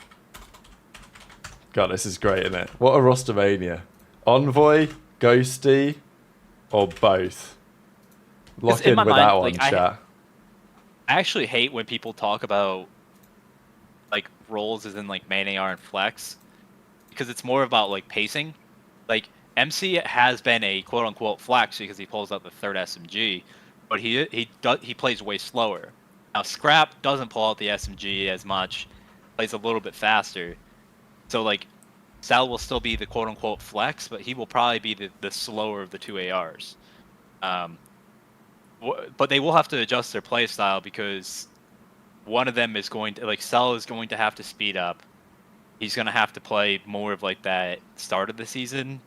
God, this is great, isn't it? What a Rostermania. Envoy, Ghosty, or both? Lock in with that one, chat. I actually hate when people talk about like roles as in like main AR and flex, because it's more about like pacing. Like MC has been a quote unquote flex because he pulls out the third SMG, but he plays way slower. Now Scrap doesn't pull out the SMG as much, plays a little bit faster. So like Sal will still be the quote unquote flex, but he will probably be the slower of the two ARs. But they will have to adjust their play style because one of them is going to Cell is going to have to speed up. He's going to have to play more of like that start of the season,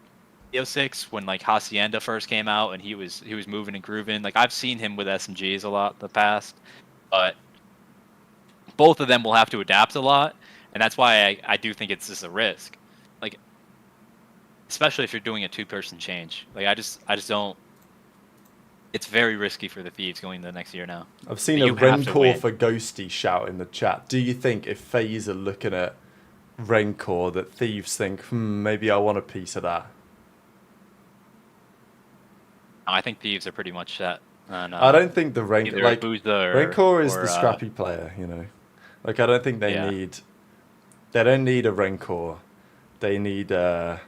06 when like Hacienda first came out and he was moving and grooving. Like I've seen him with SMGs a lot in the past, but both of them will have to adapt a lot, and that's why I do think it's just a risk. Like especially if you're doing a two-person change. Like I just don't. It's very risky for the Thieves going into the next year now. I've seen But a you have to Rencor win. for Ghosty shout in the chat. Do you think if FaZe are looking at Rencor that Thieves think, maybe I want a piece of that? I think Thieves are pretty much set. And, I don't think the either Rencor, like Booza Rencor is or, the scrappy player, you know. Like I don't think they Yeah. they don't need a Rencor. They need a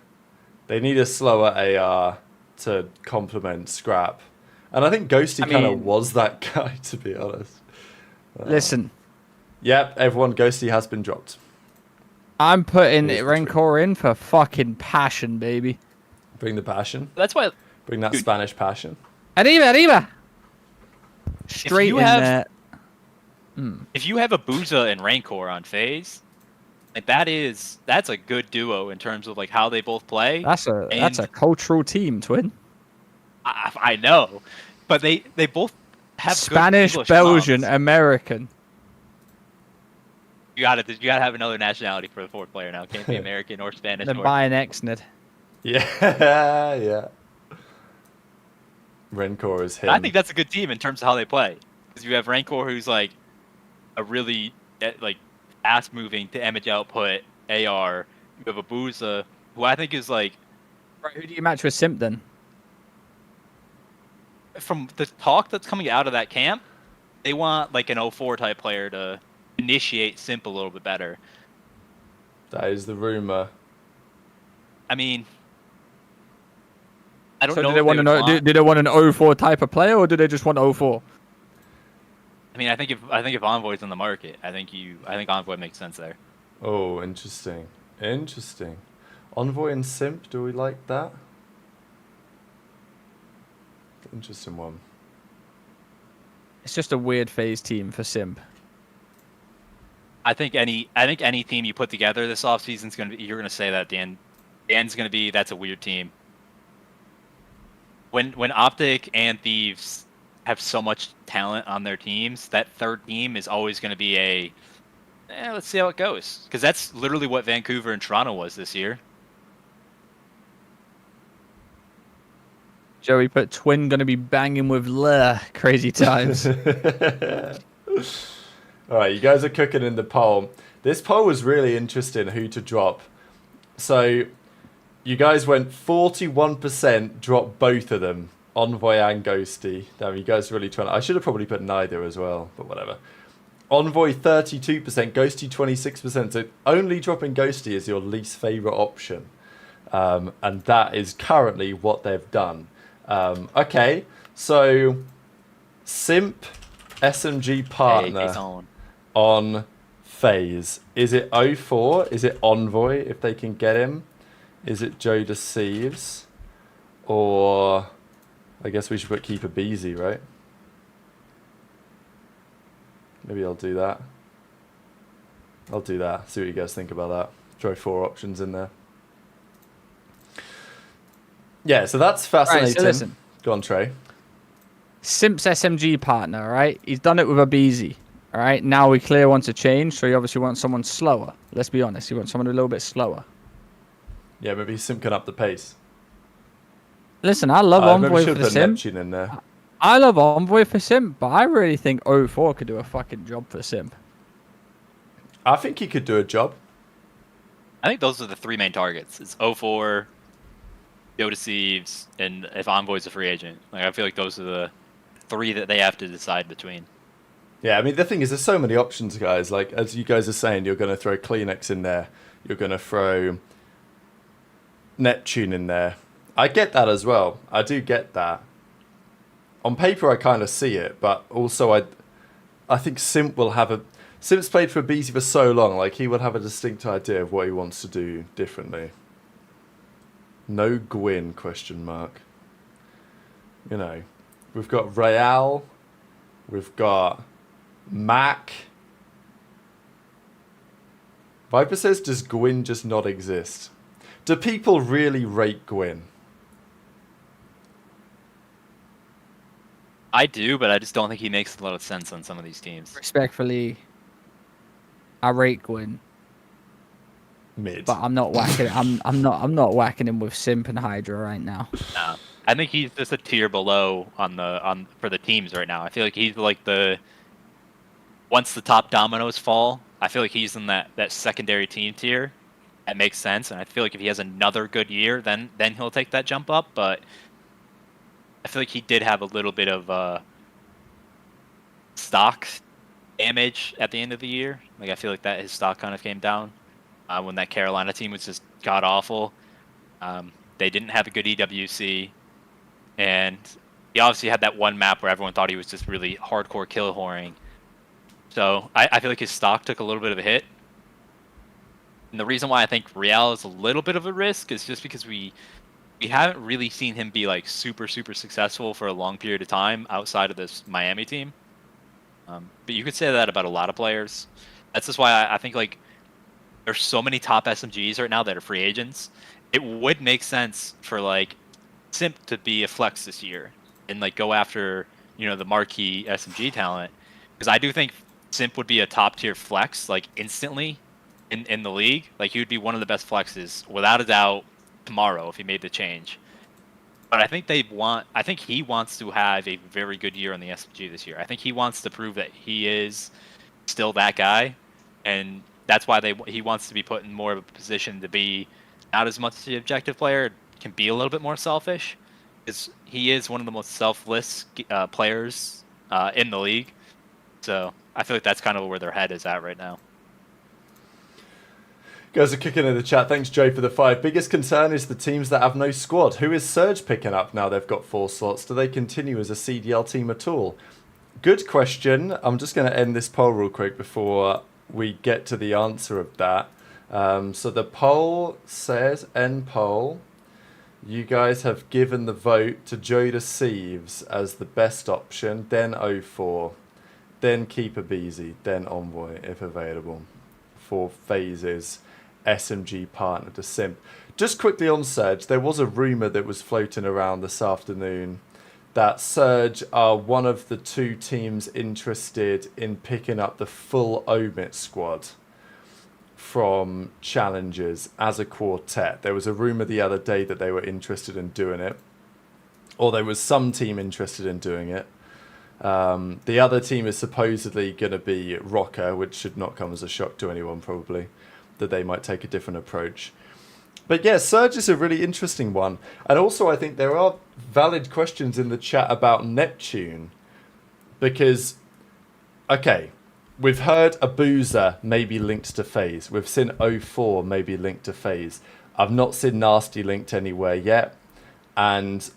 slower AR to complement Scrap. And I think Ghosty kind of mean- was that guy, to be honest. Listen, Yep, everyone, Ghosty has been dropped. I'm putting Here's the Rencor in for fucking passion, baby. Bring the passion. That's why Bring that Dude. Spanish passion. Arriba! Straight you in have- there. if you have a Booza and Rancor on FaZe, like that's a good duo in terms of like how they both play. That's a And- cultural team, twin. I know, but they both have good Spanish, English Belgian, comms. American. You gotta have another nationality for the fourth player now. Can't be American or Spanish. Then Or... buy an Exned. Yeah, yeah. Rencor is him. I think that's a good team in terms of how they play. Because you have Rancor, who's like a really like fast moving to image output AR. You have a Booza, who I think is like Right, who do you match with Simp then? from the talk that's coming out of that camp, they want like an 04 type player to initiate Simp a little bit better. That is the rumor. I mean, I don't So know. do they if want would an want- do they want an 04 type of player, or do they just want 04? I mean, I think if Envoy's on the market, I think Envoy makes sense there. Oh, interesting. Interesting. Envoy and Simp, do we like that? Interesting one. It's just a weird phase team for Simp. I think any team you put together this offseason's gonna be. You're gonna say that Dan. Dan's gonna be. That's a weird team. When OpTic and Thieves have so much talent on their teams, that third team is always gonna be a. Let's see how it goes. Because that's literally what Vancouver and Toronto was this year. Joey put Twin gonna be banging with Le. Crazy times. All right, you guys are cooking in the poll. This poll was really interesting, who to drop. So, you guys went 41% drop both of them, Envoy and Ghosty. Damn, you guys are really trying. I should have probably put neither as well, but whatever. Envoy 32%, Ghosty 26%. So only dropping Ghosty is your least favorite option, and that is currently what they've done. Okay, so Simp SMG partner Jason. on FaZe. Is it 04? Is it Envoy if they can get him? Is it Joe Deceives? Or I guess we should put Keeper Beezy, right? Maybe I'll do that. I'll do that. See what you guys think about that. Throw 4 options in there. Yeah, so that's fascinating. Right, so listen. Go on, Trey. Simp's SMG partner, right? He's done it with a BZ. All right, now we clear wants a change, so he obviously wants someone slower. Let's be honest, he wants someone a little bit slower. Yeah, maybe Simp can up the pace. Listen, I love Maybe Envoy should for the put Simp. Neptune in there. I love Envoy for Simp, but I really think 04 could do a fucking job for Simp. I think he could do a job. I think those are the 3 main targets. It's 04, Joe Deceives, and if Envoy's a free agent. Like I feel like those are the 3 that they have to decide between. Yeah, I mean, the thing is, there's so many options, guys. Like, as you guys are saying, you're going to throw Kleenex in there. You're going to throw Neptune in there. I get that as well. I do get that. On paper, I kind of see it, but also I think Simp will have a... Simp's played for BZ for so long, like he will have a distinct idea of what he wants to do differently. No Gwyn, question mark. You know, we've got Real, we've got Mac. Viper says, does Gwyn just not exist? Do people really rate Gwyn? I do, but I just don't think he makes a lot of sense on some of these teams. Respectfully, I rate Gwyn, Mid. but I'm not whacking. I'm not whacking him with Simp and Hydra right now. No. I think he's just a tier below for the teams right now. I feel like he's like once the top dominoes fall, I feel like he's in that secondary team tier. That makes sense, and I feel like if he has another good year, then he'll take that jump up. But I feel like he did have a little bit of stock damage at the end of the year. Like I feel like that his stock kind of came down when that Carolina team was just god awful. They didn't have a good EWC, and he obviously had that one map where everyone thought he was just really hardcore kill whoring. So I feel like his stock took a little bit of a hit. And the reason why I think Real is a little bit of a risk is just because we haven't really seen him be like super successful for a long period of time outside of this Miami team. But you could say that about a lot of players. That's just why I think like there's so many top SMGs right now that are free agents. It would make sense for like Simp to be a flex this year and like go after, you know, the marquee SMG talent, because I do think Simp would be a top tier flex like instantly in the league. Like he would be one of the best flexes without a doubt tomorrow if he made the change. But I think he wants to have a very good year on the SMG this year. I think he wants to prove that he is still that guy, and that's why he wants to be put in more of a position to be not as much the objective player, can be a little bit more selfish, because he is one of the most selfless players in the league. So I feel like that's kind of where their head is at right now. Guys are kicking in the chat. Thanks, Joe, for the 5. Biggest concern is the teams that have no squad. Who is Surge picking up now they've got 4 slots? Do they continue as a CDL team at all? Good question. I'm just going to end this poll real quick before we get to the answer of that. So the poll says, end poll, you guys have given the vote to Joe the Thieves as the best option, then 04, then Keeper Beezy, then Envoy, if available, for FaZe's SMG partner to Simp. Just quickly on Surge, there was a rumour that was floating around this afternoon that Surge are one of the 2 teams interested in picking up the full Omit squad from Challengers as a quartet. There was a rumour the other day that they were interested in doing it, or there was some team interested in doing it. The other team is supposedly going to be Rocker, which should not come as a shock to anyone probably, that they might take a different approach. But yeah, Surge is a really interesting one. And also I think there are valid questions in the chat about Neptune. Because, okay, we've heard Abuza maybe linked to FaZe. We've seen 04 maybe linked to FaZe. I've not seen Nasty linked anywhere yet. But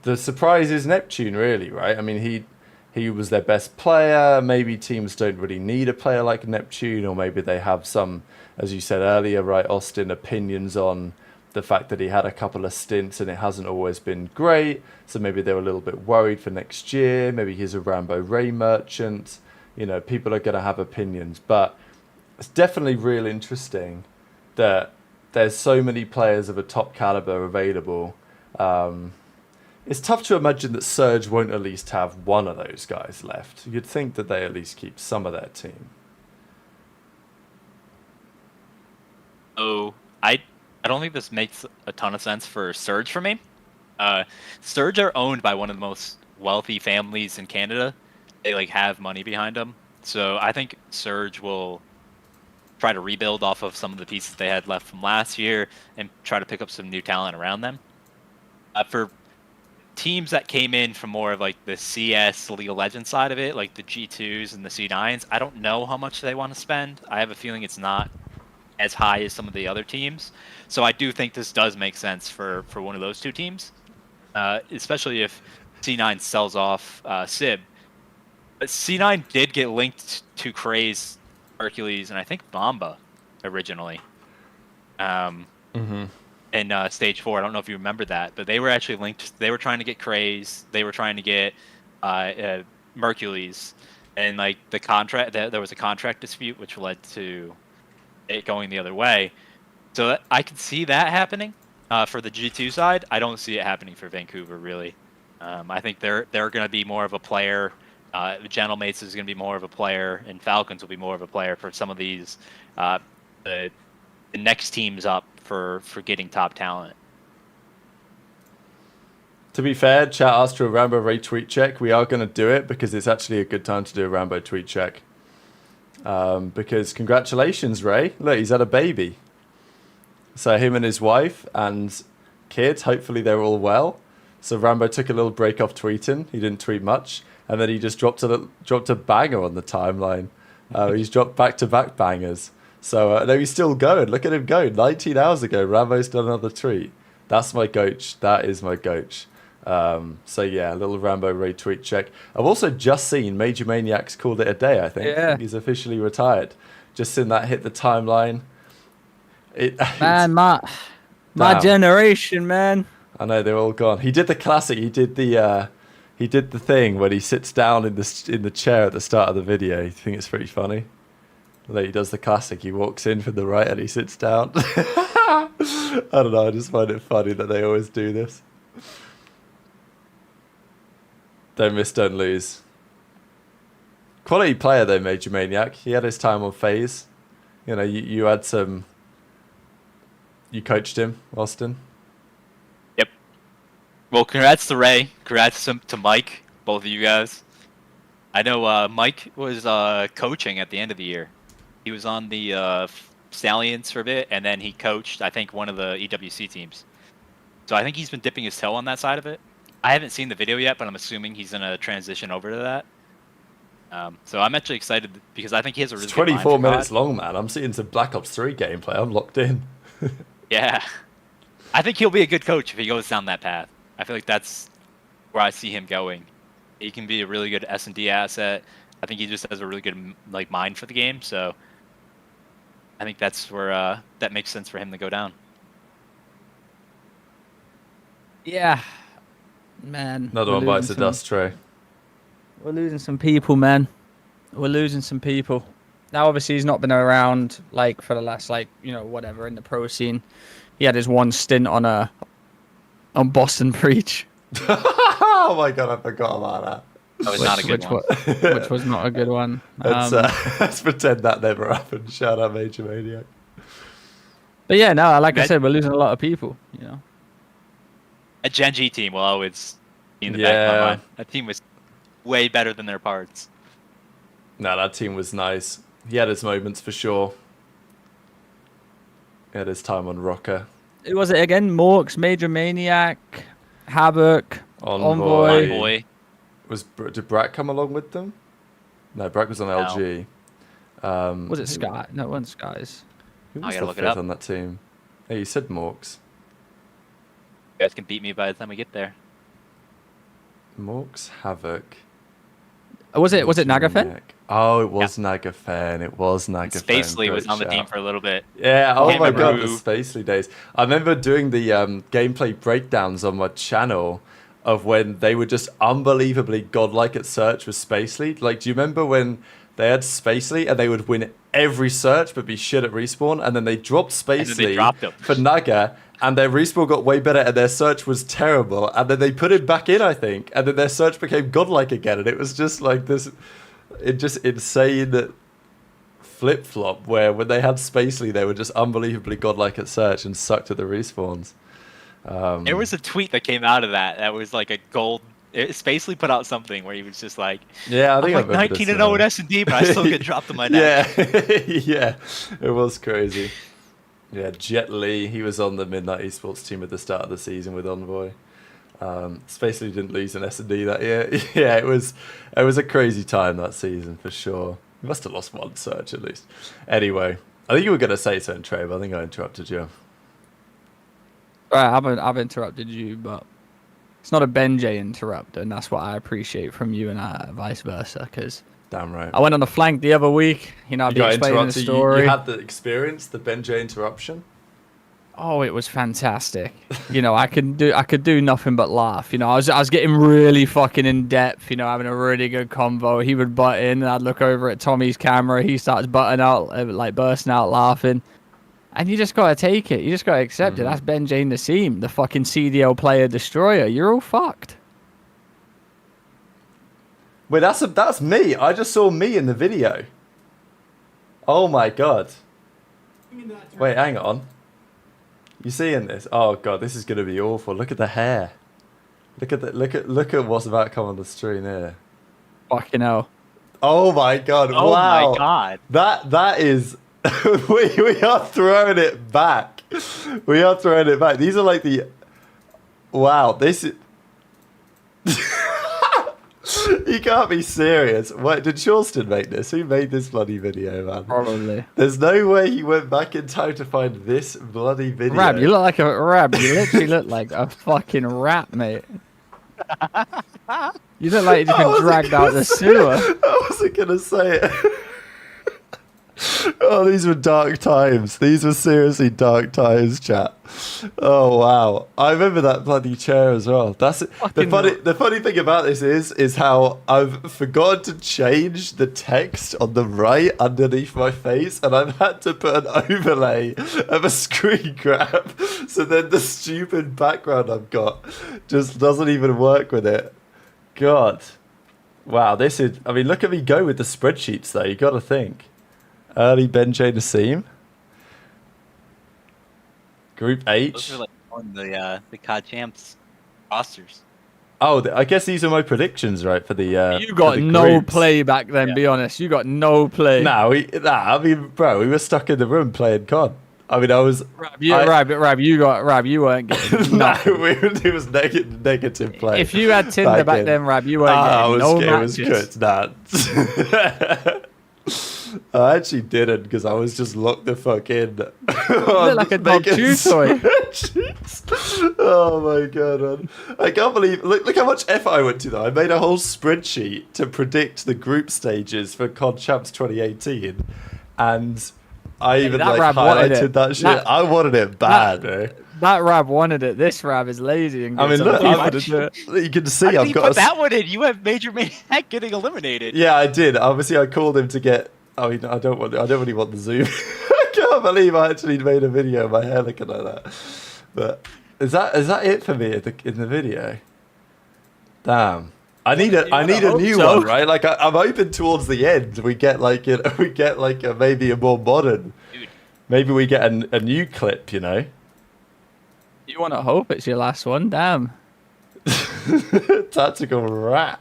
the surprise is Neptune, really, right? I mean, he was their best player. Maybe teams don't really need a player like Neptune, or maybe they have some, as you said earlier, right, Austin, opinions on the fact that he had a couple of stints and it hasn't always been great. So maybe they're a little bit worried for next year. Maybe he's a Rambo Ray merchant. You know, people are going to have opinions. But it's definitely real interesting that there's so many players of a top caliber available. It's tough to imagine that Surge won't at least have one of those guys left. You'd think that they at least keep some of their team. Oh, I don't think this makes a ton of sense for Surge for me. Surge are owned by one of the most wealthy families in Canada. They like have money behind them. So I think Surge will try to rebuild off of some of the pieces they had left from last year and try to pick up some new talent around them. For teams that came in from more of like the CS League of Legends side of it, like the G2s and the C9s, I don't know how much they want to spend. I have a feeling it's not as high as some of the other teams. So I do think this does make sense for one of those two teams, especially if C9 sells off Sib. But C9 did get linked to Craze, Hercules, and I think Bomba originally. In stage 4. I don't know if you remember that, but they were actually linked. They were trying to get Craze. They were trying to get Mercules, and like the contract, there was a contract dispute which led to it going the other way. So I could see that happening for the G2 side. I don't see it happening for Vancouver really. I think they're going to be more of a player. Gentlemates is going to be more of a player, and Falcons will be more of a player for some of these the next teams up for getting top talent. To be fair, chat asked for a Rambo Ray tweet check. We are going to do it because it's actually a good time to do a Rambo tweet check. Because congratulations, Ray. Look, he's had a baby. So him and his wife and kids, hopefully they're all well. So Rambo took a little break off tweeting. He didn't tweet much. And then he just dropped a banger on the timeline. He's dropped back-to-back bangers. So no, he's still going. Look at him go. 19 hours ago, Rambo's done another tweet. That's my goach. That is my goach. So yeah, a little Rambo Ray tweet check. I've also just seen Major Maniacs called it a day, I think. Yeah. He's officially retired. Just seen that hit the timeline. Man, my generation, man. I know, they're all gone. He did the classic. He did the thing when he sits down in the chair at the start of the video. I think it's pretty funny. Like he does the classic. He walks in from the right and he sits down. I don't know. I just find it funny that they always do this. Don't miss, don't lose. Quality player though, Major Maniac. He had his time on FaZe. You know, you had some. You coached him, Austin. Yep. Well, congrats to Ray. Congrats to Mike, both of you guys. I know Mike was coaching at the end of the year. He was on the Stallions for a bit, and then he coached, I think, one of the EWC teams. So I think he's been dipping his toe on that side of it. I haven't seen the video yet, but I'm assuming he's going to transition over to that. So I'm actually excited because I think he has a really It's good 24 mind for minutes COD. long, man. I'm seeing some Black Ops 3 gameplay. I'm locked in. Yeah. I think he'll be a good coach if he goes down that path. I feel like that's where I see him going. He can be a really good S&D asset. I think he just has a really good mind for the game, so I think that's where that makes sense for him to go down. Yeah, man. Another one bites the dust tray. We're losing some people, man. We're losing some people. Now, obviously, he's not been around for the last whatever in the pro scene. He had his one stint on Boston Preach. Oh my god, I forgot about that. That was not a good one. Which was not a good one. Let's pretend that never happened. Shout out Major Maniac. But yeah, no, like I said, we're losing a lot of people. You know, A Gen G team will always be in the back of my mind. That team was way better than their parts. No, that team was nice. He had his moments for sure. He had his time on Rocker. who was it again? Morks, Major Maniac, Havoc, Envoy. Did Brack come along with them? No, Brack was on LG. Was it Sky? No, it wasn't Skies. Who I was gotta the look it fifth up. on that team? Hey, you said Morks. You guys can beat me by the time we get there. Morks, Havoc. Was it Nagafen? Maniac. Oh, it was Nagafen. It was Nagafen. Spacely was Great on the team shout. for a little bit. Yeah, oh Can't my remember god, the who. Spacely days. I remember doing the gameplay breakdowns on my channel of when they were just unbelievably godlike at search with Spacely. Like, do you remember when they had Spacely and they would win every search but be shit at respawn, and then they dropped And then they Spacely dropped him. for Naga, and their respawn got way better and their search was terrible, and then they put it back in, I think, and then their search became godlike again, and it was just like this, insane flip-flop where when they had Spacely they were just unbelievably godlike at search and sucked at the respawns. There was a tweet that came out of that was like a gold. Spacely put out something where he was just like, Yeah, I think I'm like 19-0 at S&D, but I still get dropped on my neck. Yeah, yeah, it was crazy. Yeah, Jet Li, he was on the Midnight Esports team at the start of the season with Envoy. Spacely didn't lose an S&D that year. Yeah, it was a crazy time that season for sure. He must have lost one search at least. Anyway, I think you were going to say something, Trey, but I think I interrupted you. Right, I've interrupted you, but it's not a BenJ interrupt, and that's what I appreciate from you and vice versa. Because Damn right. I went on the flank the other week. You know, I'd be explaining the story. You had the experience, the BenJ interruption. Oh, it was fantastic. You know, I could do nothing but laugh. You know, I was getting really fucking in depth. You know, having a really good convo. He would butt in, and I'd look over at Tommy's camera. He starts butting out, like bursting out laughing. And you just gotta take it. You just gotta accept it. That's BenJ Nassim, the fucking CDL player destroyer. You're all fucked. Wait, that's me. I just saw me in the video. Oh my god. Wait, hang on. You seeing this? Oh god, this is gonna be awful. Look at the hair. Look at what's about to come on the screen here. Fucking hell. Oh my god! Oh wow. my god! That is. we are throwing it back. We are throwing it back. These are like the. Wow, this is. You can't be serious. What did Shorston make this? Who made this bloody video, man? Probably. There's no way he went back in time to find this bloody video. Rab, you look like a Rab. You literally look like a fucking rat, mate. You look like you just been dragged out the sewer. I wasn't gonna say it. Oh, these were dark times. These were seriously dark times, chat. Oh wow, I remember that bloody chair as well. That's the funny thing about this is how I've forgotten to change the text on the right underneath my face, and I've had to put an overlay of a screen grab, so then the stupid background I've got just doesn't even work with it. God, wow, this is. I mean, look at me go with the spreadsheets though. You got to think. Early BenJ Nassim. Group H. Those are like on the COD champs rosters. Oh, I guess these are my predictions, right? For the you got no play back then. Yeah. Be honest, you got no play. I mean, bro, we were stuck in the room playing COD. I mean, I was. Rab, you weren't getting. It was negative play. If you had Tinder back then, Rab, you weren't getting no matches. It was good. Nah. I actually didn't because I was just locked the fuck in. You look like a dog chew toy. Oh my god, man. I can't believe. Look how much effort I went to though. I made a whole spreadsheet to predict the group stages for COD Champs 2018, and I even highlighted that shit. I wanted it bad, bro. That Rab wanted it. This Rab is lazy and I mean, look, you can see I've got that one in. You have Major Maniac getting eliminated. Yeah, I did. Obviously, I called him to get. I mean, I don't really want the zoom. I can't believe I actually made a video of my hair looking like that. But is that it for me in the video? Damn. I need a new one, right? Like I'm hoping towards the end we get like maybe a more modern. Dude. Maybe we get a new clip, you know. You want to hope it's your last one? Damn. Tactical rat.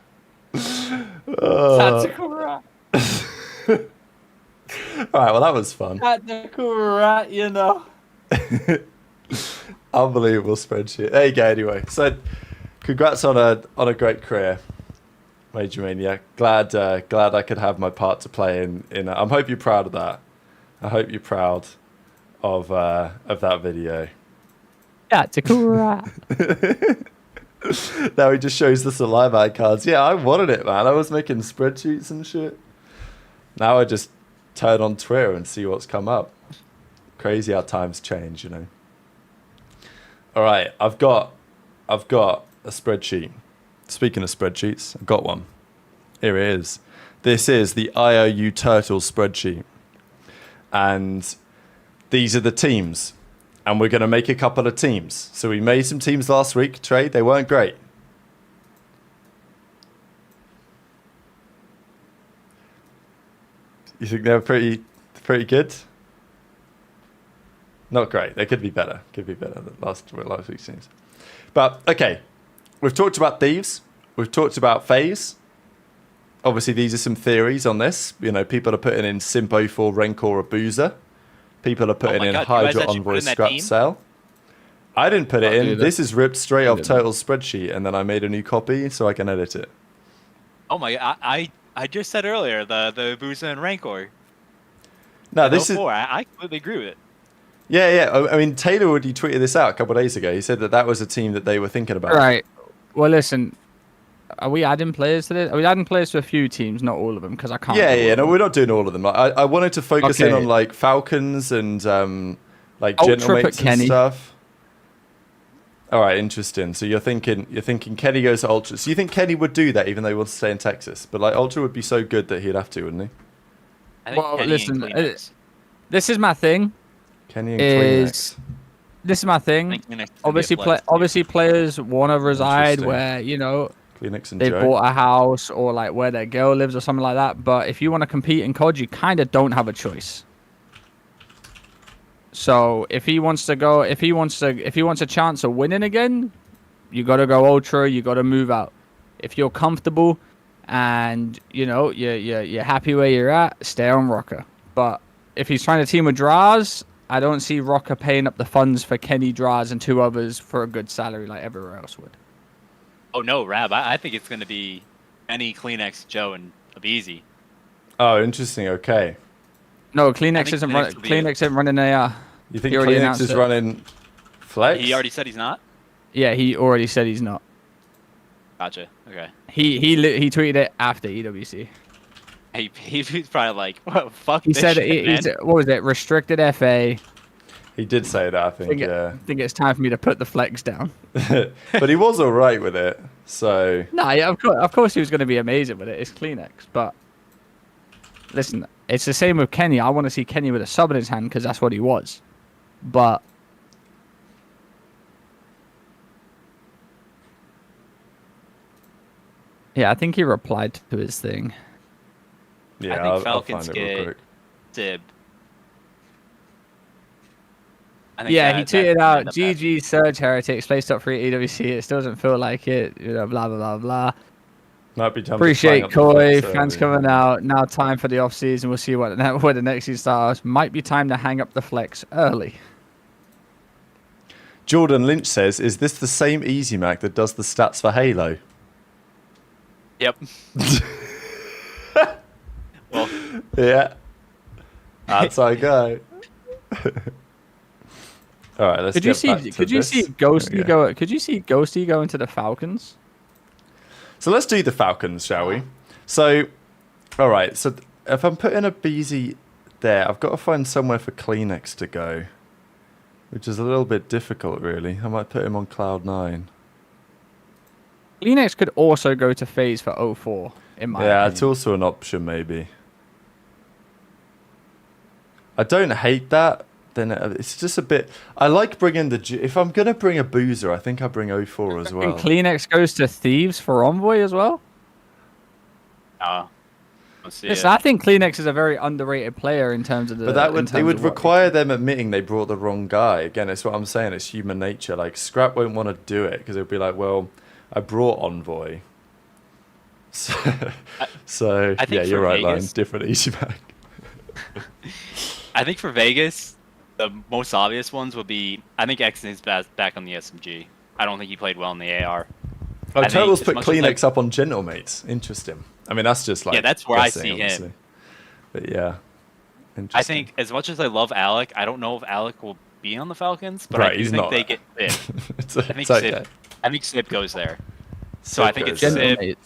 Tactical rat. Alright, well that was fun. Tactical rat, you know. Unbelievable spreadsheet. There you go. Anyway, so congrats on a great career, Major Maniac. Glad I could have my part to play in. I hope you're proud of that. I hope you're proud of that video. Tactical rat. Now he just shows the saliva cards. Yeah, I wanted it, man. I was making spreadsheets and shit. Now I just turn on Twitter and see what's come up. Crazy how times change, you know. All right, I've got a spreadsheet. Speaking of spreadsheets, I've got one. Here it is. This is the IOU Turtle spreadsheet. And these are the teams. And we're going to make a couple of teams. So we made some teams last week, Trey. They weren't great. You think they were pretty good? Not great. They could be better. Could be better than last week's teams. But, okay. We've talked about Thieves. We've talked about FaZe. Obviously, these are some theories on this. You know, people are putting in Simp 04, Rancor, or Boozer. People are putting in Hydra, Envoy, Scrap, Cell. I didn't put it in. This is ripped straight off Total's spreadsheet, and then I made a new copy so I can edit it. Oh my! I just said earlier the Boozer and Rancor. No, this is. I completely agree with it. Yeah. I mean, Taylor already tweeted this out a couple of days ago. He said that was a team that they were thinking about. Right. Well, listen. Are we adding players to this? Are we adding players to a few teams, not all of them? Because I can't. Yeah. No, we're not doing all of them. I wanted to focus in on like Falcons and like Gentlemates and Kenny. stuff. All right, interesting. So you're thinking Kenny goes to Ultra. So you think Kenny would do that even though he wants to stay in Texas? But like Ultra would be so good that he'd have to, wouldn't he? I think Well, Kenny listen. and Kleenex. This is my thing. Kenny and Kleenex. This is my I thing. think Kleenex is gonna be a flex team. Obviously, players want to reside Interesting. where Kleenex and they Joe. bought a house or like where their girl lives or something like that. But if you want to compete in COD, you kind of don't have a choice. So if he wants a chance of winning again, you got to go Ultra. You got to move out. If you're comfortable and you're happy where you're at, stay on Rocker. But if he's trying to team with Drazah, I don't see Rocker paying up the funds for Kenny, Drazah, and 2 others for a good salary like everywhere else would. Oh no, Rab! I think it's gonna be Kenny, Kleenex, Joe, and Abizi. Oh, interesting. Okay. No, I Kleenex think isn't Kleenex running. will be Kleenex isn't running AR. You think He already Kleenex announced is it. running flex? He already said he's not. Yeah, he already said he's not. Gotcha. Okay. He tweeted it after EWC. He's probably like, well, fuck He this said, shit, man. what was it? Restricted FA. He did say that, I think, yeah. I think it's time for me to put the flex down. But he was all right with it, so... No, yeah, of course he was going to be amazing with it. It's Kleenex, but listen, it's the same with Kenny. I want to see Kenny with a sub in his hand because that's what he was. But yeah, I think he replied to his thing. Yeah, I think I'll Falcons find it real get quick. Dib. I think Yeah, he tweeted that out, ended up happening. GG Surge Heretics, placed up 3 EWC. It still doesn't feel like it, blah, blah, blah, blah. Might be time to Appreciate flag up the Koi, flex fans early. coming out. Now time for the off season. We'll see where the next season starts. Might be time to hang up the flex early. Jordan Lynch says, is this the same Easy Mac that does the stats for Halo? Yep. Well, Yeah. That's our guy. All right, let's Could you get back see? to Could you this. see Ghosty Okay. go? Could you see Ghosty go into the Falcons? So let's do the Falcons, shall we? So, all right. So if I'm putting a BZ there, I've got to find somewhere for Kleenex to go, which is a little bit difficult, really. I might put him on Cloud 9. Kleenex could also go to FaZe for 04, in my Yeah, opinion. it's also an option, maybe. I don't hate that. Then it's just a bit. I like bringing if I'm gonna bring a boozer, I think I bring 04 as well. And Kleenex goes to Thieves for Envoy as well. let's see. Listen, I think Kleenex is a very underrated player in terms of the. But that in would terms would of what- require them admitting they brought the wrong guy. Again, it's what I'm saying. It's human nature. Like Scrap won't want to do it because it'll be like, well, I brought Envoy. So, I think yeah, you're for right, Lion. Vegas- Different easy back. I think for Vegas, the most obvious ones would be. I think X's back on the SMG. I don't think he played well in the AR. Oh, I think Turtles as put much as, Kleenex up on Gentlemates. Interesting. I mean, that's just like Yeah, that's where I guessing, see him. obviously. But yeah, interesting. I think as much as I love Alec, I don't know if Alec will be on the Falcons, but Right, I do he's think not. they get Sip. it's, I think it's okay. Sip. I think Sip goes there. So Sip I think it's goes there. Sip, Gentlemates.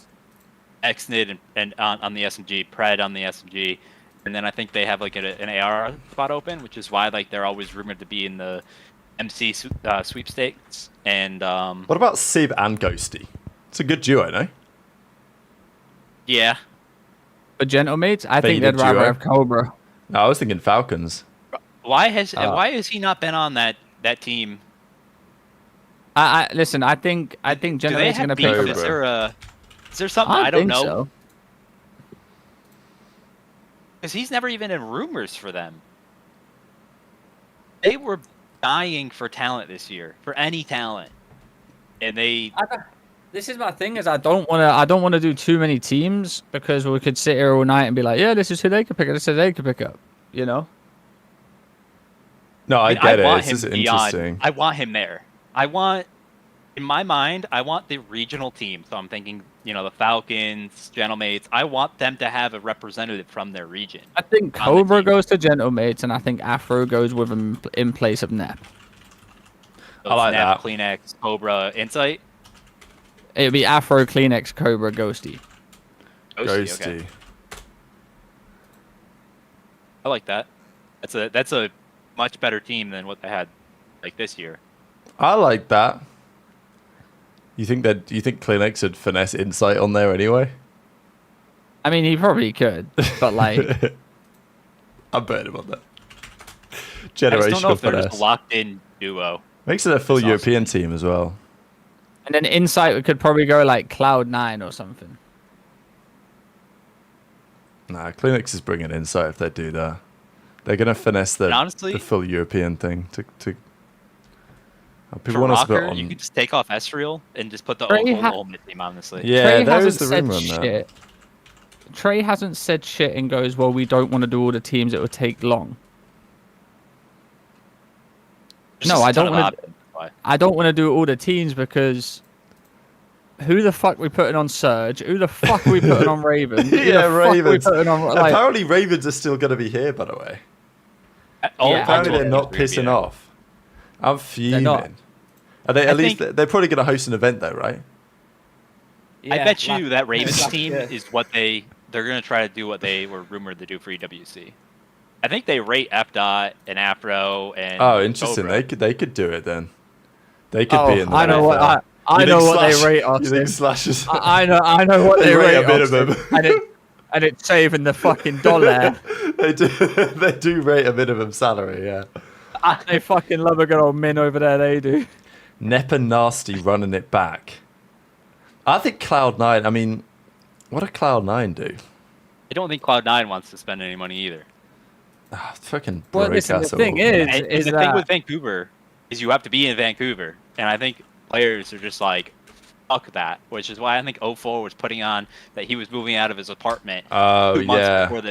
Xnid, and on the SMG, Pred on the SMG, and then I think they have like an AR spot open, which is why like they're always rumored to be in the MC sweepstakes. And What about Sib and Ghosty? It's a good duo, no? yeah, For Gentlemates, I think Faded they'd rather duo. have Cobra. No, I was thinking Falcons. why has he not been on that team? I listen. I think Do they Gentlemates have gonna beef? pick. Cobra. Is there something I don't think know? so. Because he's never even in rumors for them. They were dying for talent this year, for any talent, and they. This is my thing: is I don't want to do too many teams because we could sit here all night and be like, yeah, this is who they could pick up. This is who they could pick up. You know. No, I I mean, get it. want It's him just beyond. interesting. I want him there. I want in my mind, I want the regional team. So I'm thinking, the Falcons, Gentlemates. I want them to have a representative from their region. I think Cobra goes to Gentlemates, and I think Afro goes with him in place of Nep. So I like Nep, that. Kleenex, Cobra, Insight. It'd be Afro, Kleenex, Cobra, Ghosty. Ghosty. Okay. I like that. That's a much better team than what they had like this year. I like that. You think Kleenex would finesse Insight on there anyway? I mean, he probably could, but like, I'm betting him on that. I just don't know Generational if they're just finesse. a locked-in duo. Makes it a full That's European awesome. team as well. and then Insight could probably go like Cloud9 or something. Nah, Kleenex is bringing Insight if they do that. They're gonna finesse And honestly, the full European thing to. People for want us to Rocker, put on. you could just take off Ezreal and just put the Trey ultimate team, honestly. Yeah, Trey there is hasn't the said rumor on that. shit. Trey hasn't said shit and goes, well, we don't want to do all the teams. It would take long. There's No, just a I ton don't of want to. options, but- I don't want to do all the teams because who the fuck we putting on Surge? Who the fuck we putting on Raven? Who Yeah, the fuck we Ravens. putting on, like, Apparently, Ravens are still gonna be here. By the way, All Yeah, apparently Ravens they're are not gonna be pissing there. off. I'm fuming. not. Are they? I At least think- they're probably gonna host an event though, right? I yeah, bet like- you that Ravens like, team yeah. is what they're going to try to do what they were rumored to do for EWC. I think they rate FDOT and Afro and Oh, interesting. Cobra. They could do it then. They could Oh, be in the. I know what NFL. I You know think what they Slash- rate You us. think in. Slash is? I know what They they rate rate a us minimum. in. and it's saving the fucking dollar. they do. They do rate a minimum salary. Yeah. They fucking love a good old min over there. They do. Nep and Nasty running it back. I think Cloud9. I mean, what did Cloud9 do? I don't think Cloud9 wants to spend any money either. Fucking Well, break listen, us the thing all. is- And the thing that- with Vancouver is you have to be in Vancouver, and I think players are just like, fuck that, which is why I think 04 was putting on that he was moving out of his apartment Oh 2 months yeah, before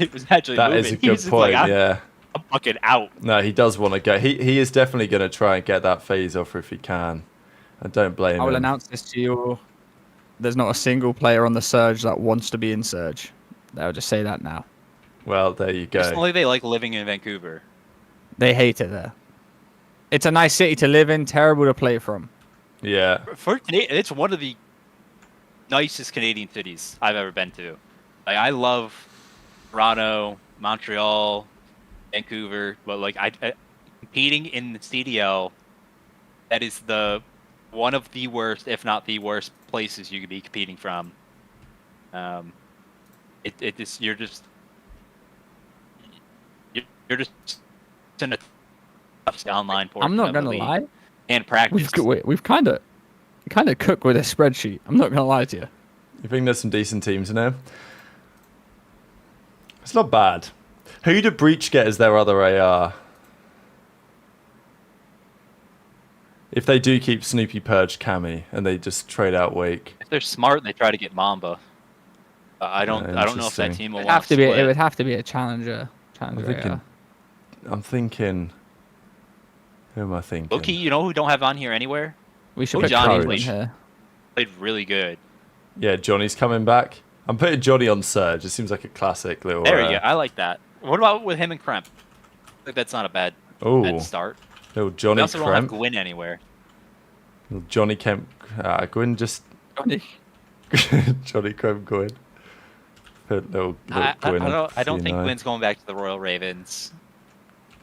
it was actually that moving. is a He good was just point. like, Yeah. I'm fucking out. No, he does want to go. He is definitely going to try and get that phase offer if he can. I don't blame I will him. announce this to you. There's not a single player on the Surge that wants to be in Surge. I'll just say that now. Well, there you go. Personally, they like living in Vancouver. They hate it there. It's a nice city to live in, terrible to play from. Yeah. For it's one of the nicest Canadian cities I've ever been to. Like, I love Toronto, Montreal, Vancouver, but like I competing in the CDL, that is one of the worst, if not the worst, places you could be competing from. It just you're just in a tough online portion. I'm not of the gonna league. lie. And practice. We've kind of cooked with a spreadsheet. I'm not gonna lie to you. You think there's some decent teams in there? It's not bad. Who did Breach get as their other AR? If they do keep Snoopy Purge Cammy and they just trade out Wake. If they're smart, they try to get Mamba. I don't know if that interesting. team will It want to split. would have to be a challenger. I'm thinking. Who am I thinking? Loki, you know who don't have on here anywhere? We should Oh, put Johnny Courage in played. here. Played really good. Yeah, Johnny's coming back. I'm putting Johnny on Surge. It seems like a classic little. There you go. I like that. What about with him and Kremp? I think that's not a bad Oh, start. little We Johnny also don't have Kremp. Gwyn anywhere. Little Johnny Kemp. Gwyn just. Johnny. Johnny Kremp Gwyn. Put little I Gwyn. don't think C9. Gwyn's going back to the Royal Ravens.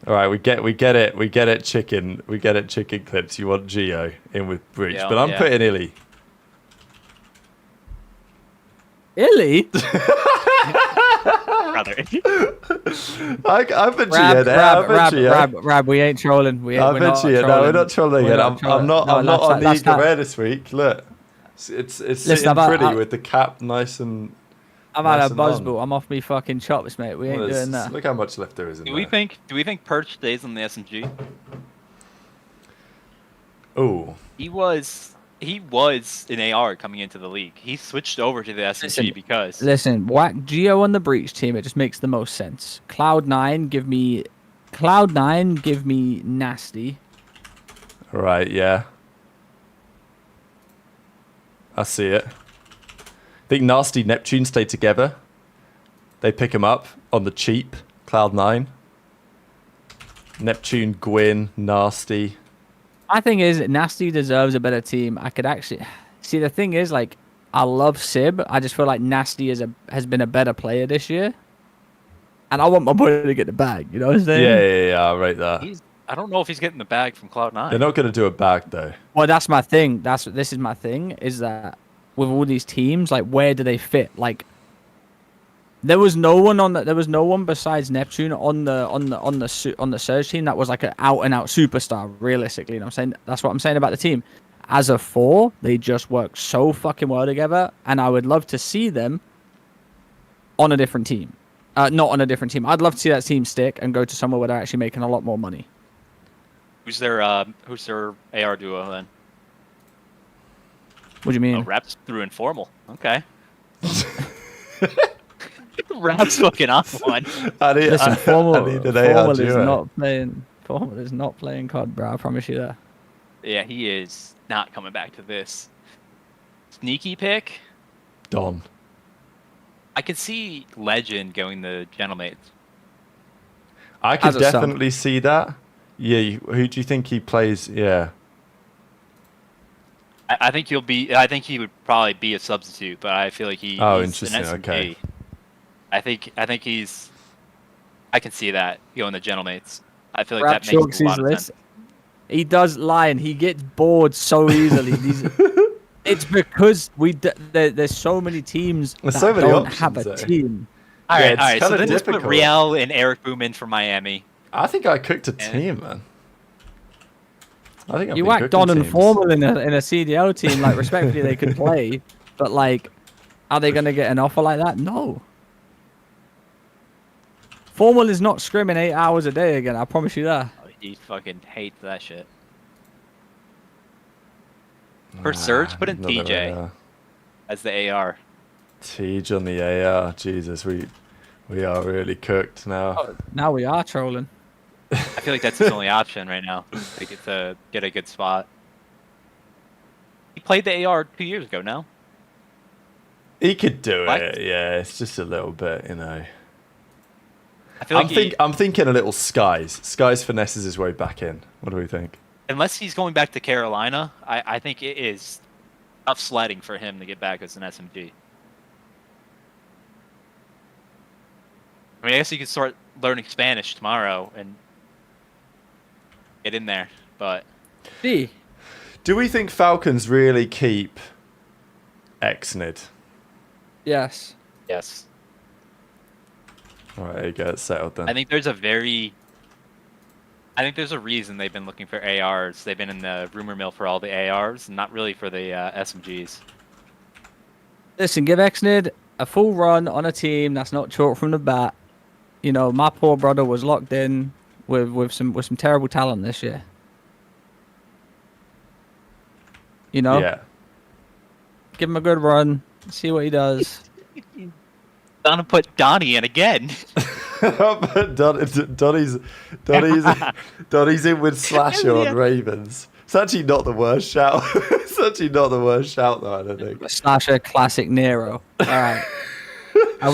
All right, we get it, chicken. We get it, chicken clips. You want Geo in with Breach, Yeah, but I'm yeah. putting Illy. Illy? Brother. I put Geo there. I put Geo. Rab, we ain't trolling. I put Geo. No, we're not trolling We're it. not I'm not trolling. No, on that's League not- of Air this week. Look, it's Listen, sitting pretty with the cap nice and. I'm at nice a and long. buzzball. I'm off me fucking chops, mate. We ain't Well, doing that. Look how much left there is in Do we there. think Perch stays on the SMG? Oh, He was an AR coming into the league. He switched over to the SMG Listen, because Listen, whack Geo on the Breach team. It just makes the most sense. Cloud9, give me Nasty. right, yeah. I see it. I think Nasty Neptune stay together. They pick him up on the cheap. Cloud9. Neptune, Gwyn, Nasty. My thing is, Nasty deserves a better team. I could actually see. The thing is, like, I love Sib. I just feel like Nasty has been a better player this year, and I want my boy to get the bag. You know what I'm saying? Yeah. I rate that. I don't know if he's getting the bag from Cloud9. They're not going to do a bag though. Well, that's my thing. This is my thing. Is that with all these teams, like, where do they fit? Like, there was no one besides Neptune on the Surge team that was like an out and out superstar. Realistically, you know what I'm saying? That's what I'm saying about the team. As a 4, they just work so fucking well together, and I would love to see them on a different team. Not on a different team. I'd love to see that team stick and go to somewhere where they're actually making a lot more money. Who's their AR duo then? What do you mean? Oh, Raps through Informal. Okay. Raps fucking off one. Listen, Formal is duo. not playing. Formal is not playing COD, bro. I promise you that. Yeah, he is not coming back to this. Sneaky pick. Don. I could see Legend going the Gentlemates. I could As a sub. definitely see that. Yeah, who do you think he plays? Yeah. I think he'll be. I think he would probably be a substitute, but I feel like he's interesting. an SMG. Okay. I think he's. I can see that going the Gentlemates. I feel like Rap that makes a lot of list. sense. He does lie, and he gets bored so easily. It's because there's so many teams There's that so many don't options, have a though. team. All Yeah, right, it's all right. So kinda then let's put difficult. Riel and Eric Boom in for Miami. I think I cooked a team, man. I think I've You been whack cooking Don and teams. Formal in a CDL team, like, respectfully, they could play, but, like, are they going to get an offer like that? No. Formal is not scrimming 8 hours a day again, I promise you that. Oh, he fucking hates that shit. For Surge, put in Another TJ AR. as the AR. TJ on the AR. Jesus, we are really cooked now. Oh, now we are trolling. I feel like that's his only option right now to get a good spot. He played the AR 2 years ago. No. He could do What? it. Yeah, it's just a little bit, you know. I feel like I'm thinking a little Skies. Skies finesses his way back in. What do we think? unless he's going back to Carolina, I think it is tough sledding for him to get back as an SMG. I mean, I guess you could start learning Spanish tomorrow and get in there, but B. Do we think Falcons really keep Exnid? Yes. yes. All right, there you go. It's settled then. I think there's a reason they've been looking for ARs. They've been in the rumor mill for all the ARs, not really for the SMGs. Listen, give Exnid a full run on a team that's not chalk from the bat. You know, my poor brother was locked in with some terrible talent this year. You know? Yeah. Give him a good run. See what he does. Gonna put Donnie in again. Donnie's in with Slasher on Ravens. It's actually not the worst shout. It's actually not the worst shout though, I don't think. Slasher classic Nero. All right. Are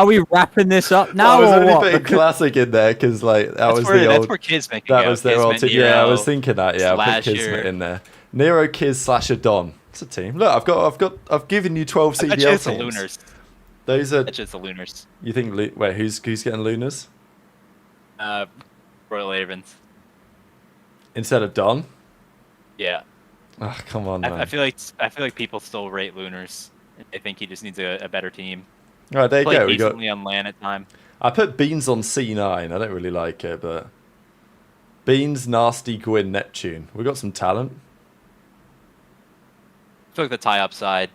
we wrapping this up now I was or only what? putting classic in there because like That's where kids make it that go. was their Kismet, old team. Yeah, I was Nero, thinking that. Yeah, I put Slasher. Kismet in there. Nero, Kiz, Slasher, Don. It's a team. Look, I've given you 12 I bet you CDL it's the teams. Lunars. Those are. I bet you it's the Lunars. You think? Wait, who's getting Lunars Royal Ravens. instead of Don? Yeah. Oh, come on, man. I feel like people still rate Lunars. I think he just needs a better team. All right, there you Play go. We got. decently on LAN at time. I put Beans on C9. I don't really like it, but Beans, Nasty, Gwyn, Neptune. We got some talent. I feel like the tie upside.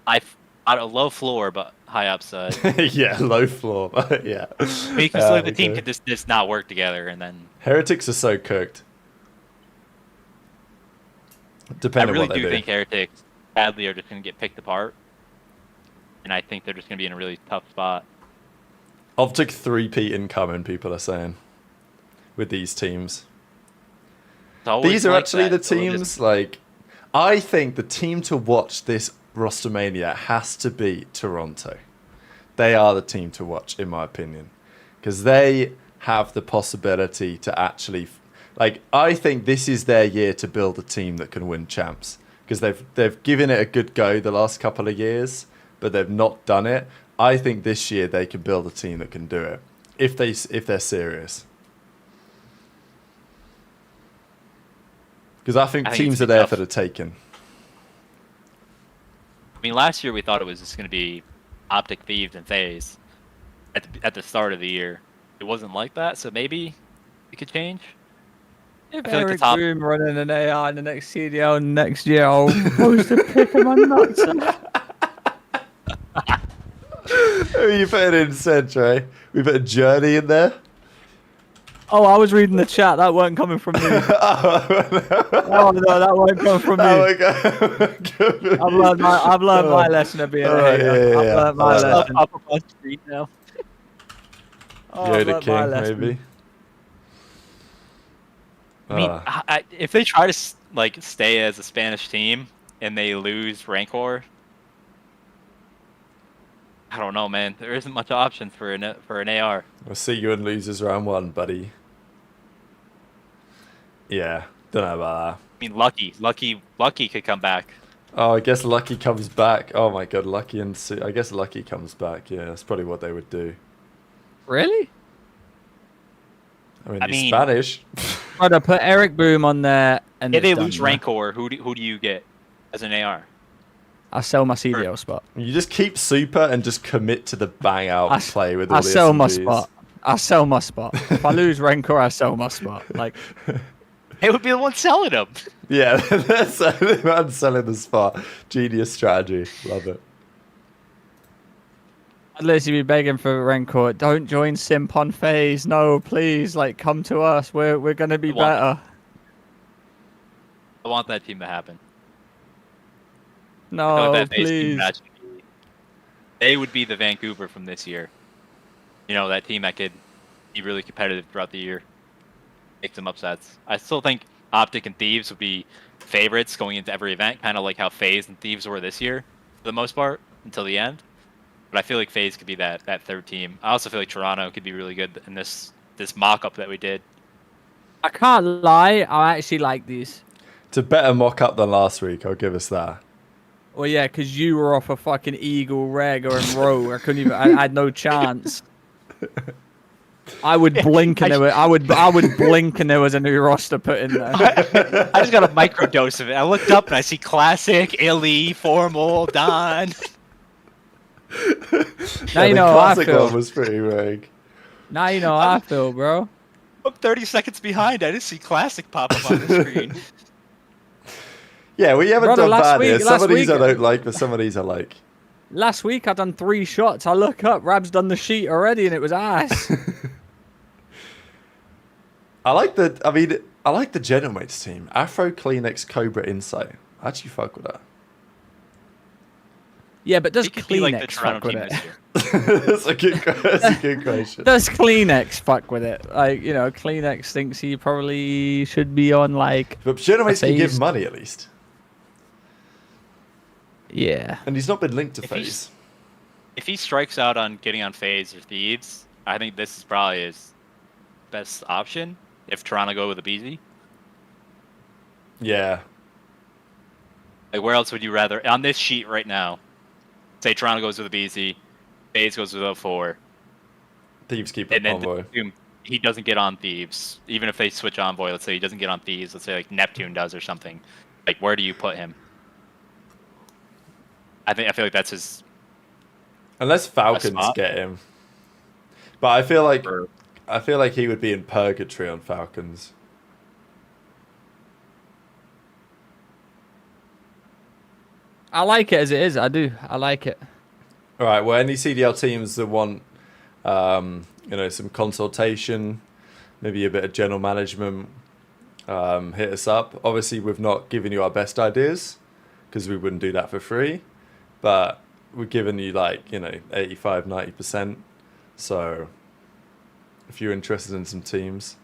At a low floor, but high upside. Yeah, low floor. Yeah. Because like the team could just not work together, and then Heretics are so cooked. I Depending on really what they do think Heretics sadly are just going to get picked apart, and I think they're just going to be in a really tough spot. OpTic 3P incoming, people are saying, with these teams. It's always These are like actually that, the so we'll teams, just- like, I think the team to watch this Rostermania has to be Toronto. They are the team to watch, in my opinion, because they have the possibility to actually, like, I think this is their year to build a team that can win champs, because they've given it a good go the last couple of years, but they've not done it. I think this year they can build a team that can do it if they're serious. Because I think teams are there for the taking. I mean, last year we thought it was just going to be OpTic, Thieves, and FaZe at the start of the year. It wasn't like that, so maybe it could change. If I feel like Eric the top- Boom running an AI in the next CDL next year, I'll post a pic of my nuts. Who are you putting in instead, Trey? We put a Journey in there. Oh, I was reading the chat. That weren't coming from me. Oh no, that won't come from me. I've learned my lesson of being a hater. Yeah. I've learned my lesson. Up on street now. Oh, I've Yoda learned my King, lesson. maybe. I mean, if they try to like stay as a Spanish team and they lose Rancor, I don't know, man. There isn't much options for an AR. We'll see you in losers round 1, buddy. Yeah, don't know about that. I mean, Lucky could come back. Oh, I guess Lucky comes back. Oh my god, Lucky and I guess Lucky comes back. Yeah, that's probably what they would do. Really? I mean, he's Spanish. I'd put Eric Boom on there, and If it's they done, lose yeah. Rancor, who do you get as an AR? I sell my CDL spot. You just keep super and just commit to the bang out play with all I the sell my SMGs. spot. I sell my spot. If I lose Rancor, I sell my spot. Like, It would be the one selling them. Yeah, that's I'm selling the spot. Genius strategy. Love it. I'd literally be begging for Rancor. Don't join Simp on FaZe. No, please. Like, come to us. We're gonna be better. I want that team to happen. No, that FaZe team please. match would be- they would be the Vancouver from this year. You know, that team that could be really competitive throughout the year. Make some upsets. I still think OpTic and Thieves would be favorites going into every event, kind of like how FaZe and Thieves were this year, for the most part, until the end. But I feel like FaZe could be that third team. I also feel like Toronto could be really good in this mock-up that we did. I can't lie. I actually like these. It's a better mock-up than last week, I'll give us that. Well, yeah, because you were off a fucking Eagle, Reg, or Row. I couldn't even. I had no chance. I would blink and I would blink and there was a new roster put in there. I just got a microdose of it. I looked up and I see Classic, Illy, Formal, Don. Now you know how I classic feel. one was pretty vague. Now you know how I feel, bro. I'm 30 seconds behind. I didn't see Classic pop up on the screen. Yeah, we haven't Brother, done last bad here. week- Some last of these I week- don't like, but some of these I like. Last week I done 3 shots. I look up, Rab's done the sheet already, and it was ass. I like the Genomics team. Afro, Kleenex, Cobra, Insight. I actually fuck with that. Yeah, but does It could be like the Kleenex Toronto fuck with team it? this year. That's a good question. Does Kleenex fuck with it? Like, you know, Kleenex thinks he probably should be on like. But Genomics can give FaZe. money at least. Yeah. And he's not been linked to If he's- FaZe. If he strikes out on getting on FaZe or Thieves, I think this is probably his best option. If Toronto go with a BZ, Yeah. like where else would you rather on this sheet right now? Say Toronto goes with a BZ, FaZe goes with a 4, Thieves keep and up then Envoy. he doesn't get on Thieves. Even if they switch Envoy, let's say he doesn't get on Thieves. Let's say like Neptune does or something. Like where do you put him? I feel like that's his. Unless Falcons spot. get him. But I feel like Or- he would be in purgatory on Falcons. I like it as it is. I do. I like it. All right. Well, any CDL teams that want, some consultation, maybe a bit of general management, hit us up. Obviously, we've not given you our best ideas because we wouldn't do that for free, but we've given you 85, 90%. So if you're interested in some teams.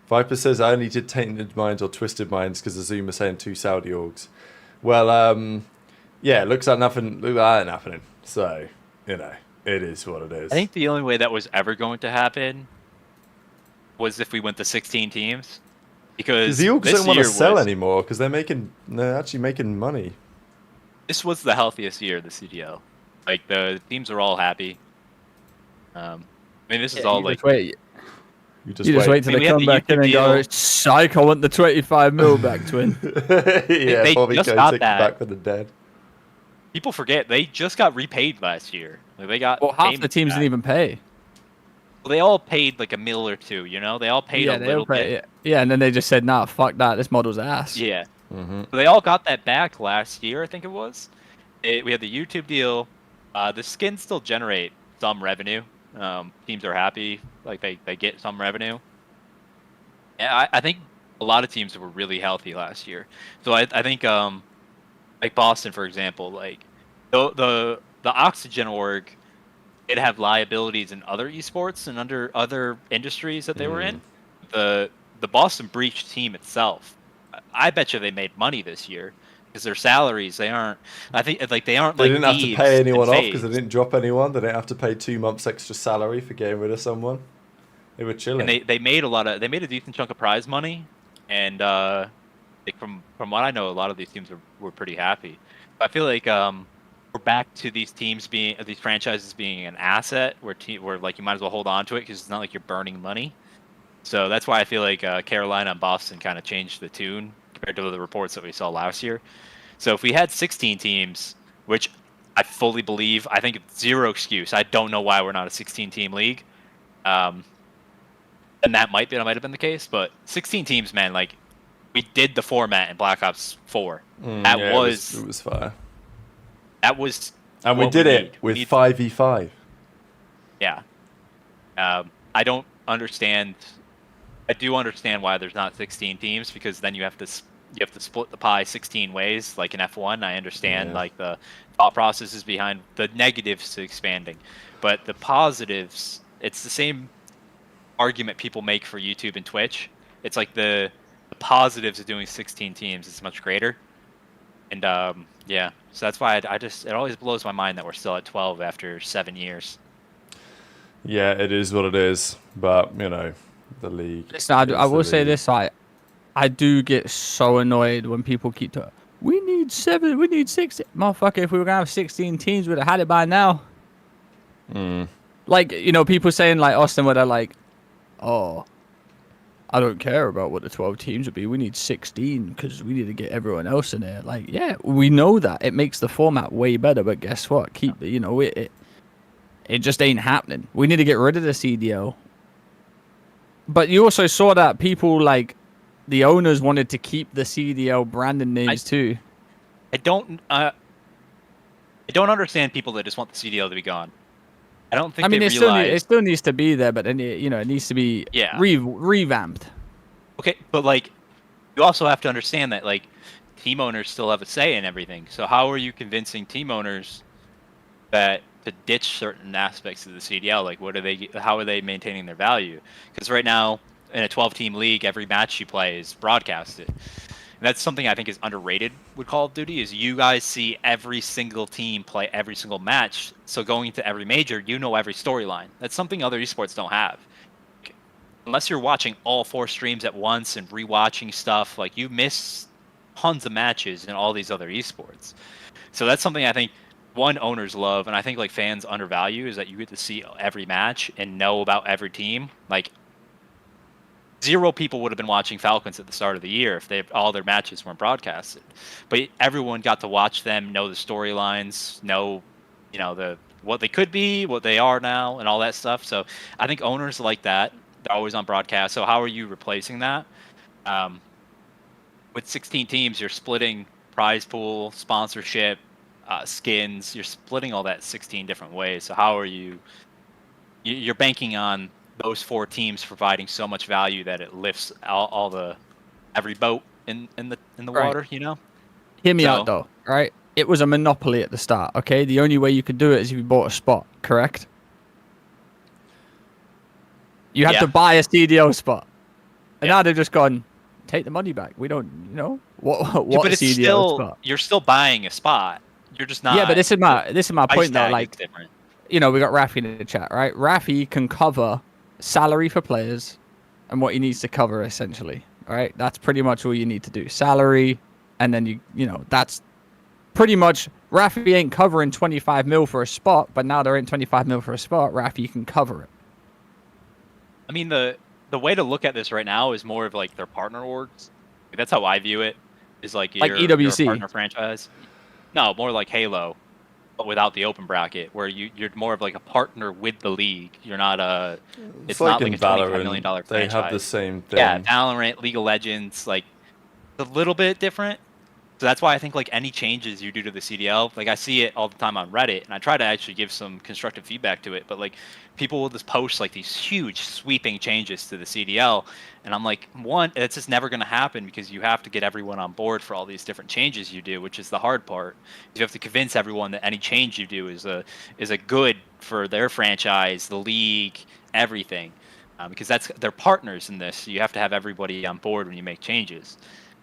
Viper says, I only did Tainted Minds or Twisted Minds because Azuma saying 2 Saudi orgs. Well, yeah, it looks like nothing. Look like that happening. So it is what it is. I think the only way that was ever going to happen was if we went to 16 teams, because the orgs this don't want to year sell was anymore because they're actually making money. this was the healthiest year of the CDL. Like the teams are all happy. I mean, this is all like You You just wait till I they mean, we had come the back in YouTube and go, deal. psych, I want the 25 mil back, twin. yeah, They Bobby just Kotick got that. back for the dead. People forget they just got repaid last year. Like they got Well, half the payments teams back. didn't even pay. Well, they all paid like a mil or two. You know, they all paid a They little all pay. bit. Yeah, and then they just said, nah, fuck that. This model's ass. Yeah. Mm-hmm. So they all got that back last year, I think it was. We had the YouTube deal. The skins still generate some revenue. Teams are happy, like they get some revenue. Yeah, I think a lot of teams were really healthy last year. So I think like Boston, for example, like the Oxygen org, it have liabilities in other esports and under other industries that they were in. The Boston Breach team itself, I bet you they made money this year because their salaries, they aren't. I think like they aren't They like didn't have to Thieves pay and anyone off because they FaZe. didn't drop anyone. They didn't have to pay 2 months extra salary for getting rid of someone. They were chilling. And they made they made a decent chunk of prize money, and like from what I know, a lot of these teams were pretty happy. I feel like we're back to these franchises being an asset where like you might as well hold on to it because it's not like you're burning money. So that's why I feel like Carolina and Boston kind of changed the tune compared to the reports that we saw last year. So if we had 16 teams, which I fully believe, I think it's zero excuse. I don't know why we're not a 16-team league. And that might have been the case, but 16 teams, man, like we did the format in Black Ops 4. It was fire. That was And we did it with 5v5. Yeah. I don't understand. I do understand why there's not 16 teams, because then you have to split the pie 16 ways, like in F1. I understand like the thought processes behind the negatives to expanding, but the positives, it's the same argument people make for YouTube and Twitch. It's like the positives of doing 16 teams is much greater. And yeah, so that's why it always blows my mind that we're still at 12 after 7 years. Yeah, it is what it is. But, the league. Listen, I will say this, I do get so annoyed when people keep talking, we need 7, we need 6. Motherfucker, if we were going to have 16 teams, we'd have had it by now. Like, people saying like Austin, where they're like, oh, I don't care about what the 12 teams would be. We need 16 because we need to get everyone else in there. Like, yeah, we know that. It makes the format way better, but guess what? It just ain't happening. We need to get rid of the CDO. But you also saw that people, like, the owners wanted to keep the CDL branding names too. I don't understand people that just want the CDL to be gone. I don't think it realize... still needs to be there, but then it needs to be revamped. Okay, but like, you also have to understand that like, team owners still have a say in everything. So how are you convincing team owners that to ditch certain aspects of the CDL? Like, how are they maintaining their value? Because right now, in a 12-team league, every match you play is broadcasted. And that's something I think is underrated with Call of Duty, is you guys see every single team play every single match. So going to every major, you know every storyline. That's something other esports don't have. Unless you're watching all 4 streams at once and rewatching stuff, like you miss tons of matches in all these other esports. So that's something I think owners love, and I think like fans undervalue, is that you get to see every match and know about every team. Like, 0 people would have been watching Falcons at the start of the year if all their matches weren't broadcasted. But everyone got to watch them, know the storylines, know, what they could be, what they are now, and all that stuff. So I think owners like that. They're always on broadcast. So how are you replacing that? With 16 teams, you're splitting prize pool, sponsorship, skins. You're splitting all that 16 different ways. So how are you're banking on those 4 teams providing so much value that it lifts every boat in the water, Hear me out though, right? It was a monopoly at the start, okay? The only way you could do it is if you bought a spot, correct? You had to buy a CDO spot. And now they've just gone, take the money back. We don't, what Yeah, but it's CDL still spot. you're still buying a spot. You're just not. Yeah, but this is my price point though. tag is Like, different. we got Rafi in the chat, right? Rafi can cover salary for players and what he needs to cover essentially. All right, that's pretty much all you need to do. Salary, and then that's pretty much. Rafi ain't covering 25 mil for a spot, but now there ain't 25 mil for a spot. Rafi can cover it. I mean, the way to look at this right now is more of like their partner orgs. That's how I view it. Is like your EWC partner franchise. No, more like Halo, but without the open bracket, where you're more of like a partner with the league. You're not a. It's not like a $25 million franchise. They have the same thing. Yeah, Valorant, League of Legends, like a little bit different. So that's why I think like any changes you do to the CDL, like I see it all the time on Reddit, and I try to actually give some constructive feedback to it. But like people will just post like these huge sweeping changes to the CDL, and I'm like, one, it's just never going to happen because you have to get everyone on board for all these different changes you do, which is the hard part. You have to convince everyone that any change you do is a good for their franchise, the league, everything, because they're partners in this. So you have to have everybody on board when you make changes.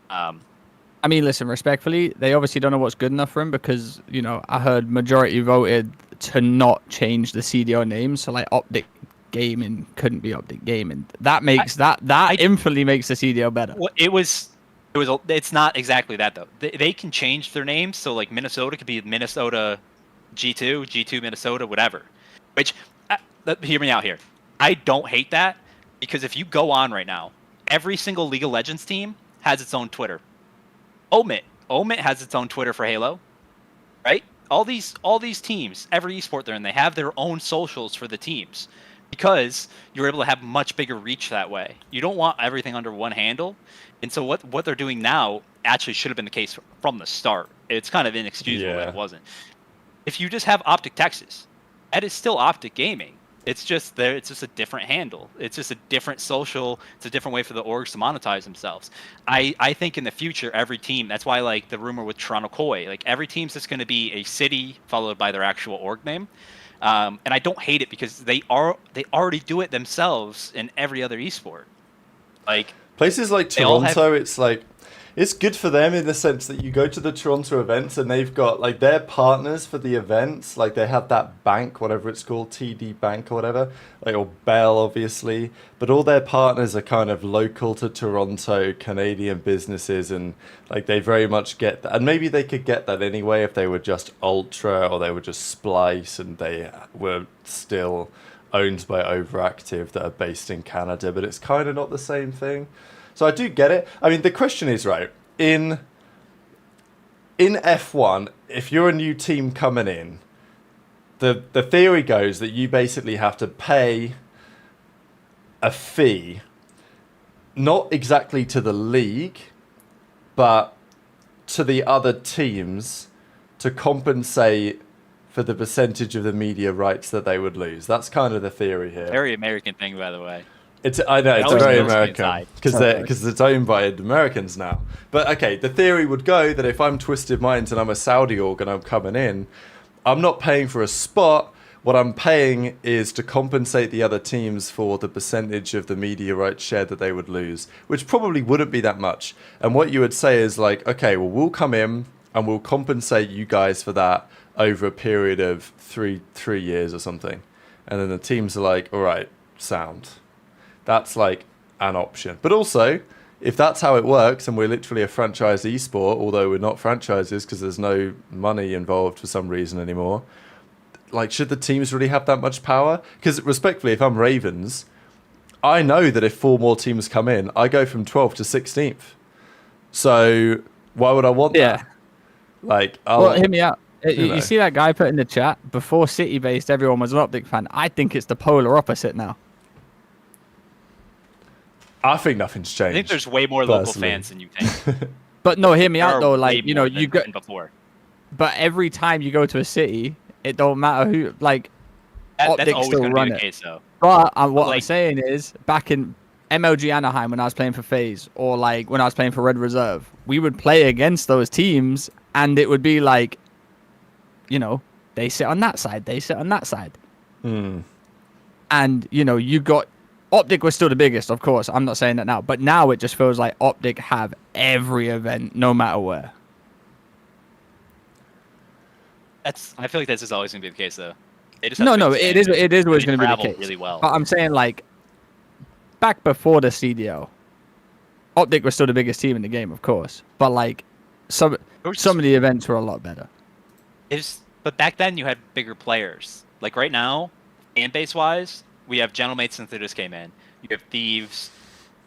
I mean, listen, respectfully, they obviously don't know what's good enough for him because, I heard majority voted to not change the CDO name. So, like, OpTic Gaming couldn't be OpTic Gaming. That makes that infinitely makes the CDO better. Well, it's not exactly that, though. They can change their names. So, like, Minnesota could be Minnesota G2 Minnesota, whatever. Which, hear me out here. I don't hate that because if you go on right now, every single League of Legends team has its own Twitter. Omit has its own Twitter for Halo, right? All these teams, every esport they're in, they have their own socials for the teams because you're able to have much bigger reach that way. You don't want everything under one handle, and so what they're doing now actually should have been the case from the start. It's kind of inexcusable that it wasn't. If you just have OpTic Texas, that is still OpTic Gaming. It's just there. It's just a different handle. It's just a different social. It's a different way for the orgs to monetize themselves. I think in the future, every team. That's why like the rumor with Toronto Koi. Like every team's just going to be a city followed by their actual org name. And I don't hate it because they already do it themselves in every other esport. Like places like Toronto, it's like. It's good for them in the sense that you go to the Toronto events and they've got like their partners for the events, like they have that bank, whatever it's called, TD Bank or whatever, like or Bell obviously, but all their partners are kind of local to Toronto, Canadian businesses, and like they very much get that. And maybe they could get that anyway if they were just Ultra or they were just Splice and they were still owned by Overactive that are based in Canada, but it's kind of not the same thing. So I do get it. I mean, the question is, right, in F1, if you're a new team coming in, the theory goes that you basically have to pay a fee, not exactly to the league, but to the other teams to compensate for the percentage of the media rights that they would lose. That's kind of the theory here. Very American thing, by the way. I know, it's very American because it's owned by Americans now. But okay, the theory would go that if I'm Twisted Minds and I'm a Saudi org and I'm coming in, I'm not paying for a spot. What I'm paying is to compensate the other teams for the percentage of the media rights share that they would lose, which probably wouldn't be that much. And what you would say is like, okay, well, we'll come in and we'll compensate you guys for that over a period of three years or something. And then the teams are like, all right, sound. That's like an option. But also, if that's how it works and we're literally a franchise esport, although we're not franchises because there's no money involved for some reason anymore, like should the teams really have that much power? Because respectfully, if I'm Ravens, I know that if 4 more teams come in, I go from 12th to 16th. So why would I want that? Like, well, hear me out. You see that guy put in the chat, before City-based, everyone was an OpTic fan. I think it's the polar opposite now. I think nothing's changed. I think there's way more local fans than you think. But no, hear me out though. Like you go before. But every time you go to a city, it don't matter who. Like that's always going to be the case, though. But what I'm saying is, back in MLG Anaheim when I was playing for FaZe, or like when I was playing for Red Reserve, we would play against those teams, and it would be like, they sit on that side, they sit on that side, and you got OpTic was still the biggest, of course. I'm not saying that now, but now it just feels like OpTic have every event, no matter where. I feel like this is always gonna be the case, though. They just No, have big it is standards. always They going to be the travel case. really well. But I'm saying, like, back before the CDL, OpTic was still the biggest team in the game, of course. But like, some of the events were a lot better. But back then you had bigger players. Like right now, fan base wise, we have Gentlemates since they just came in. You have Thieves.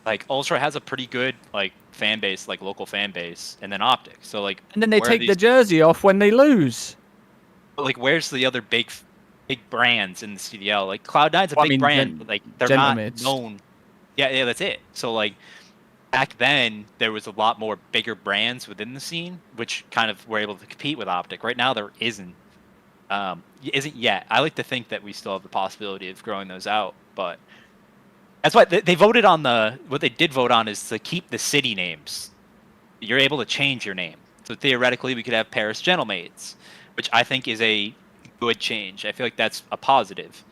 Like Ultra has a pretty good like fan base, like local fan base, and then OpTic. So like, And then they take the jersey off when they lose. Like, where's the other big brands in the CDL? Like Cloud9's a big brand, but like they're not known. Yeah, that's it. So like back then there was a lot more bigger brands within the scene, which kind of were able to compete with OpTic. Right now there isn't yet. I like to think that we still have the possibility of growing those out, but that's why they voted on what they did vote on is to keep the city names. You're able to change your name, so theoretically we could have Paris Gentlemates, which I think is a good change. I feel like that's a positive.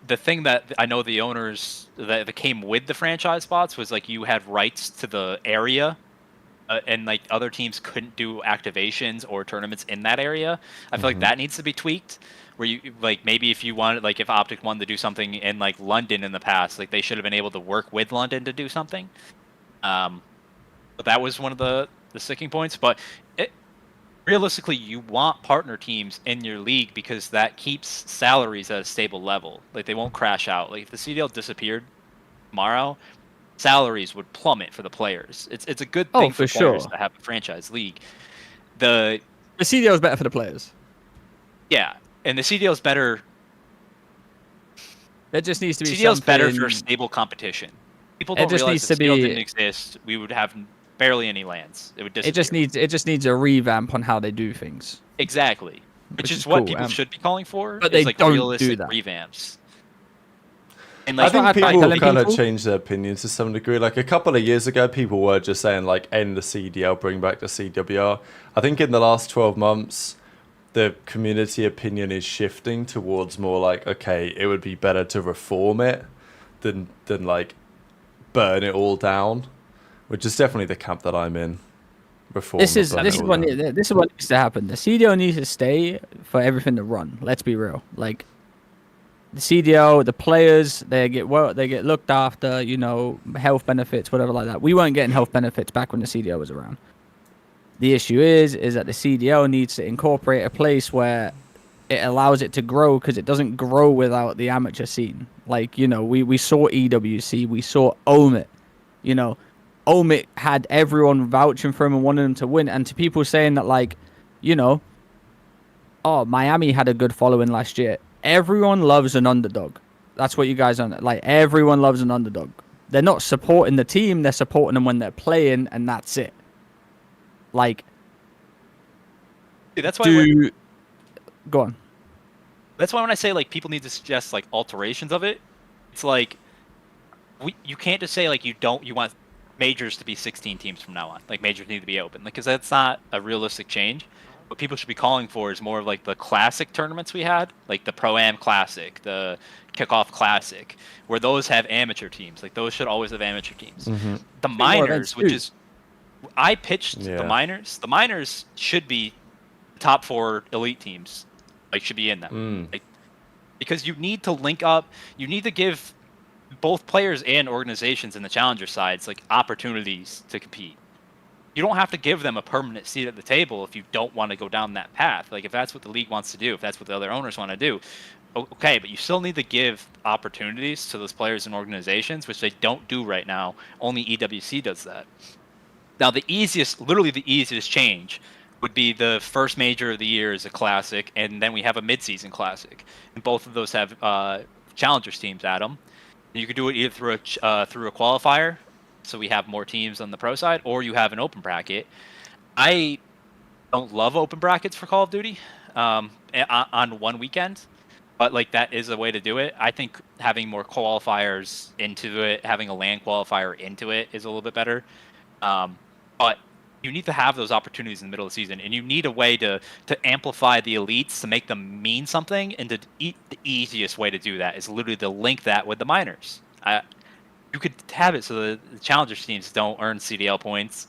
The thing that I know the owners that came with the franchise spots was like you had rights to the area, and like other teams couldn't do activations or tournaments in that area. I feel like that needs to be tweaked. Where you like maybe if you wanted like if OpTic wanted to do something in like London in the past, like they should have been able to work with London to do something. But that was one of the sticking points. But realistically, you want partner teams in your league because that keeps salaries at a stable level. Like they won't crash out. Like if the CDL disappeared tomorrow, salaries would plummet for the players. It's a good thing for players to have a franchise league. The CDL is better for the players. Yeah, and the CDL is better. It just needs to be. CDL is better for stable competition. People don't realize if CDL didn't exist, we would have barely any lands. It would disappear. It just needs a revamp on how they do things. Exactly, which is what people should be calling for. But they like don't realistic do that. Revamps. And like, I think people kind of changed their opinions to some degree. Like a couple of years ago, people were just saying like end the CDL, bring back the CWR. I think in the last 12 months, the community opinion is shifting towards more like, okay, it would be better to reform it than like burn it all down, which is definitely the camp that I'm in. Reform. This is what needs to happen. The CDL needs to stay for everything to run. Let's be real. Like the CDL, the players, they get looked after. You know, health benefits, whatever like that. We weren't getting health benefits back when the CDL was around. The issue is that the CDL needs to incorporate a place where it allows it to grow, because it doesn't grow without the amateur scene. Like, you know, we saw EWC, we saw Omit. You know, Omit had everyone vouching for him and wanting him to win. And to people saying that, like, you know, oh, Miami had a good following last year. Everyone loves an underdog. That's what you guys are like. Everyone loves an underdog. They're not supporting the team, they're supporting them when they're playing, and that's it. Like, dude, that's why go on. That's why when I say like people need to suggest like alterations of it, it's like you can't just say like you want majors to be 16 teams from now on. Like majors need to be open, because that's not a realistic change. What people should be calling for is more of like the classic tournaments we had, like the Pro-Am Classic, the Kickoff Classic, where those have amateur teams. Like those should always have amateur teams. The minors, which is I pitched the minors. The minors should be the top 4 elite teams. Like should be in them. Like, because you need to link up. You need to give both players and organizations in the challenger sides like opportunities to compete. You don't have to give them a permanent seat at the table if you don't want to go down that path. Like if that's what the league wants to do, if that's what the other owners want to do, okay, but you still need to give opportunities to those players and organizations, which they don't do right now. Only EWC does that. Now, literally the easiest change would be the first major of the year is a classic, and then we have a mid-season classic, and both of those have challengers teams at them. And you could do it either through a qualifier, so we have more teams on the pro side, or you have an open bracket. I don't love open brackets for Call of Duty on one weekend, but like that is a way to do it. I think having more qualifiers into it, having a LAN qualifier into it, is a little bit better. But you need to have those opportunities in the middle of the season, and you need a way to amplify the elites to make them mean something. And the easiest way to do that is literally to link that with the minors. You could have it so the challenger teams don't earn CDL points.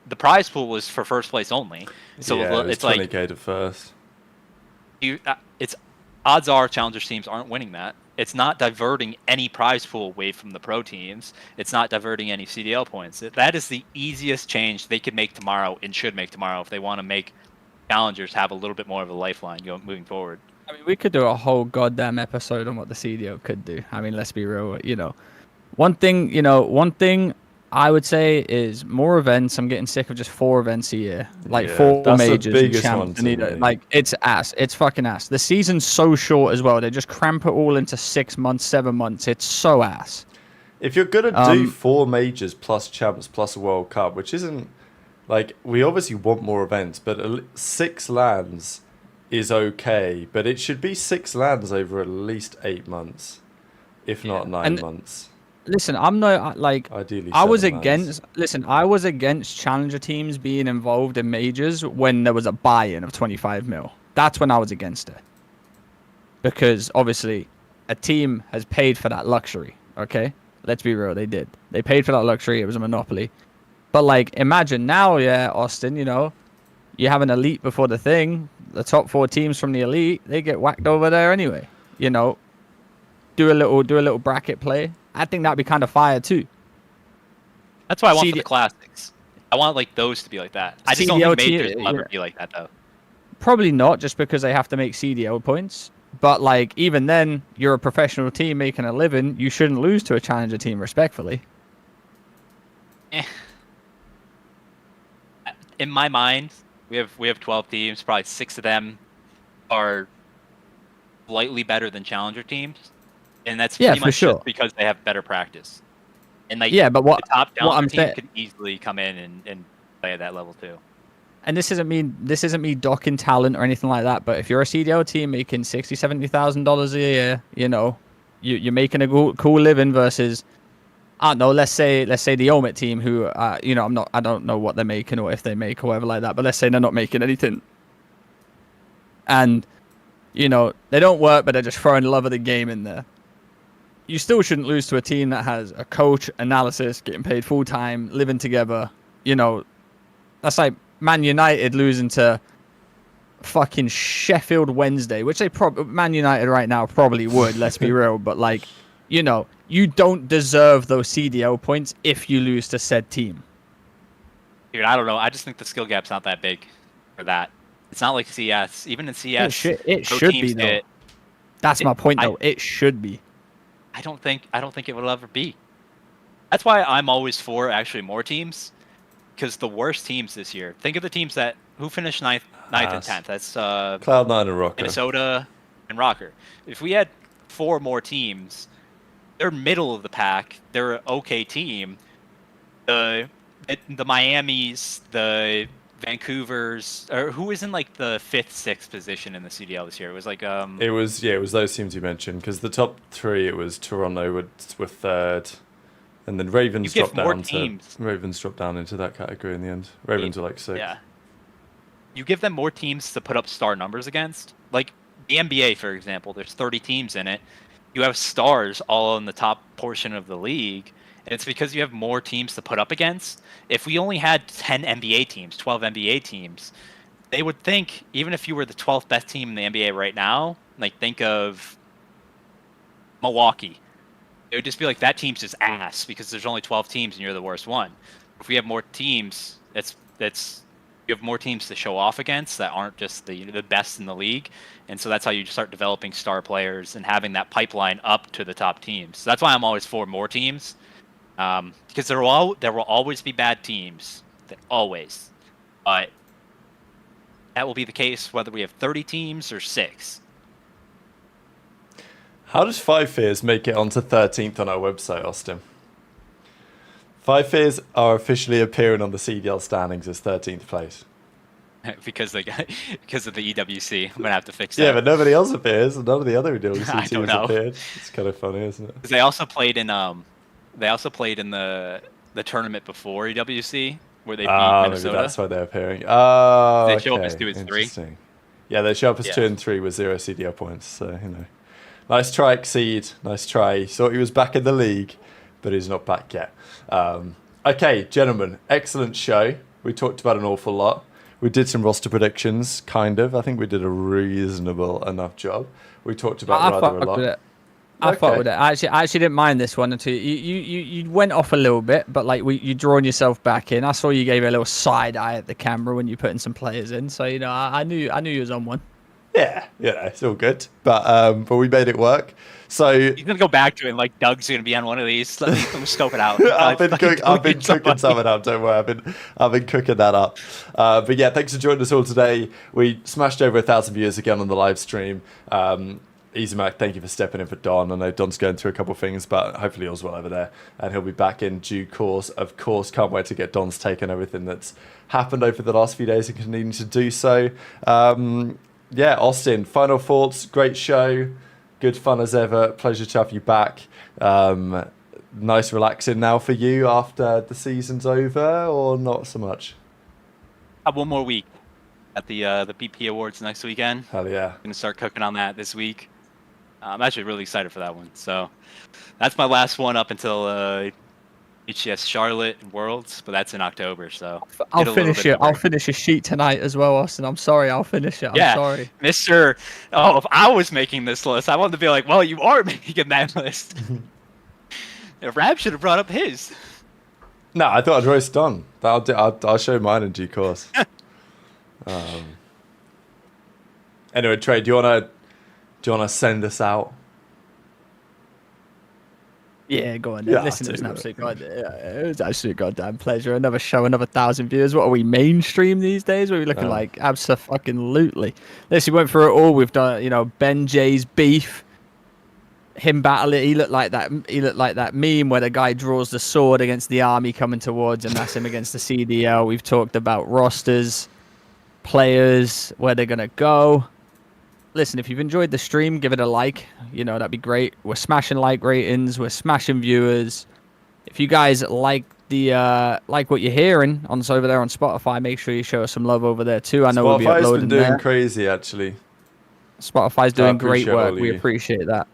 The prize pool was for first place only, so yeah, it's 20K to first. It's odds are challenger teams aren't winning that. It's not diverting any prize pool away from the pro teams. It's not diverting any CDL points. That is the easiest change they could make tomorrow and should make tomorrow if they want to make challengers have a little bit more of a lifeline moving forward. I mean, we could do a whole goddamn episode on what the CDL could do. I mean, let's be real. One thing I would say is more events. I'm getting sick of just 4 events a year, like 4 that's the majors and biggest champs. one to me. Like it's ass. It's fucking ass. The season's so short as well. They just cramp it all into 6 months, 7 months. It's so ass. If you're gonna do 4 majors plus champs plus a World Cup, which isn't like, we obviously want more events, but 6 lands is okay. But it should be 6 lands over at least 8 months, if not 9 months. Listen, I'm not like Ideally, I was 7 against. lands. Listen, I was against challenger teams being involved in majors when there was a buy-in of 25 mil. That's when I was against it, because obviously a team has paid for that luxury. Okay, let's be real, they did. They paid for that luxury. It was a monopoly. But like, imagine now, Austin. You have an elite before the thing. The top 4 teams from the elite, they get whacked over there anyway. Do a little bracket play. I think that'd be kind of fire too. That's why I want for the classics. I want like those to be like that. I just don't think majors will ever be like that though. Probably not, just because they have to make CDL points. But like, even then, you're a professional team making a living. You shouldn't lose to a challenger team, respectfully. In my mind, we have 12 teams. Probably 6 of them are slightly better than challenger teams, and that's pretty much just because they have better practice. And like, but the top challenger team could easily come in and play at that level too. And this isn't me docking talent or anything like that. But if you're a CDL team making $60,000-$70,000 a year, you're making a cool living versus, I don't know, let's say the Omit team who, I don't know what they're making or if they make or whatever like that. But let's say they're not making anything, and they don't work, but they're just throwing the love of the game in there. You still shouldn't lose to a team that has a coach, analysis, getting paid full time, living together. That's like Man United losing to fucking Sheffield Wednesday, which Man United right now probably would. Let's be real, but like, you don't deserve those CDL points if you lose to said team. Dude, I don't know. I just think the skill gap's not that big for that. It's not like CS. Even in CS, it should be though. That's my point though. It should be. I don't think it will ever be. That's why I'm always for actually more teams, because the worst teams this year. Think of the teams who finished 9th and 10th. That's Cloud9 and Rocker. Minnesota and Rocker. If we had 4 more teams, they're middle of the pack. They're an okay team. The Miamis, the Vancouver's, or who was in like the 5th, 6th position in the CDL this year? It was like It was those teams you mentioned, because the top 3, it was Toronto were 3rd, and then Ravens dropped down into that category in the end. Ravens were like 6th. Yeah. You give them more teams to put up star numbers against. Like the NBA, for example, there's 30 teams in it. You have stars all in the top portion of the league. And it's because you have more teams to put up against. If we only had 10 NBA teams, 12 NBA teams, they would think, even if you were the 12th best team in the NBA right now, like think of Milwaukee. It would just be like, that team's just ass because there's only 12 teams and you're the worst one. If we have more teams, you have more teams to show off against that aren't just the best in the league. And so that's how you start developing star players and having that pipeline up to the top teams. So that's why I'm always for more teams. Because there will always be bad teams, always, but that will be the case whether we have 30 teams or 6. How does 5 Fears make it onto 13th on our website, Austin? 5 Fears are officially appearing on the CDL standings as 13th place. because of the EWC, I'm gonna have to fix that. Yeah, but nobody else appears, and none of the other EWC teams know. appeared. It's kind of funny, isn't it? They also played in the tournament before EWC, where they beat Maybe Minnesota. that's why they're appearing. Oh, They show up okay. as 2 and 3. Interesting. Yeah, they show up as Yeah. 2 and 3 with 0 CDL points. So, nice try, Exceed. Nice try. He thought he was back in the league, but he's not back yet. Okay, gentlemen, excellent show. We talked about an awful lot. We did some roster predictions, kind of. I think we did a reasonable enough job. We talked about rather a lot. I thought with it. I actually didn't mind this one until you went off a little bit, but like you drawn yourself back in. I saw you gave a little side eye at the camera when you putting some players in. So I knew you was on one. Yeah, it's all good. But we made it work. So He's gonna go back to it. Like Doug's gonna be on one of these. Let me scope it out. I've been cooking something up. Don't worry, I've been cooking that up. But yeah, thanks for joining us all today. We smashed over 1,000 viewers again on the live stream. Easy Mac, thank you for stepping in for Don. I know Don's going through a couple of things, but hopefully all's well over there, and he'll be back in due course. Of course, can't wait to get Don's take on everything that's happened over the last few days and continuing to do so. Yeah, Austin, final thoughts. Great show. Good fun as ever. Pleasure to have you back. Nice relaxing now for you after the season's over, or not so much? I have one more week at the BP Awards next weekend. Hell yeah. Gonna start cooking on that this week. I'm actually really excited for that one. So that's my last one up until HCS Charlotte and Worlds, but that's in October. So I'll finish it. I'll finish a sheet tonight as well, Austin. I'm sorry. I'll finish it. I'm sorry. Mr. Oh, if I was making this list, I wanted to be like, well, you are making that list. Rab should have brought up his. No, I thought I'd roast Don. I'll show mine in due course. Anyway, Trey, do you wanna send us out? Yeah, go on. Yeah, Listen, it was an absolute goddamn pleasure. Another show, another 1,000 viewers. What are we, mainstream these days? What are we looking like? Abso-fucking-lutely. Listen, we went through it all. We've done, BenJ's beef. Him battling. He looked like that meme where the guy draws the sword against the army coming towards him. That's him against the CDL. We've talked about rosters, players, where they're gonna go. Listen, if you've enjoyed the stream, give it a like. That'd be great. We're smashing like ratings. We're smashing viewers. If you guys like like what you're hearing over there on Spotify, make sure you show us some love over there too. I know we'll be uploading been doing there. crazy, actually. Spotify's doing great work. We appreciate that.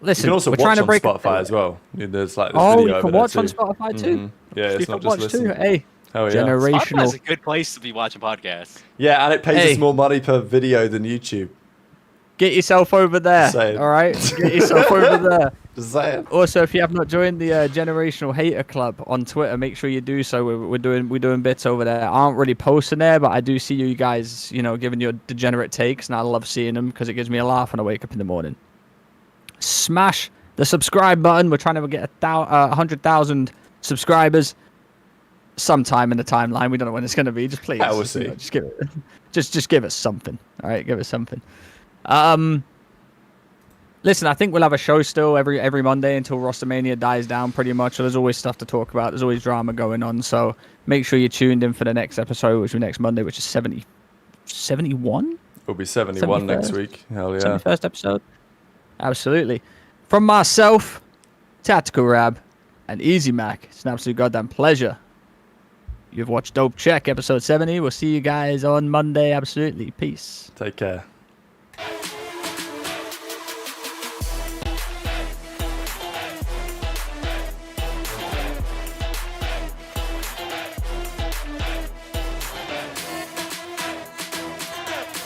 Listen, you can also we're watch trying to on break Spotify as well. There's like this oh, video you can over watch there on too. Spotify too. Yeah, it's you not can just watch listen. too. Hey, Oh, yeah. generational. Spotify's a good place to be watching podcasts. Yeah, and it pays us more money per video than YouTube. Get yourself over there. Saying. All right, get yourself over there. Just saying. Also, if you have not joined the Generational Hater Club on Twitter, make sure you do so. We're doing bits over there. I aren't really posting there, but I do see you guys, giving your degenerate takes, and I love seeing them because it gives me a laugh when I wake up in the morning. Smash the subscribe button. We're trying to get 100,000 subscribers sometime in the timeline. We don't know when it's going to be. Just please, we'll see. Just give it, just give us something. All right, give us something. Listen, I think we'll have a show still every Monday until Rostermania dies down pretty much. So there's always stuff to talk about. There's always drama going on. So make sure you're tuned in for the next episode, which will be next Monday, which is 71? It'll be 71 next week. Hell yeah. 71st episode. Absolutely. From myself, Tactical Rab, and Easy Mac, it's an absolute goddamn pleasure. You've watched Dope Check, episode 70. We'll see you guys on Monday. Absolutely. Peace. Take care.